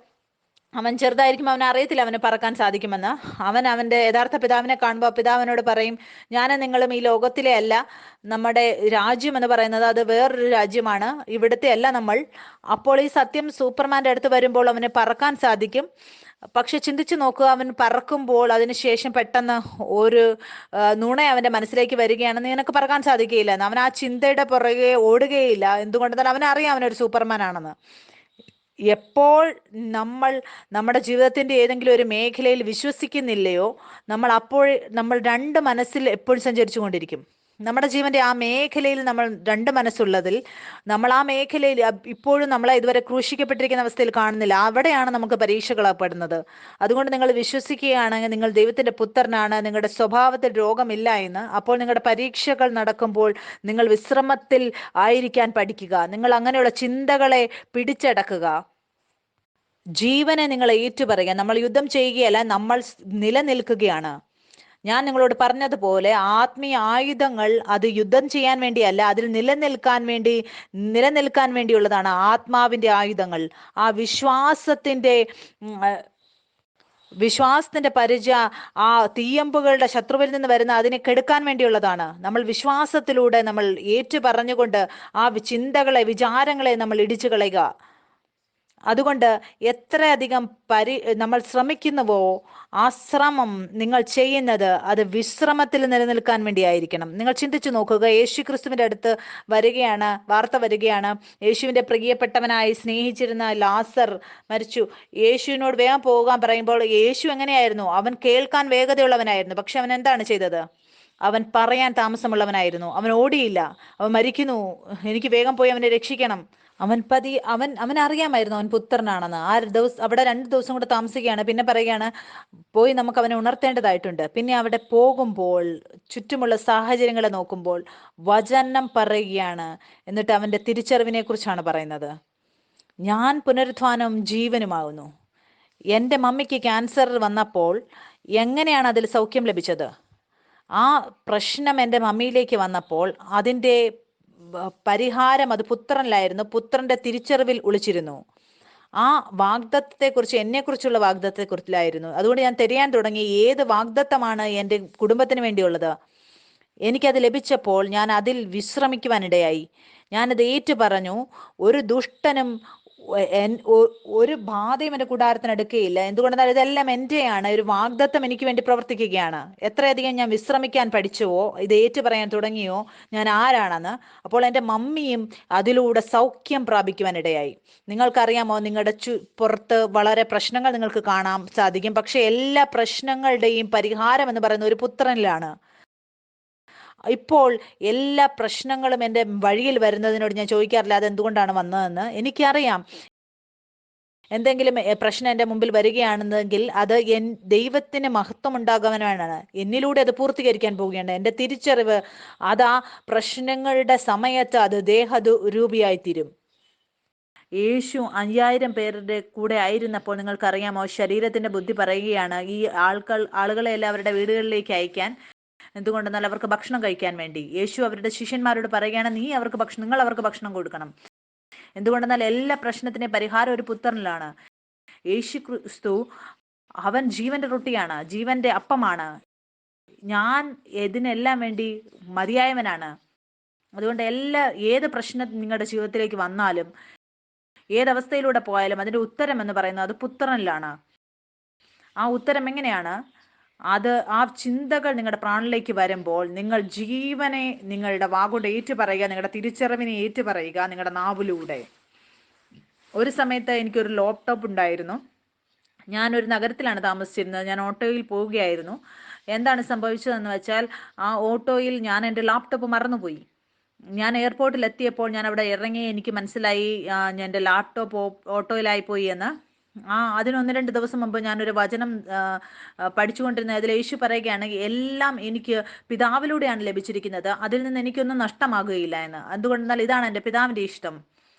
അവൻ ചെറുതായിരിക്കുമ്പോൾ അവൻ അറിയത്തില്ല അവന് പറക്കാൻ സാധിക്കുമെന്ന്. അവൻ്റെ യഥാർത്ഥ പിതാവിനെ കാണുമ്പോൾ പിതാവിനോട് പറയും, ഞാനും നിങ്ങളും ഈ ലോകത്തിലെ അല്ല, നമ്മുടെ രാജ്യം എന്ന് പറയുന്നത് അത് വേറൊരു രാജ്യമാണ്, ഇവിടുത്തെ അല്ല നമ്മൾ. അപ്പോൾ ഈ സത്യം സൂപ്പർമാൻ്റെ അടുത്ത് വരുമ്പോൾ അവന് പറക്കാൻ സാധിക്കും. പക്ഷെ ചിന്തിച്ചു നോക്കുക, അവൻ പറക്കുമ്പോൾ അതിനുശേഷം പെട്ടെന്ന് ഒരു നുണ അവൻ്റെ മനസ്സിലേക്ക് വരികയാണ്, നിനക്ക് പറക്കാൻ സാധിക്കുകയില്ല എന്ന്. അവൻ ആ ചിന്തയുടെ പുറകെ ഓടുകയില്ല. എന്തുകൊണ്ടെന്നാൽ അവനറിയാം അവനൊരു സൂപ്പർമാൻ ആണെന്ന്. എപ്പോൾ നമ്മൾ നമ്മുടെ ജീവിതത്തിൻ്റെ ഏതെങ്കിലും ഒരു മേഖലയിൽ വിശ്വസിക്കുന്നില്ലയോ, നമ്മൾ രണ്ട് മനസ്സിൽ എപ്പോഴും സഞ്ചരിച്ചു കൊണ്ടിരിക്കും. നമ്മുടെ ജീവന്റെ ആ മേഖലയിൽ നമ്മൾ രണ്ട് മനസ്സുള്ളതിൽ, നമ്മൾ ആ മേഖലയിൽ ഇപ്പോഴും നമ്മളെ ഇതുവരെ ക്രൂശിക്കപ്പെട്ടിരിക്കുന്ന അവസ്ഥയിൽ കാണുന്നില്ല. അവിടെയാണ് നമുക്ക് പരീക്ഷകളപ്പെടുന്നത്. അതുകൊണ്ട് നിങ്ങൾ വിശ്വസിക്കുകയാണെങ്കിൽ നിങ്ങൾ ദൈവത്തിന്റെ പുത്രനാണ്, നിങ്ങളുടെ സ്വഭാവത്തിൽ രോഗമില്ല എന്ന്. അപ്പോൾ നിങ്ങളുടെ പരീക്ഷകൾ നടക്കുമ്പോൾ നിങ്ങൾ വിശ്രമത്തിൽ ആയിരിക്കാൻ പഠിക്കുക. നിങ്ങൾ അങ്ങനെയുള്ള ചിന്തകളെ പിടിച്ചടക്കുക. ജീവനെ നിങ്ങൾ ഏറ്റുപറയുക. നമ്മൾ യുദ്ധം ചെയ്യുകയല്ല, നമ്മൾ നിലനിൽക്കുകയാണ്. ഞാൻ നിങ്ങളോട് പറഞ്ഞതുപോലെ ആത്മീയ ആയുധങ്ങൾ അത് യുദ്ധം ചെയ്യാൻ വേണ്ടിയല്ല, അതിൽ നിലനിൽക്കാൻ വേണ്ടിയുള്ളതാണ് ആത്മാവിന്റെ ആയുധങ്ങൾ. ആ വിശ്വാസത്തിന്റെ പരിച ആ തീയമ്പുകളുടെ ശത്രുവിൽ നിന്ന് വരുന്ന അതിനെ കെടുക്കാൻ വേണ്ടിയുള്ളതാണ്. നമ്മൾ വിശ്വാസത്തിലൂടെ നമ്മൾ ഏറ്റു പറഞ്ഞുകൊണ്ട് ആ ചിന്തകളെ, വിചാരങ്ങളെ നമ്മൾ ഇടിച്ചു കളയുക. അതുകൊണ്ട് എത്രയധികം നമ്മൾ ശ്രമിക്കുന്നുവോ ആ ശ്രമം നിങ്ങൾ ചെയ്യുന്നത് അത് വിശ്രമത്തിൽ നിലനിൽക്കാൻ വേണ്ടിയായിരിക്കണം. നിങ്ങൾ ചിന്തിച്ചു നോക്കുക, യേശു ക്രിസ്തുവിന്റെ അടുത്ത് വാർത്ത വരികയാണ്, യേശുവിന്റെ പ്രിയപ്പെട്ടവനായി സ്നേഹിച്ചിരുന്ന ലാസർ മരിച്ചു. യേശുവിനോട് വേഗം പോകാൻ പറയുമ്പോൾ യേശു എങ്ങനെയായിരുന്നു? അവൻ കേൾക്കാൻ വേഗതയുള്ളവനായിരുന്നു. പക്ഷെ അവൻ എന്താണ് ചെയ്തത്? അവൻ പറയാൻ താമസമുള്ളവനായിരുന്നു. അവൻ ഓടിയില്ല. അവൻ മരിക്കുന്നു, എനിക്ക് വേഗം പോയി അവനെ രക്ഷിക്കണം. അവൻ അറിയാമായിരുന്നു അവൻ പുത്രനാണെന്ന്. അവിടെ 2 ദിവസം കൂടെ താമസിക്കുകയാണ്. പിന്നെ പറയുകയാണ്, പോയി നമുക്ക് അവനെ ഉണർത്തേണ്ടതായിട്ടുണ്ട്. പിന്നെ അവിടെ പോകുമ്പോൾ ചുറ്റുമുള്ള സാഹചര്യങ്ങളെ നോക്കുമ്പോൾ വചനം പറയുകയാണ്. എന്നിട്ട് അവന്റെ തിരിച്ചറിവിനെ കുറിച്ചാണ് പറയുന്നത്. ഞാൻ പുനരുത്ഥാനവും ജീവനുമാകുന്നു. എൻ്റെ മമ്മിക്ക് ക്യാൻസർ വന്നപ്പോൾ എങ്ങനെയാണ് അതിൽ സൗഖ്യം ലഭിച്ചത്? ആ പ്രശ്നം എൻ്റെ മമ്മിയിലേക്ക് വന്നപ്പോൾ അതിൻ്റെ പരിഹാരം അത് പുത്രനിലായിരുന്നു. പുത്രന്റെ തിരിച്ചറിവിൽ ഒളിച്ചിരുന്നു. ആ വാഗ്ദത്തത്തെക്കുറിച്ച്, എന്നെക്കുറിച്ചുള്ള വാഗ്ദത്തത്തെക്കുറിച്ചിലായിരുന്നു. അതുകൊണ്ട് ഞാൻ തിരയാൻ തുടങ്ങി, ഏത് വാഗ്ദത്തമാണ് എൻ്റെ കുടുംബത്തിന് വേണ്ടിയുള്ളത്. എനിക്കത് ലഭിച്ചപ്പോൾ ഞാൻ അതിൽ വിശ്രമിക്കുവാനിടയായി. ഞാനത് ഏറ്റു പറഞ്ഞു. ഒരു ദുഷ്ടനും ഒരു ബാധയും എൻ്റെ കൂടാരത്തിന് എടുക്കുകയില്ല. എന്തുകൊണ്ടെന്നാൽ ഇതെല്ലാം എൻ്റെയാണ്. ഒരു വാഗ്ദത്തം എനിക്ക് വേണ്ടി പ്രവർത്തിക്കുകയാണ്. എത്രയധികം ഞാൻ വിശ്രമിക്കാൻ പഠിച്ചുവോ, ഇത് ഏറ്റു പറയാൻ തുടങ്ങിയോ ഞാൻ ആരാണെന്ന്, അപ്പോൾ എൻ്റെ മമ്മിയും അതിലൂടെ സൗഖ്യം പ്രാപിക്കുവാനിടയായി. നിങ്ങൾക്കറിയാമോ, നിങ്ങളുടെ പുറത്ത് വളരെ പ്രശ്നങ്ങൾ നിങ്ങൾക്ക് കാണാൻ സാധിക്കും. പക്ഷെ എല്ലാ പ്രശ്നങ്ങളുടെയും പരിഹാരം എന്ന് പറയുന്നത് ഒരു പുത്രനിലാണ്. ഇപ്പോൾ എല്ലാ പ്രശ്നങ്ങളും എൻ്റെ വഴിയിൽ വരുന്നതിനോട് ഞാൻ ചോദിക്കാറില്ല അത് എന്തുകൊണ്ടാണ് വന്നതെന്ന്. എനിക്കറിയാം, എന്തെങ്കിലും പ്രശ്നം എൻ്റെ മുമ്പിൽ വരികയാണെന്നെങ്കിൽ അത് ദൈവത്തിന് മഹത്വം ഉണ്ടാകുവാനാണ്. എന്നിലൂടെ അത് പൂർത്തീകരിക്കാൻ പോവുകയാണ്. എൻ്റെ തിരിച്ചറിവ് അത് ആ പ്രശ്നങ്ങളുടെ സമയത്ത് അത് ദേഹരൂപിയായിത്തീരും. യേശു 5000 പേരുടെ കൂടെ ആയിരുന്നപ്പോൾ നിങ്ങൾക്കറിയാമോ, ശരീരത്തിന്റെ ബുദ്ധി പറയുകയാണ് ഈ ആളുകളെ എല്ലാം അവരുടെ വീടുകളിലേക്ക് അയക്കാൻ. എന്തുകൊണ്ടെന്നാൽ അവർക്ക് ഭക്ഷണം കഴിക്കാൻ വേണ്ടി. യേശു അവരുടെ ശിഷ്യന്മാരോട് പറയുകയാണ്, നിങ്ങൾ അവർക്ക് ഭക്ഷണം കൊടുക്കണം. എന്തുകൊണ്ടെന്നാൽ എല്ലാ പ്രശ്നത്തിന്റെയും പരിഹാരം ഒരു പുത്രനിലാണ്. യേശു ക്രിസ്തു അവൻ ജീവന്റെ റൊട്ടിയാണ്, ജീവന്റെ അപ്പമാണ്. ഞാൻ ഇതിനെല്ലാം വേണ്ടി മതിയായവനാണ്. അതുകൊണ്ട് ഏത് പ്രശ്നം നിങ്ങളുടെ ജീവിതത്തിലേക്ക് വന്നാലും, ഏതവസ്ഥയിലൂടെ പോയാലും അതിന്റെ ഉത്തരം എന്ന് പറയുന്നത് അത് പുത്രനിലാണ്. ആ ഉത്തരം എങ്ങനെയാണ്? അത് ആ ചിന്തകൾ നിങ്ങളുടെ പ്രാണനിലേക്ക് വരുമ്പോൾ നിങ്ങൾ ജീവനെ നിങ്ങളുടെ വാഗോട് ഏറ്റുപറയുക, നിങ്ങളുടെ തിരിച്ചറിവിനെ ഏറ്റുപറയുക നിങ്ങളുടെ നാവിലൂടെ. ഒരു സമയത്ത് എനിക്കൊരു ലാപ്ടോപ്പ് ഉണ്ടായിരുന്നു. ഞാനൊരു നഗരത്തിലാണ് താമസിച്ചിരുന്നത്. ഞാൻ ഓട്ടോയിൽ പോവുകയായിരുന്നു. എന്താണ് സംഭവിച്ചതെന്ന് വെച്ചാൽ, ആ ഓട്ടോയിൽ ഞാൻ എൻ്റെ ലാപ്ടോപ്പ് മറന്നുപോയി. ഞാൻ എയർപോർട്ടിൽ എത്തിയപ്പോൾ ഞാൻ അവിടെ ഇറങ്ങി, എനിക്ക് മനസ്സിലായി എൻ്റെ ലാപ്ടോപ്പ് ഓട്ടോയിലായി പോയി എന്ന്. അതിന് 1-2 ദിവസം മുമ്പ് ഞാനൊരു വചനം പഠിച്ചുകൊണ്ടിരുന്നത്. അതിൽ യേശു പറയുകയാണ്, എല്ലാം എനിക്ക് പിതാവിലൂടെയാണ് ലഭിച്ചിരിക്കുന്നത്, അതിൽ നിന്ന് എനിക്കൊന്നും നഷ്ടമാകുകയില്ല എന്ന്. എന്തുകൊണ്ടെന്നാൽ ഇതാണ് എൻ്റെ പിതാവിൻ്റെ ഇഷ്ടം.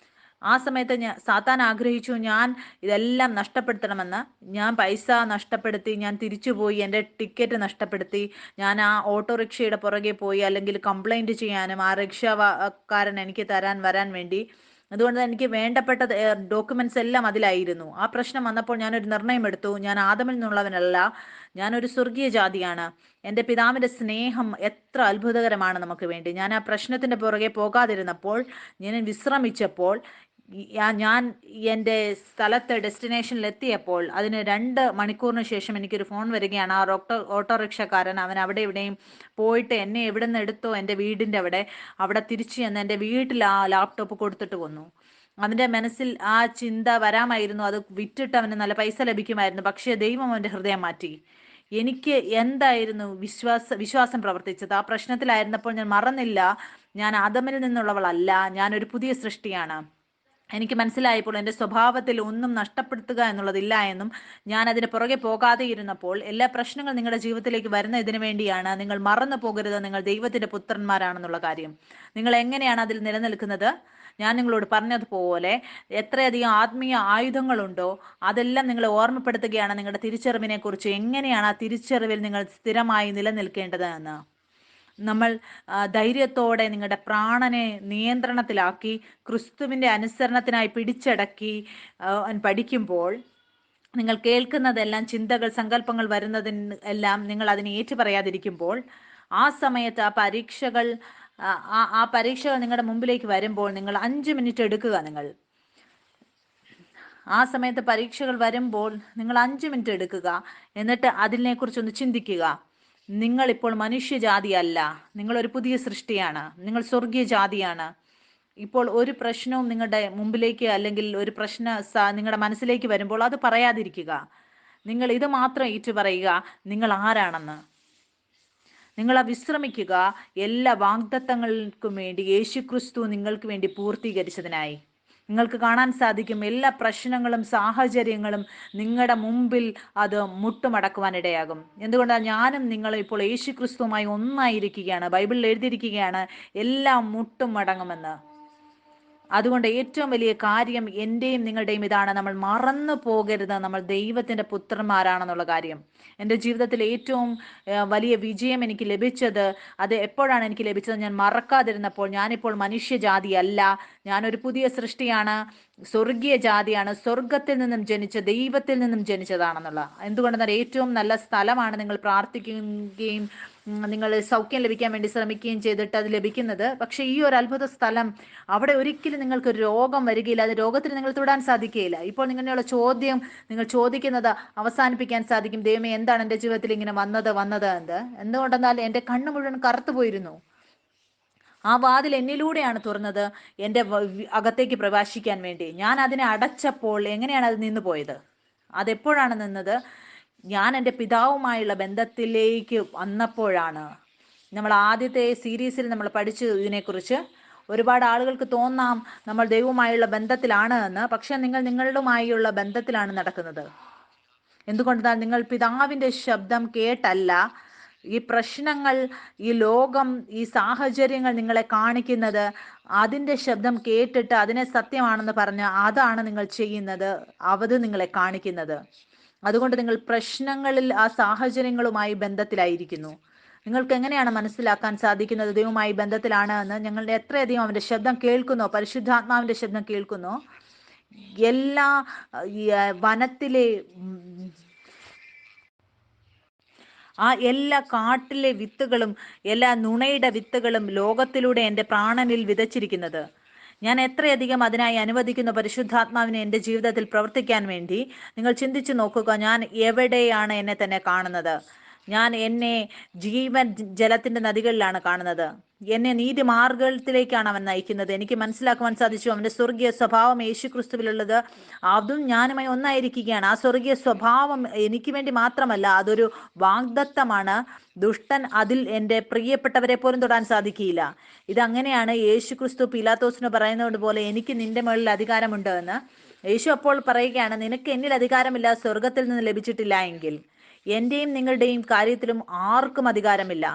ആ സമയത്ത് സാത്താൻ ആഗ്രഹിച്ചു ഞാൻ ഇതെല്ലാം നഷ്ടപ്പെടുത്തണമെന്ന്. ഞാൻ പൈസ നഷ്ടപ്പെടുത്തി, ഞാൻ തിരിച്ചുപോയി, എൻ്റെ ടിക്കറ്റ് നഷ്ടപ്പെടുത്തി, ഞാൻ ആ ഓട്ടോറിക്ഷയുടെ പുറകെ പോയി, അല്ലെങ്കിൽ കംപ്ലൈൻറ്റ് ചെയ്യാനും ആ റിക്ഷക്കാരൻ എനിക്ക് വരാൻ വേണ്ടി. അതുകൊണ്ട് എനിക്ക് വേണ്ടപ്പെട്ട ഡോക്യുമെന്റ്സ് എല്ലാം അതിലായിരുന്നു. ആ പ്രശ്നം വന്നപ്പോൾ ഞാനൊരു നിർണയം എടുത്തു. ഞാൻ ആദമിൽ നിന്നുള്ളവനല്ല, ഞാനൊരു സ്വർഗീയ ജാതിയാണ്. എൻ്റെ പിതാവിൻ്റെ സ്നേഹം എത്ര അത്ഭുതകരമാണ് നമുക്ക് വേണ്ടി. ഞാൻ ആ പ്രശ്നത്തിൻ്റെ പുറകെ പോകാതിരുന്നപ്പോൾ, ഞാൻ വിശ്രമിച്ചപ്പോൾ, ഞാൻ എൻ്റെ ഡെസ്റ്റിനേഷനിൽ എത്തിയപ്പോൾ അതിന് 2 മണിക്കൂറിന് ശേഷം എനിക്കൊരു ഫോൺ വരികയാണ്. ആ ഓട്ടോറിക്ഷക്കാരൻ അവൻ അവിടെ ഇവിടെയും പോയിട്ട് എന്നെ എവിടെ നിന്ന് എടുത്തോ, എൻ്റെ വീടിൻ്റെ അവിടെ തിരിച്ചു ചെന്ന് എൻ്റെ വീട്ടിൽ ആ ലാപ്ടോപ്പ് കൊടുത്തിട്ട് വന്നു. അവൻ്റെ മനസ്സിൽ ആ ചിന്ത വരാമായിരുന്നു, അത് വിറ്റിട്ട് അവന് നല്ല പൈസ ലഭിക്കുമായിരുന്നു. പക്ഷേ ദൈവം അവൻ്റെ ഹൃദയം മാറ്റി. എനിക്ക് എന്തായിരുന്നു വിശ്വാസം പ്രവർത്തിച്ചത്? ആ പ്രശ്നത്തിലായിരുന്നപ്പോൾ ഞാൻ മറന്നില്ല, ഞാൻ ആദമിൽ നിന്നുള്ളവളല്ല, ഞാനൊരു പുതിയ സൃഷ്ടിയാണ്. എനിക്ക് മനസ്സിലായപ്പോൾ എൻ്റെ സ്വഭാവത്തിൽ ഒന്നും നഷ്ടപ്പെടുത്തുക എന്നുള്ളതില്ല എന്നും, ഞാൻ അതിന് പുറകെ പോകാതെ ഇരുന്നപ്പോൾ എല്ലാ പ്രശ്നങ്ങൾ നിങ്ങളുടെ ജീവിതത്തിലേക്ക് വരുന്ന ഇതിനു വേണ്ടിയാണ്. നിങ്ങൾ മറന്നു പോകരുത്, നിങ്ങൾ ദൈവത്തിന്റെ പുത്രന്മാരാണെന്നുള്ള കാര്യം. നിങ്ങൾ എങ്ങനെയാണ് അതിൽ നിലനിൽക്കുന്നത്? ഞാൻ നിങ്ങളോട് പറഞ്ഞതുപോലെ എത്രയധികം ആത്മീയ ആയുധങ്ങളുണ്ടോ അതെല്ലാം നിങ്ങളെ ഓർമ്മപ്പെടുത്തുകയാണ് നിങ്ങളുടെ തിരിച്ചറിവിനെ കുറിച്ച്. എങ്ങനെയാണ് ആ തിരിച്ചറിവിൽ നിങ്ങൾ സ്ഥിരമായി നിലനിൽക്കേണ്ടത് എന്ന്. നമ്മൾ ധൈര്യത്തോടെ നിങ്ങളുടെ പ്രാണനെ നിയന്ത്രണത്തിലാക്കി ക്രിസ്തുവിൻ്റെ അനുസരണത്തിനായി പിടിച്ചടക്കി പഠിക്കുമ്പോൾ, നിങ്ങൾ കേൾക്കുന്നതെല്ലാം ചിന്തകൾ, സങ്കല്പങ്ങൾ വരുന്നതിന് എല്ലാം നിങ്ങൾ അതിനെ ഏറ്റുപറയാതിരിക്കുമ്പോൾ, ആ സമയത്ത് ആ പരീക്ഷകൾ നിങ്ങളുടെ മുമ്പിലേക്ക് വരുമ്പോൾ നിങ്ങൾ 5 മിനിറ്റ് എടുക്കുക. നിങ്ങൾ ആ സമയത്ത് പരീക്ഷകൾ വരുമ്പോൾ നിങ്ങൾ 5 മിനിറ്റ് എടുക്കുക, എന്നിട്ട് അതിനെക്കുറിച്ചൊന്ന് ചിന്തിക്കുക. നിങ്ങളിപ്പോൾ മനുഷ്യജാതിയല്ല, നിങ്ങളൊരു പുതിയ സൃഷ്ടിയാണ്, നിങ്ങൾ സ്വർഗീയ ജാതിയാണ്. ഇപ്പോൾ ഒരു പ്രശ്നവും നിങ്ങളുടെ മുമ്പിലേക്ക് അല്ലെങ്കിൽ ഒരു നിങ്ങളുടെ മനസ്സിലേക്ക് വരുമ്പോൾ അത് പറയാതിരിക്കുക. നിങ്ങൾ ഇത് മാത്രം ഏറ്റു പറയുക, നിങ്ങൾ ആരാണെന്ന്. നിങ്ങൾ വിശ്രമിക്കുക എല്ലാ വാഗ്ദത്തങ്ങൾക്കും വേണ്ടി യേശുക്രിസ്തു നിങ്ങൾക്ക് വേണ്ടി പൂർത്തീകരിച്ചതിനായി. നിങ്ങൾക്ക് കാണാൻ സാധിക്കും എല്ലാ പ്രശ്നങ്ങളും സാഹചര്യങ്ങളും നിങ്ങളുടെ മുമ്പിൽ അത് മുട്ടുമടക്കുവാനിടയാകും. എന്തുകൊണ്ടാണ്? ഞാനും നിങ്ങളും ഇപ്പോൾ യേശുക്രിസ്തുവുമായി ഒന്നായിരിക്കുകയാണ്. ബൈബിളിൽ എഴുതിയിരിക്കുകയാണ് എല്ലാം മുട്ടും മടങ്ങുമെന്ന്. അതുകൊണ്ട് ഏറ്റവും വലിയ കാര്യം എൻ്റെയും നിങ്ങളുടെയും ഇതാണ്, നമ്മൾ മറന്നു പോകരുത് നമ്മൾ ദൈവത്തിൻ്റെ പുത്രന്മാരാണെന്നുള്ള കാര്യം. എൻ്റെ ജീവിതത്തിൽ ഏറ്റവും വലിയ വിജയം എനിക്ക് ലഭിച്ചത് അത് എപ്പോഴാണ് എനിക്ക് ലഭിച്ചത്? ഞാൻ മറക്കാതിരുന്നപ്പോൾ. ഞാനിപ്പോൾ മനുഷ്യജാതിയല്ല, ഞാനൊരു പുതിയ സൃഷ്ടിയാണ്, സ്വർഗീയ ജാതിയാണ്, സ്വർഗത്തിൽ നിന്നും ജനിച്ച ദൈവത്തിൽ നിന്നും ജനിച്ചതാണെന്നുള്ള. എന്തുകൊണ്ടെന്നാൽ ഏറ്റവും നല്ല സ്ഥലമാണ് നിങ്ങൾ പ്രാർത്ഥിക്കുകയും നിങ്ങൾ സൗഖ്യം ലഭിക്കാൻ വേണ്ടി ശ്രമിക്കുകയും ചെയ്തിട്ട് അത് ലഭിക്കുന്നത്. പക്ഷേ ഈ ഒരു അത്ഭുത സ്ഥലം, അവിടെ ഒരിക്കലും നിങ്ങൾക്ക് രോഗം വരികയില്ല, അത് രോഗത്തിന് നിങ്ങൾ തൊടാൻ സാധിക്കുകയില്ല. ഇപ്പോൾ നിങ്ങളുടെ ചോദ്യം നിങ്ങൾ ചോദിക്കുന്നത് അവസാനിപ്പിക്കാൻ സാധിക്കും, ദൈവമേ എന്താണ് എൻ്റെ ജീവിതത്തിൽ ഇങ്ങനെ വന്നത് എന്ന്. എന്തുകൊണ്ടെന്നാൽ എൻ്റെ കണ്ണ് മുഴുവൻ കറുത്തു പോയിരുന്നു. ആ വാതിൽ എന്നിലൂടെയാണ് തുറന്നത് എൻ്റെ അകത്തേക്ക് പ്രവേശിക്കാൻ വേണ്ടി. ഞാൻ അതിനെ അടച്ചപ്പോൾ എങ്ങനെയാണ് അത് നിന്നു പോയത്? അതെപ്പോഴാണ് നിന്നത്? ഞാൻ എൻ്റെ പിതാവുമായുള്ള ബന്ധത്തിലേക്ക് വന്നപ്പോഴാണ്. നമ്മൾ ആദ്യത്തെ സീരീസിൽ നമ്മൾ പഠിച്ചു ഇതിനെക്കുറിച്ച്. ഒരുപാട് ആളുകൾക്ക് തോന്നാം നമ്മൾ ദൈവവുമായുള്ള ബന്ധത്തിലാണ് എന്ന്. പക്ഷെ നിങ്ങൾ നിങ്ങളുമായുള്ള ബന്ധത്തിലാണ് നടക്കുന്നത്. എന്തുകൊണ്ടെന്നാൽ നിങ്ങൾ പിതാവിൻ്റെ ശബ്ദം കേട്ടല്ല. ഈ പ്രശ്നങ്ങൾ, ഈ ലോകം, ഈ സാഹചര്യങ്ങൾ നിങ്ങളെ കാണിക്കുന്നത്, അതിൻ്റെ ശബ്ദം കേട്ടിട്ട് അതിനെ സത്യമാണെന്ന് പറഞ്ഞ് അതാണ് നിങ്ങൾ ചെയ്യുന്നത്, അത് നിങ്ങളെ കാണിക്കുന്നത്. അതുകൊണ്ട് നിങ്ങൾ പ്രശ്നങ്ങളിൽ ആ സാഹചര്യങ്ങളുമായി ബന്ധത്തിലായിരിക്കുന്നു. നിങ്ങൾക്ക് എങ്ങനെയാണ് മനസ്സിലാക്കാൻ സാധിക്കുന്നത് ദൈവവുമായി ബന്ധത്തിലാണ് എന്ന്? ഞങ്ങളുടെ എത്രയധികം അവൻ്റെ ശബ്ദം കേൾക്കുന്നോ, പരിശുദ്ധാത്മാവിൻ്റെ ശബ്ദം കേൾക്കുന്നോ? എല്ലാ വനത്തിലെ എല്ലാ കാട്ടിലെ വിത്തുകളും, എല്ലാ നുണയുടെ വിത്തുകളും ലോകത്തിലൂടെ എൻ്റെ പ്രാണനിൽ വിതച്ചിരിക്കുന്നത്. ഞാൻ എത്രയധികം അതിനായി അനുവദിക്കുന്നു പരിശുദ്ധാത്മാവിനെ എൻ്റെ ജീവിതത്തിൽ പ്രവർത്തിക്കാൻ വേണ്ടി. നിങ്ങൾ ചിന്തിച്ചു നോക്കുക, ഞാൻ എവിടെയാണ് എന്നെ തന്നെ കാണുന്നത്? ഞാൻ എന്നെ ജീവൻ ജലത്തിൻ്റെ നദികളിലാണ് കാണുന്നത്. എന്നെ നീതി മാർഗത്തിലേക്കാണ് അവൻ നയിക്കുന്നത്. എനിക്ക് മനസ്സിലാക്കുവാൻ സാധിച്ചു അവൻ്റെ സ്വർഗീയ സ്വഭാവം യേശുക്രിസ്തുവിലുള്ളത്. അതും ഞാനുമായി ഒന്നായിരിക്കുകയാണ്. ആ സ്വർഗീയ സ്വഭാവം എനിക്ക് വേണ്ടി മാത്രമല്ല, അതൊരു വാഗ്ദത്തമാണ്. ദുഷ്ടൻ അതിൽ എൻ്റെ പ്രിയപ്പെട്ടവരെ പോലും തൊടാൻ സാധിക്കില്ല. ഇതങ്ങനെയാണ്. യേശുക്രിസ്തു പീലാത്തോസിന് പറയുന്നത് പോലെ എനിക്ക് നിന്റെ മുകളിൽ അധികാരമുണ്ട് എന്ന്. യേശു അപ്പോൾ പറയുകയാണ്, നിനക്ക് എന്നിൽ അധികാരമില്ല, സ്വർഗത്തിൽ നിന്ന് ലഭിച്ചിട്ടില്ല എങ്കിൽ എൻ്റെയും നിങ്ങളുടെയും കാര്യത്തിലും ആർക്കും അധികാരമില്ല.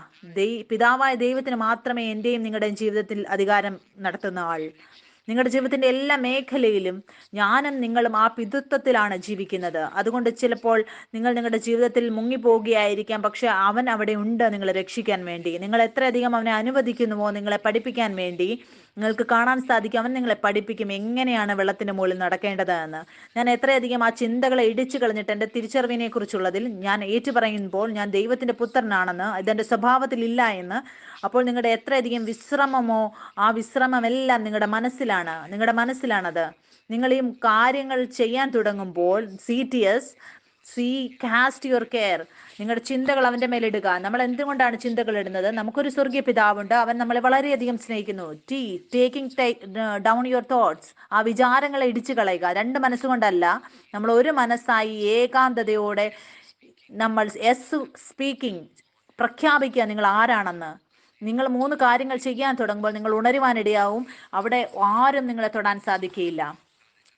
പിതാവായ ദൈവത്തിന് മാത്രമേ എൻ്റെയും നിങ്ങളുടെയും ജീവിതത്തിൽ അധികാരം നടത്തുന്ന ആൾ. നിങ്ങളുടെ ജീവിതത്തിൻ്റെ എല്ലാ മേഖലയിലും ഞാനും നിങ്ങളും ആ പിതൃത്വത്തിലാണ് ജീവിക്കുന്നത്. അതുകൊണ്ട് ചിലപ്പോൾ നിങ്ങൾ നിങ്ങളുടെ ജീവിതത്തിൽ മുങ്ങിപ്പോവുകയായിരിക്കാം, പക്ഷെ അവൻ അവിടെ ഉണ്ട് നിങ്ങളെ രക്ഷിക്കാൻ വേണ്ടി. നിങ്ങൾ എത്രയധികം അവനെ അനുവദിക്കുന്നുവോ നിങ്ങളെ പഠിപ്പിക്കാൻ വേണ്ടി, നിങ്ങൾക്ക് കാണാൻ സാധിക്കും അവൻ നിങ്ങളെ പഠിപ്പിക്കും എങ്ങനെയാണ് വെള്ളത്തിൻ്റെ മുകളിൽ നടക്കേണ്ടത് എന്ന്. ഞാൻ എത്രയധികം ആ ചിന്തകളെ ഇടിച്ചു കളഞ്ഞിട്ട് എൻ്റെ തിരിച്ചറിവിനെ കുറിച്ചുള്ളതിൽ ഞാൻ ഏറ്റുപറയുമ്പോൾ ഞാൻ ദൈവത്തിൻ്റെ പുത്രനാണെന്ന്, ഇതെൻ്റെ സ്വഭാവത്തിൽ ഇല്ല എന്ന്. അപ്പോൾ നിങ്ങളുടെ എത്രയധികം വിശ്രമമോ, ആ വിശ്രമമെല്ലാം നിങ്ങളുടെ മനസ്സിലാണത്. നിങ്ങൾ ഈ കാര്യങ്ങൾ ചെയ്യാൻ തുടങ്ങുമ്പോൾ കാസ്റ്റ് യുവർ കെയർ, നിങ്ങളുടെ ചിന്തകൾ അവൻ്റെ മേലിടുക. നമ്മൾ എന്തുകൊണ്ടാണ് ചിന്തകൾ ഇടുന്നത്? നമുക്കൊരു സ്വർഗീയ പിതാവുണ്ട്, അവൻ നമ്മളെ വളരെയധികം സ്നേഹിക്കുന്നു. ടേക്കിംഗ് ഡൗൺ യുവർ തോട്ട്സ്, ആ വിചാരങ്ങളെ ഇടിച്ചു കളയുക. 2 മനസ്സുകൊണ്ടല്ല, നമ്മൾ ഒരു മനസ്സായി ഏകാന്തതയോടെ നമ്മൾ സ്പീക്കിംഗ് പ്രഖ്യാപിക്കുക നിങ്ങൾ ആരാണെന്ന്. നിങ്ങൾ 3 കാര്യങ്ങൾ ചെയ്യാൻ തുടങ്ങുമ്പോൾ നിങ്ങൾ ഉണരുവാനിടയാവും. അവിടെ ആരും നിങ്ങളെ തൊടാൻ സാധിക്കുകയില്ല.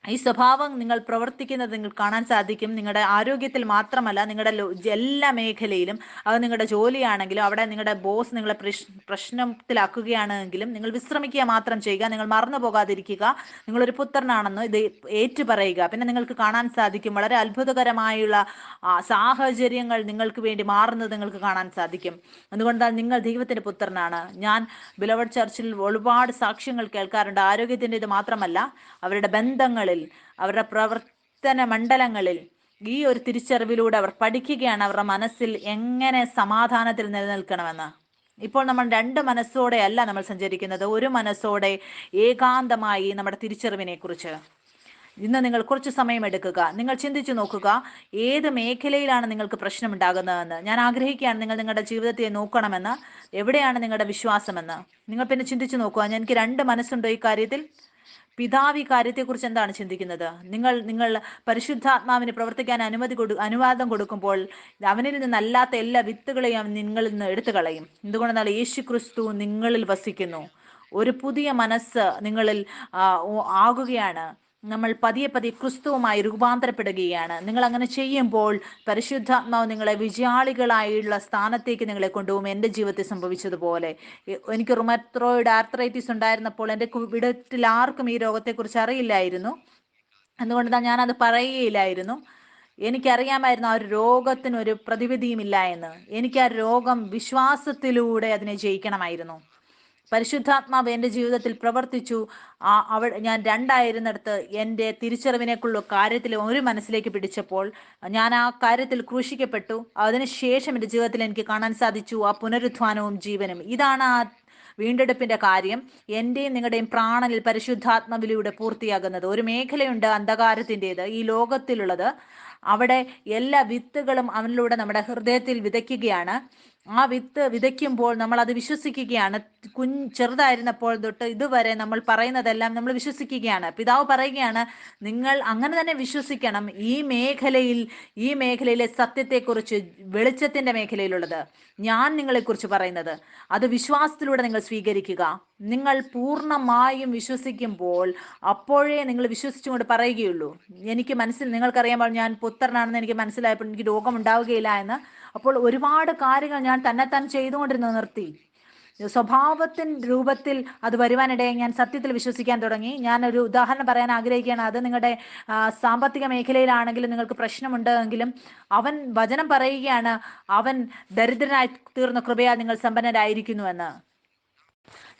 ഈ സ്വഭാവം നിങ്ങൾ പ്രവർത്തിക്കുന്നത് നിങ്ങൾ കാണാൻ സാധിക്കും. നിങ്ങളുടെ ആരോഗ്യത്തിൽ മാത്രമല്ല, നിങ്ങളുടെ എല്ലാ മേഖലയിലും. അത് നിങ്ങളുടെ ജോലിയാണെങ്കിലും, അവിടെ നിങ്ങളുടെ ബോസ് നിങ്ങളെ പ്രശ്നത്തിലാക്കുകയാണെങ്കിലും നിങ്ങൾ വിശ്രമിക്കുക മാത്രം ചെയ്യുക. നിങ്ങൾ മറന്നു പോകാതിരിക്കുക നിങ്ങളൊരു പുത്രനാണെന്ന് ഇത് ഏറ്റുപറയുക. പിന്നെ നിങ്ങൾക്ക് കാണാൻ സാധിക്കും വളരെ അത്ഭുതകരമായുള്ള സാഹചര്യങ്ങൾ നിങ്ങൾക്ക് വേണ്ടി മാറുന്നത് നിങ്ങൾക്ക് കാണാൻ സാധിക്കും. അതുകൊണ്ടാണ് നിങ്ങൾ ദൈവത്തിൻ്റെ പുത്രനാണ്. ഞാൻ ബിലവഡ് ചർച്ചിൽ ഒരുപാട് സാക്ഷ്യങ്ങൾ കേൾക്കാറുണ്ട്. ആരോഗ്യത്തിൻ്റെ ഇത് മാത്രമല്ല, അവരുടെ ബന്ധങ്ങളിൽ, അവരുടെ പ്രവർത്തന മണ്ഡലങ്ങളിൽ ഈ ഒരു തിരിച്ചറിവിലൂടെ അവർ പഠിക്കുകയാണ് അവരുടെ മനസ്സിൽ എങ്ങനെ സമാധാനത്തിൽ നിലനിൽക്കണമെന്ന്. ഇപ്പോൾ നമ്മൾ 2 മനസ്സോടെ അല്ല നമ്മൾ സഞ്ചരിക്കുന്നത്, ഒരു മനസ്സോടെ ഏകാന്തമായി നമ്മുടെ തിരിച്ചറിവിനെ കുറിച്ച്. ഇന്ന് നിങ്ങൾ കുറച്ച് സമയം എടുക്കുക. നിങ്ങൾ ചിന്തിച്ചു നോക്കുക, ഏത് മേഖലയിലാണ് നിങ്ങൾക്ക് പ്രശ്നമുണ്ടാകുന്നതെന്ന്. ഞാൻ ആഗ്രഹിക്കുകയാണ് നിങ്ങൾ നിങ്ങളുടെ ജീവിതത്തെ നോക്കണമെന്ന്. എവിടെയാണ് നിങ്ങളുടെ വിശ്വാസമെന്ന് നിങ്ങൾ പിന്നെ ചിന്തിച്ചു നോക്കുക. എനിക്ക് രണ്ട് മനസ്സുണ്ടോ ഈ കാര്യത്തിൽ? പിതാവ് ഈ കാര്യത്തെക്കുറിച്ച് എന്താണ് ചിന്തിക്കുന്നത്? നിങ്ങൾ പരിശുദ്ധാത്മാവിന് പ്രവർത്തിക്കാൻ അനുവാദം കൊടുക്കുമ്പോൾ അവനിൽ നിന്നല്ലാത്ത എല്ലാ വിത്തുകളെയും അവൻ നിങ്ങളിൽ നിന്ന് എടുത്തു കളയും. എന്തുകൊണ്ടെന്നാൽ യേശു ക്രിസ്തു നിങ്ങളിൽ വസിക്കുന്നു. ഒരു പുതിയ മനസ്സ് നിങ്ങളിൽ ആകുകയാണ്. നമ്മൾ പതിയെ പതിയെ ക്രിസ്തുവുമായി രൂപാന്തരപ്പെടുകയാണ്. നിങ്ങൾ അങ്ങനെ ചെയ്യുമ്പോൾ പരിശുദ്ധാത്മാവ് നിങ്ങളെ വിജയാളികളായുള്ള സ്ഥാനത്തേക്ക് നിങ്ങളെ കൊണ്ടുപോകും. എൻ്റെ ജീവിതത്തിൽ സംഭവിച്ചതുപോലെ. എനിക്ക് റുമറ്റോയിഡ് ആർത്രൈറ്റിസ് ഉണ്ടായിരുന്നപ്പോൾ എൻ്റെ വീട്ടിൽ ആർക്കും ഈ രോഗത്തെക്കുറിച്ച് അറിയില്ലായിരുന്നു. അതുകൊണ്ട് ഞാനത് പറയുകയില്ലായിരുന്നു. എനിക്കറിയാമായിരുന്നു ആ ഒരു രോഗത്തിനൊരു പ്രതിവിധിയും ഇല്ല എന്ന്. എനിക്ക് ആ രോഗം വിശ്വാസത്തിലൂടെ അതിനെ ജയിക്കണമായിരുന്നു. പരിശുദ്ധാത്മാവ് എൻ്റെ ജീവിതത്തിൽ പ്രവർത്തിച്ചു. ഞാൻ രണ്ടായിരുന്നിടത്ത് എൻ്റെ തിരിച്ചറിവിനേക്കുള്ള കാര്യത്തിൽ ഒരു മനസ്സിലേക്ക് പിടിച്ചപ്പോൾ ഞാൻ ആ കാര്യത്തിൽ ക്രൂശിക്കപ്പെട്ടു. അതിനുശേഷം എൻ്റെ ജീവിതത്തിൽ എനിക്ക് കാണാൻ സാധിച്ചു ആ പുനരുത്ഥാനവും ജീവനും. ഇതാണ് ആ വീണ്ടെടുപ്പിന്റെ കാര്യം എൻ്റെയും നിങ്ങളുടെയും പ്രാണനിൽ പരിശുദ്ധാത്മാവിലൂടെ പൂർത്തിയാകുന്നത്. ഒരു മേഖലയുണ്ട് അന്ധകാരത്തിൻ്റെത്, ഈ ലോകത്തിലുള്ളത്. അവിടെ എല്ലാ വിത്തുകളും അവനിലൂടെ നമ്മുടെ ഹൃദയത്തിൽ വിതയ്ക്കുകയാണ്. ആ വിത്ത് വിതയ്ക്കുമ്പോൾ നമ്മൾ അത് വിശ്വസിക്കുകയാണ്. ചെറുതായിരുന്നപ്പോൾ തൊട്ട് ഇതുവരെ നമ്മൾ പറയുന്നതെല്ലാം നമ്മൾ വിശ്വസിക്കുകയാണ്. പിതാവ് പറയുകയാണ്, നിങ്ങൾ അങ്ങനെ തന്നെ വിശ്വസിക്കണം. ഈ മേഖലയിലെ സത്യത്തെക്കുറിച്ച്, വെളിച്ചത്തിന്റെ മേഖലയിലുള്ളത് ഞാൻ നിങ്ങളെക്കുറിച്ച് പറയുന്നത്, അത് വിശ്വാസത്തിലൂടെ നിങ്ങൾ സ്വീകരിക്കുക. നിങ്ങൾ പൂർണ്ണമായും വിശ്വസിക്കുമ്പോൾ അപ്പോഴേ നിങ്ങൾ വിശ്വസിച്ചുകൊണ്ട് പറയുകയുള്ളൂ. നിങ്ങൾക്കറിയാമ്പോൾ ഞാൻ പുത്രനാണെന്ന് എനിക്ക് മനസ്സിലായപ്പോൾ എനിക്ക് രോഗം ഉണ്ടാവുകയില്ല എന്ന്. അപ്പോൾ ഒരുപാട് കാര്യങ്ങൾ ഞാൻ തന്നെത്താൻ ചെയ്തുകൊണ്ടിരുന്നത് നിർത്തി. സ്വഭാവത്തിൻ രൂപത്തിൽ അത് വരുവാനിടയെ ഞാൻ സത്യത്തിൽ വിശ്വസിക്കാൻ തുടങ്ങി. ഞാനൊരു ഉദാഹരണം പറയാൻ ആഗ്രഹിക്കുകയാണ്. അത് നിങ്ങളുടെ സാമ്പത്തിക മേഖലയിലാണെങ്കിലും നിങ്ങൾക്ക് പ്രശ്നമുണ്ടെങ്കിലും അവൻ വചനം പറയുകയാണ്, അവൻ ദരിദ്രനായി തീർന്ന കൃപയാൽ നിങ്ങൾ സമ്പന്നരായിരിക്കുന്നുവെന്ന്.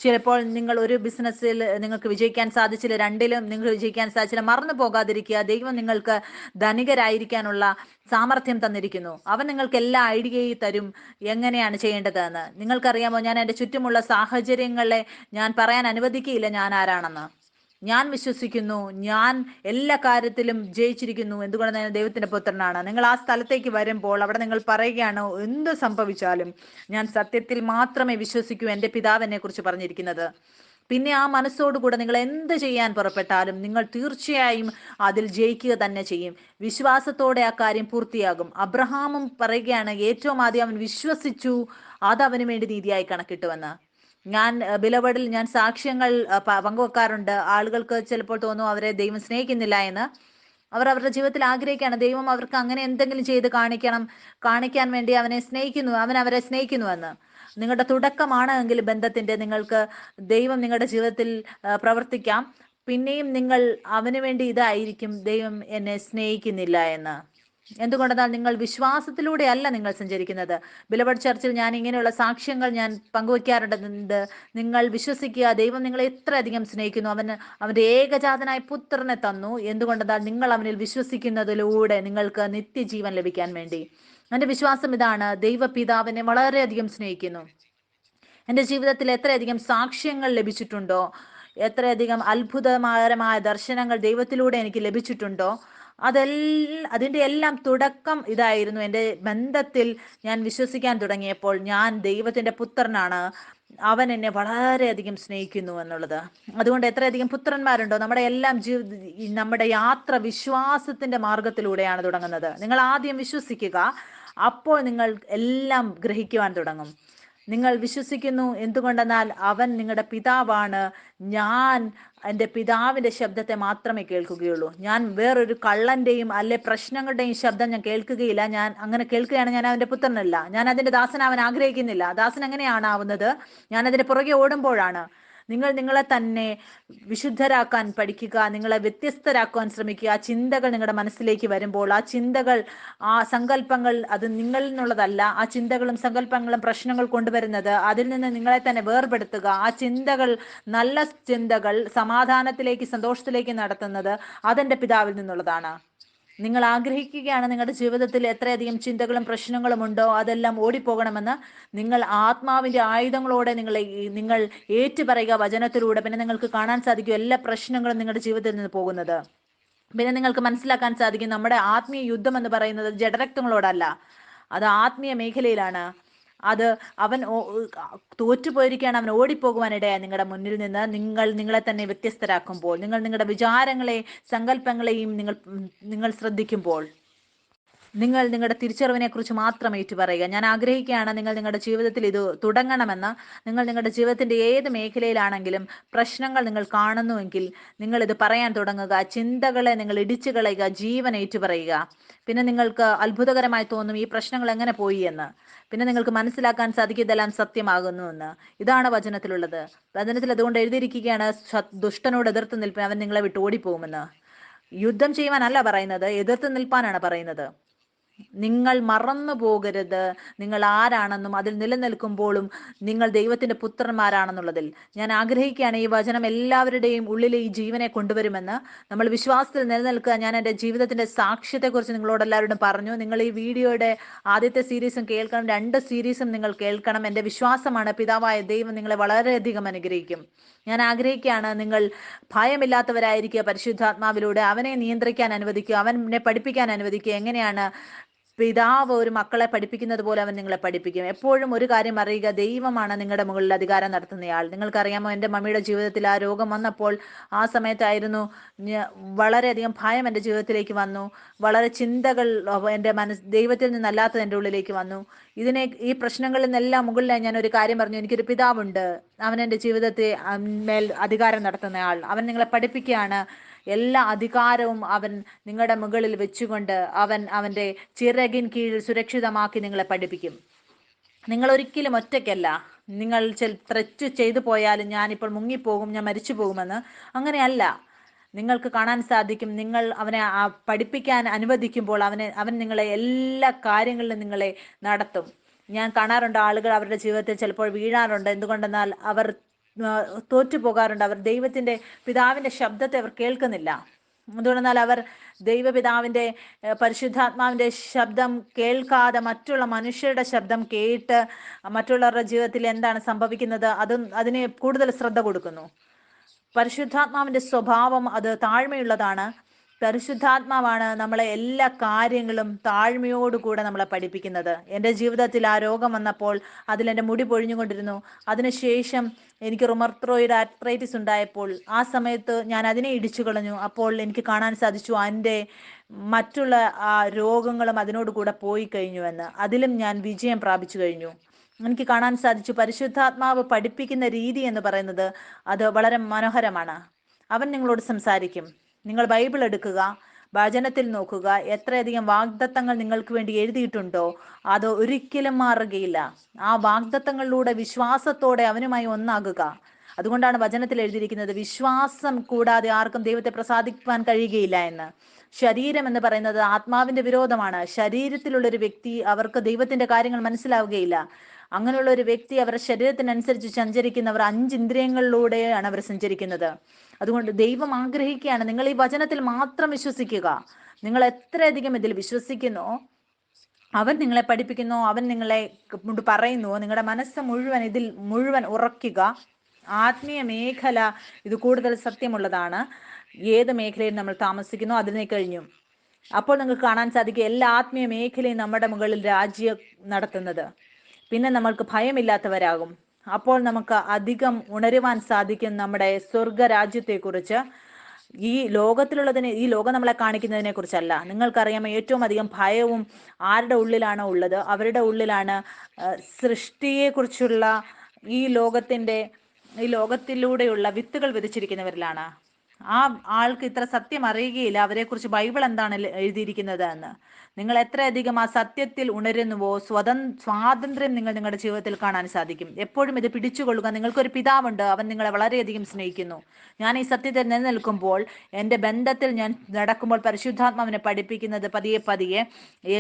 ചിലപ്പോൾ നിങ്ങൾ ഒരു ബിസിനസ്സിൽ നിങ്ങൾക്ക് വിജയിക്കാൻ സാധിച്ചില്ല, രണ്ടിലും നിങ്ങൾ വിജയിക്കാൻ സാധിച്ചില്ല. മറന്നു പോകാതിരിക്കുക. ദൈവം നിങ്ങൾക്ക് ധനികരായിരിക്കാനുള്ള സാമർഥ്യം തന്നിരിക്കുന്നു. അവൻ നിങ്ങൾക്ക് എല്ലാ ഐഡിയയും തരും എങ്ങനെയാണ് ചെയ്യേണ്ടതെന്ന്. നിങ്ങൾക്കറിയാമോ, ഞാൻ എൻ്റെ ചുറ്റുമുള്ള സാഹചര്യങ്ങളെ ഞാൻ പറയാൻ അനുവദിക്കുകയില്ല ഞാൻ ആരാണെന്ന്. ഞാൻ വിശ്വസിക്കുന്നു ഞാൻ എല്ലാ കാര്യത്തിലും ജയിച്ചിരിക്കുന്നു. എന്തുകൊണ്ട് ഞാൻ ദൈവത്തിന്റെ പുത്രനാണ്. നിങ്ങൾ ആ സ്ഥലത്തേക്ക് വരുമ്പോൾ അവിടെ നിങ്ങൾ പറയുകയാണ്, എന്ത് സംഭവിച്ചാലും ഞാൻ സത്യത്തിൽ മാത്രമേ വിശ്വസിക്കൂ, എൻ്റെ പിതാവ് എന്നെ കുറിച്ച് പറഞ്ഞിരിക്കുന്നത്. പിന്നെ ആ മനസ്സോടുകൂടെ നിങ്ങൾ എന്ത് ചെയ്യാൻ പുറപ്പെട്ടാലും നിങ്ങൾ തീർച്ചയായും അതിൽ ജയിക്കുക തന്നെ ചെയ്യും. വിശ്വാസത്തോടെ ആ കാര്യം പൂർത്തിയാകും. അബ്രഹാമും പറയുകയാണ്, ഏറ്റവും ആദ്യം അവൻ വിശ്വസിച്ചു, അത് അവന് വേണ്ടി നീതിയായി കണക്കിട്ടുവെന്ന്. ബിലവഡിൽ ഞാൻ സാക്ഷ്യങ്ങൾ പങ്കുവെക്കാറുണ്ട്. ആളുകൾക്ക് ചിലപ്പോൾ തോന്നും അവരെ ദൈവം സ്നേഹിക്കുന്നില്ല എന്ന്. അവർ അവരുടെ ജീവിതത്തിൽ ആഗ്രഹിക്കുകയാണ് ദൈവം അവർക്ക് അങ്ങനെ എന്തെങ്കിലും ചെയ്ത് കാണിക്കാൻ വേണ്ടി അവൻ അവരെ സ്നേഹിക്കുന്നുവെന്ന്. നിങ്ങളുടെ തുടക്കമാണ് എങ്കിൽ ബന്ധത്തിന്റെ, നിങ്ങൾക്ക് ദൈവം നിങ്ങളുടെ ജീവിതത്തിൽ പ്രവർത്തിക്കാം. പിന്നെയും നിങ്ങൾ അവന് വേണ്ടി ഇതായിരിക്കും, ദൈവം എന്നെ സ്നേഹിക്കുന്നില്ല എന്ന്. എന്തുകൊണ്ടെന്നാൽ നിങ്ങൾ വിശ്വാസത്തിലൂടെ അല്ല നിങ്ങൾ സഞ്ചരിക്കുന്നത്. ബിലവഡ് ചർച്ചിൽ ഞാൻ ഇങ്ങനെയുള്ള സാക്ഷ്യങ്ങൾ ഞാൻ പങ്കുവയ്ക്കാറുണ്ട്. നിങ്ങൾ വിശ്വസിക്കുക, ദൈവം നിങ്ങളെ എത്രയധികം സ്നേഹിക്കുന്നു. അവന്റെ ഏകജാതനായ പുത്രനെ തന്നു. എന്തുകൊണ്ടെന്നാൽ നിങ്ങൾ അവനിൽ വിശ്വസിക്കുന്നതിലൂടെ നിങ്ങൾക്ക് നിത്യജീവൻ ലഭിക്കാൻ വേണ്ടി. എൻ്റെ വിശ്വാസം ഇതാണ്, ദൈവപിതാവിനെ വളരെയധികം സ്നേഹിക്കുന്നു. എൻ്റെ ജീവിതത്തിൽ എത്രയധികം സാക്ഷ്യങ്ങൾ ലഭിച്ചിട്ടുണ്ടോ, എത്രയധികം അത്ഭുതകരമായ ദർശനങ്ങൾ ദൈവത്തിലൂടെ എനിക്ക് ലഭിച്ചിട്ടുണ്ടോ, അതിൻ്റെ എല്ലാം തുടക്കം ഇതായിരുന്നു. എൻ്റെ ബന്ധത്തിൽ ഞാൻ വിശ്വസിക്കാൻ തുടങ്ങിയപ്പോൾ ഞാൻ ദൈവത്തിൻ്റെ പുത്രനാണ്, അവൻ എന്നെ വളരെയധികം സ്നേഹിക്കുന്നു എന്നുള്ളത്. അതുകൊണ്ട് എത്രയധികം പുത്രന്മാരുണ്ടോ. നമ്മുടെ യാത്ര വിശ്വാസത്തിന്റെ മാർഗത്തിലൂടെയാണ് തുടങ്ങുന്നത്. നിങ്ങൾ ആദ്യം വിശ്വസിക്കുക, അപ്പോൾ നിങ്ങൾ എല്ലാം ഗ്രഹിക്കുവാൻ തുടങ്ങും. നിങ്ങൾ വിശ്വസിക്കുന്നു, എന്തുകൊണ്ടെന്നാൽ അവൻ നിങ്ങളുടെ പിതാവാണ്. ഞാൻ എൻ്റെ പിതാവിൻ്റെ ശബ്ദത്തെ മാത്രമേ കേൾക്കുകയുള്ളൂ. ഞാൻ വേറൊരു കള്ളൻ്റെയും അല്ലെ പ്രശ്നങ്ങളുടെയും ശബ്ദം ഞാൻ കേൾക്കുകയില്ല. ഞാൻ അങ്ങനെ കേൾക്കുകയാണ്, ഞാൻ അവൻ്റെ പുത്രനല്ല. ഞാൻ അതിൻ്റെ ദാസനാവാൻ ആഗ്രഹിക്കുന്നില്ല. ദാസൻ എങ്ങനെയാണ് ആവുന്നത്? ഞാൻ അതിൻ്റെ പുറകെ ഓടുമ്പോഴാണ്. നിങ്ങളെ തന്നെ വിശുദ്ധരാക്കാൻ പഠിക്കുക, നിങ്ങളെ വ്യത്യസ്തരാക്കുവാൻ ശ്രമിക്കുക. ആ ചിന്തകൾ നിങ്ങളുടെ മനസ്സിലേക്ക് വരുമ്പോൾ, ആ സങ്കല്പങ്ങൾ അത് നിങ്ങളിൽ നിന്നുള്ളതല്ല. ആ ചിന്തകളും സങ്കല്പങ്ങളും പ്രശ്നങ്ങൾ കൊണ്ടുവരുന്നത്, അതിൽ നിന്ന് നിങ്ങളെ തന്നെ വേർപെടുത്തുക. ആ ചിന്തകൾ, നല്ല ചിന്തകൾ സമാധാനത്തിലേക്ക്, സന്തോഷത്തിലേക്ക് നടത്തുന്നത്, അതെൻ്റെ പിതാവിൽ നിന്നുള്ളതാണ്. നിങ്ങൾ ആഗ്രഹിക്കുകയാണ് നിങ്ങളുടെ ജീവിതത്തിൽ എത്രയധികം ചിന്തകളും പ്രശ്നങ്ങളും ഉണ്ടോ അതെല്ലാം ഓടിപ്പോകണമെന്ന്. നിങ്ങൾ ആത്മാവിന്റെ ആയുധങ്ങളോടെ നിങ്ങൾ ഏറ്റുപറയുക വചനത്തിലൂടെ. പിന്നെ നിങ്ങൾക്ക് കാണാൻ സാധിക്കും എല്ലാ പ്രശ്നങ്ങളും നിങ്ങളുടെ ജീവിതത്തിൽ നിന്ന് പോകുന്നത്. പിന്നെ നിങ്ങൾക്ക് മനസ്സിലാക്കാൻ സാധിക്കും, നമ്മുടെ ആത്മീയ യുദ്ധം എന്ന് പറയുന്നത് ജഡരക്തങ്ങളോടല്ല, അത് ആത്മീയ മേഖലയിലാണ്. അത് അവൻ തോറ്റുപോയിരിക്കുകയാണ്, അവൻ ഓടിപ്പോകുവാനിടയായി നിങ്ങളുടെ മുന്നിൽ നിന്ന്. നിങ്ങളെ തന്നെ വ്യത്യസ്തരാക്കുമ്പോൾ, നിങ്ങളുടെ വിചാരങ്ങളെ സങ്കല്പങ്ങളെയും നിങ്ങൾ ശ്രദ്ധിക്കുമ്പോൾ, നിങ്ങൾ നിങ്ങളുടെ തിരിച്ചറിവിനെ കുറിച്ച് മാത്രം ഏറ്റുപറയുക. ഞാൻ ആഗ്രഹിക്കുകയാണ് നിങ്ങൾ നിങ്ങളുടെ ജീവിതത്തിൽ ഇത് തുടങ്ങണമെന്ന്. നിങ്ങൾ നിങ്ങളുടെ ജീവിതത്തിന്റെ ഏത് മേഖലയിലാണെങ്കിലും പ്രശ്നങ്ങൾ നിങ്ങൾ കാണുന്നുവെങ്കിൽ നിങ്ങൾ ഇത് പറയാൻ തുടങ്ങുക. ചിന്തകളെ നിങ്ങൾ ഇടിച്ചു കളയുക, ജീവൻ ഏറ്റുപറയുക. പിന്നെ നിങ്ങൾക്ക് അത്ഭുതകരമായി തോന്നും ഈ പ്രശ്നങ്ങൾ എങ്ങനെ പോയി എന്ന്. പിന്നെ നിങ്ങൾക്ക് മനസ്സിലാക്കാൻ സാധിക്കും ഇതെല്ലാം സത്യമാകുന്നു എന്ന്. ഇതാണ് വചനത്തിലുള്ളത്. വചനത്തിൽ അതുകൊണ്ട് എഴുതിയിരിക്കുകയാണ്, ദുഷ്ടനോട് എതിർത്ത് നിൽപ്പാൻ അവൻ നിങ്ങളെ വിട്ട് ഓടിപ്പോകുമെന്ന്. യുദ്ധം ചെയ്യുവാനല്ല പറയുന്നത്, എതിർത്ത് നിൽപ്പാനാണ് പറയുന്നത്. നിങ്ങൾ മറന്നു പോകരുത് നിങ്ങൾ ആരാണെന്നും അതിൽ നിലനിൽക്കുമ്പോഴും നിങ്ങൾ ദൈവത്തിന്റെ പുത്രന്മാരാണെന്നുള്ളതിൽ. ഞാൻ ആഗ്രഹിക്കുകയാണ് ഈ വചനം എല്ലാവരുടെയും ഉള്ളിൽ ഈ ജീവനെ കൊണ്ടുവരുമെന്ന്. നമ്മൾ വിശ്വാസത്തിൽ നിലനിൽക്കുക. ഞാൻ എൻ്റെ ജീവിതത്തിന്റെ സാക്ഷ്യത്തെക്കുറിച്ച് നിങ്ങളോട് എല്ലാവരോടും പറഞ്ഞു. നിങ്ങൾ ഈ വീഡിയോയുടെ ആദ്യത്തെ സീരീസും കേൾക്കണം, 2 സീരീസും നിങ്ങൾ കേൾക്കണം. എൻ്റെ വിശ്വാസമാണ് പിതാവായ ദൈവം നിങ്ങളെ വളരെയധികം അനുഗ്രഹിക്കും. ഞാൻ ആഗ്രഹിക്കുകയാണ് നിങ്ങൾ ഭയമില്ലാത്തവരായിരിക്കുക. പരിശുദ്ധാത്മാവിലൂടെ അവനെ നിയന്ത്രിക്കാൻ അനുവദിക്കുക, അവനെ പഠിപ്പിക്കാൻ അനുവദിക്കുക. എങ്ങനെയാണ് പിതാവ് ഒരു മക്കളെ പഠിപ്പിക്കുന്നത് പോലെ അവൻ നിങ്ങളെ പഠിപ്പിക്കും. എപ്പോഴും ഒരു കാര്യം അറിയുക, ദൈവമാണ് നിങ്ങളുടെ മുകളിൽ അധികാരം നടത്തുന്നയാൾ. നിങ്ങൾക്കറിയാമോ, എൻ്റെ മമ്മിയുടെ ജീവിതത്തിൽ ആ രോഗം വന്നപ്പോൾ ആ സമയത്തായിരുന്നു വളരെയധികം ഭയം എൻ്റെ ജീവിതത്തിലേക്ക് വന്നു. വളരെ ചിന്തകൾ എൻ്റെ ദൈവത്തിൽ നിന്നല്ലാത്തത് എൻ്റെ ഉള്ളിലേക്ക് വന്നു. ഈ പ്രശ്നങ്ങളിൽ നിന്നെല്ലാം മുകളിലായി ഞാൻ ഒരു കാര്യം പറഞ്ഞു, എനിക്കൊരു പിതാവുണ്ട്, അവൻ എൻ്റെ ജീവിതത്തെ മേൽ അധികാരം നടത്തുന്നയാൾ. അവൻ നിങ്ങളെ പഠിപ്പിക്കുകയാണ്. എല്ലാ അധികാരവും അവൻ നിങ്ങളുടെ മുകളിൽ വെച്ചുകൊണ്ട് അവൻ്റെ ചിറകിൻ കീഴിൽ സുരക്ഷിതമാക്കി നിങ്ങളെ പഠിപ്പിക്കും. നിങ്ങൾ ഒരിക്കലും ഒറ്റയ്ക്കല്ല. നിങ്ങൾ തെറ്റ് ചെയ്തു പോയാലും ഞാനിപ്പോൾ മുങ്ങിപ്പോകും, ഞാൻ മരിച്ചു പോകുമെന്ന്, അങ്ങനെയല്ല. നിങ്ങൾക്ക് കാണാൻ സാധിക്കും, നിങ്ങൾ അവനെ പഠിപ്പിക്കാൻ അനുവദിക്കുമ്പോൾ അവൻ നിങ്ങളെ എല്ലാ കാര്യങ്ങളിലും നിങ്ങളെ നടത്തും. ഞാൻ കാണാറുണ്ട്, ആളുകൾ അവരുടെ ജീവിതത്തിൽ ചിലപ്പോൾ വീഴാറുണ്ട്. എന്തുകൊണ്ടെന്നാൽ അവർ തോറ്റുപോകാറുണ്ട്. അവർ പിതാവിന്റെ ശബ്ദത്തെ അവർ കേൾക്കുന്നില്ല. എന്തുകൊണ്ടെന്നാൽ അവർ ദൈവപിതാവിന്റെ പരിശുദ്ധാത്മാവിന്റെ ശബ്ദം കേൾക്കാതെ മറ്റുള്ള മനുഷ്യരുടെ ശബ്ദം കേട്ട് മറ്റുള്ളവരുടെ ജീവിതത്തിൽ എന്താണ് സംഭവിക്കുന്നത് അതിനെ കൂടുതൽ ശ്രദ്ധ കൊടുക്കുന്നു. പരിശുദ്ധാത്മാവിന്റെ സ്വഭാവം അത് താഴ്മയുള്ളതാണ്. പരിശുദ്ധാത്മാവാണ് നമ്മളെ എല്ലാ കാര്യങ്ങളും താഴ്മയോടുകൂടെ നമ്മളെ പഠിപ്പിക്കുന്നത്. എൻ്റെ ജീവിതത്തിൽ ആ രോഗം വന്നപ്പോൾ അതിലെൻ്റെ മുടി പൊഴിഞ്ഞുകൊണ്ടിരുന്നു. അതിനുശേഷം എനിക്ക് റുമറ്റോയിഡ് ആർത്രൈറ്റിസ് ഉണ്ടായപ്പോൾ ആ സമയത്ത് ഞാൻ അതിനെ ഇടിച്ചു കളഞ്ഞു. അപ്പോൾ എനിക്ക് കാണാൻ സാധിച്ചു എൻ്റെ മറ്റുള്ള രോഗങ്ങളും അതിനോട് കൂടെ പോയി കഴിഞ്ഞുവെന്ന്. അതിലും ഞാൻ വിജയം പ്രാപിച്ചു കഴിഞ്ഞു. എനിക്ക് കാണാൻ സാധിച്ചു പരിശുദ്ധാത്മാവ് പഠിപ്പിക്കുന്ന രീതി എന്ന് പറയുന്നത് അത് വളരെ മനോഹരമാണ്. അവൻ നിങ്ങളോട് സംസാരിക്കും. നിങ്ങൾ ബൈബിൾ എടുക്കുക, വചനത്തിൽ നോക്കുക. എത്രയധികം വാഗ്ദത്തങ്ങൾ നിങ്ങൾക്ക് വേണ്ടി എഴുതിയിട്ടുണ്ടോ അത് ഒരിക്കലും മാറുകയില്ല. ആ വാഗ്ദത്തങ്ങളിലൂടെ വിശ്വാസത്തോടെ അവനുമായി ഒന്നാകുക. അതുകൊണ്ടാണ് വചനത്തിൽ എഴുതിയിരിക്കുന്നത്, വിശ്വാസം കൂടാതെ ആർക്കും ദൈവത്തെ പ്രസാദിക്കുവാൻ കഴിയുകയില്ല എന്ന്. ശരീരം എന്ന് പറയുന്നത് ആത്മാവിന്റെ വിരോധമാണ്. ശരീരത്തിലുള്ളൊരു വ്യക്തി അവർക്ക് ദൈവത്തിന്റെ കാര്യങ്ങൾ മനസ്സിലാവുകയില്ല. അങ്ങനെയുള്ള ഒരു വ്യക്തി അവരുടെ ശരീരത്തിനനുസരിച്ച് സഞ്ചരിക്കുന്നവർ 5 ഇന്ദ്രിയങ്ങളിലൂടെയാണ് അവർ സഞ്ചരിക്കുന്നത്. അതുകൊണ്ട് ദൈവം ആഗ്രഹിക്കുകയാണ് നിങ്ങൾ ഈ വചനത്തിൽ മാത്രം വിശ്വസിക്കുക. നിങ്ങൾ എത്രയധികം ഇതിൽ വിശ്വസിക്കുന്നോ, അവൻ നിങ്ങളെ പഠിപ്പിക്കുന്നു, അവൻ നിങ്ങളെ പറയുന്നു, നിങ്ങളുടെ മനസ്സ് ഇതിൽ മുഴുവൻ ഉറക്കുക. ആത്മീയ മേഖല ഇത് കൂടുതൽ സത്യമുള്ളതാണ്. ഏത് മേഖലയിൽ നമ്മൾ താമസിക്കുന്നു അതിനെ കഴിഞ്ഞു. അപ്പോൾ നിങ്ങൾക്ക് കാണാൻ സാധിക്കും എല്ലാ ആത്മീയ മേഖലയും നമ്മുടെ മുകളിൽ രാജ്യം നടത്തുന്നത്. പിന്നെ നമ്മൾക്ക് ഭയമില്ലാത്തവരാകും. അപ്പോൾ നമുക്ക് അധികം ഉണരുവാൻ സാധിക്കും നമ്മുടെ സ്വർഗരാജ്യത്തെക്കുറിച്ച്. ഈ ലോകം നമ്മളെ കാണിക്കുന്നതിനെ കുറിച്ചല്ല. നിങ്ങൾക്കറിയാമോ, ഏറ്റവും അധികം ഭയവും ആരുടെ ഉള്ളിലാണോ ഉള്ളത്, അവരുടെ ഉള്ളിലാണ് സൃഷ്ടിയെക്കുറിച്ചുള്ള ഈ ലോകത്തിലൂടെയുള്ള വിത്തുകൾ വിതച്ചിരിക്കുന്നവരിലാണ്. ആ ആൾക്ക് ഇത്ര സത്യം അറിയുകയില്ല അവരെക്കുറിച്ച് ബൈബിൾ എന്താണ് എഴുതിയിരിക്കുന്നത് എന്ന്. നിങ്ങൾ എത്രയധികം ആ സത്യത്തിൽ ഉണരുന്നുവോ സ്വാതന്ത്ര്യം നിങ്ങളുടെ ജീവിതത്തിൽ കാണാൻ സാധിക്കും. എപ്പോഴും ഇത് പിടിച്ചുകൊള്ളുക. നിങ്ങൾക്കൊരു പിതാവുണ്ട്, അവൻ നിങ്ങളെ വളരെയധികം സ്നേഹിക്കുന്നു. ഞാൻ ഈ സത്യത്തിൽ നിലനിൽക്കുമ്പോൾ, എൻ്റെ ബന്ധത്തിൽ ഞാൻ നടക്കുമ്പോൾ പരിശുദ്ധാത്മാവിനെ പഠിപ്പിക്കുന്നത് പതിയെ പതിയെ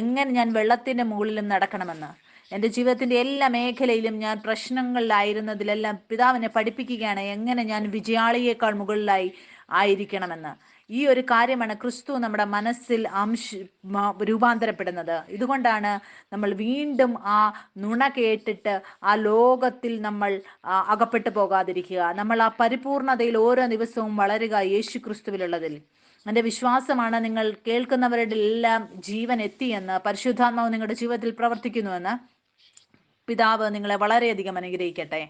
എങ്ങനെ ഞാൻ വെള്ളത്തിന്റെ മുകളിലും നടക്കണമെന്ന്. എൻ്റെ ജീവിതത്തിന്റെ എല്ലാ മേഖലയിലും ഞാൻ പ്രശ്നങ്ങളിലായിരുന്നതിലെല്ലാം പിതാവിനെ പഠിപ്പിക്കുകയാണ് എങ്ങനെ ഞാൻ വിജയാളിയേക്കാൾ മുകളിലായി ആയിരിക്കണമെന്ന്. ഈ ഒരു കാര്യമാണ് ക്രിസ്തു നമ്മുടെ മനസ്സിൽ രൂപാന്തരപ്പെടുന്നത്. ഇതുകൊണ്ടാണ് നമ്മൾ വീണ്ടും ആ നുണ കേട്ടിട്ട് ആ ലോകത്തിൽ നമ്മൾ അകപ്പെട്ടു പോകാതിരിക്കുക. നമ്മൾ ആ പരിപൂർണതയിൽ ഓരോ ദിവസവും വളരുക യേശു ക്രിസ്തുവിലുള്ളതിൽ. എൻ്റെ വിശ്വാസമാണ് നിങ്ങൾ കേൾക്കുന്നവരുടെ എല്ലാം ജീവൻ എത്തിയെന്ന്, പരിശുദ്ധാത്മാവ് നിങ്ങളുടെ ജീവിതത്തിൽ പ്രവർത്തിക്കുന്നുവെന്ന്. പിതാവ് നിങ്ങളെ വളരെയധികം അനുഗ്രഹിക്കട്ടെ.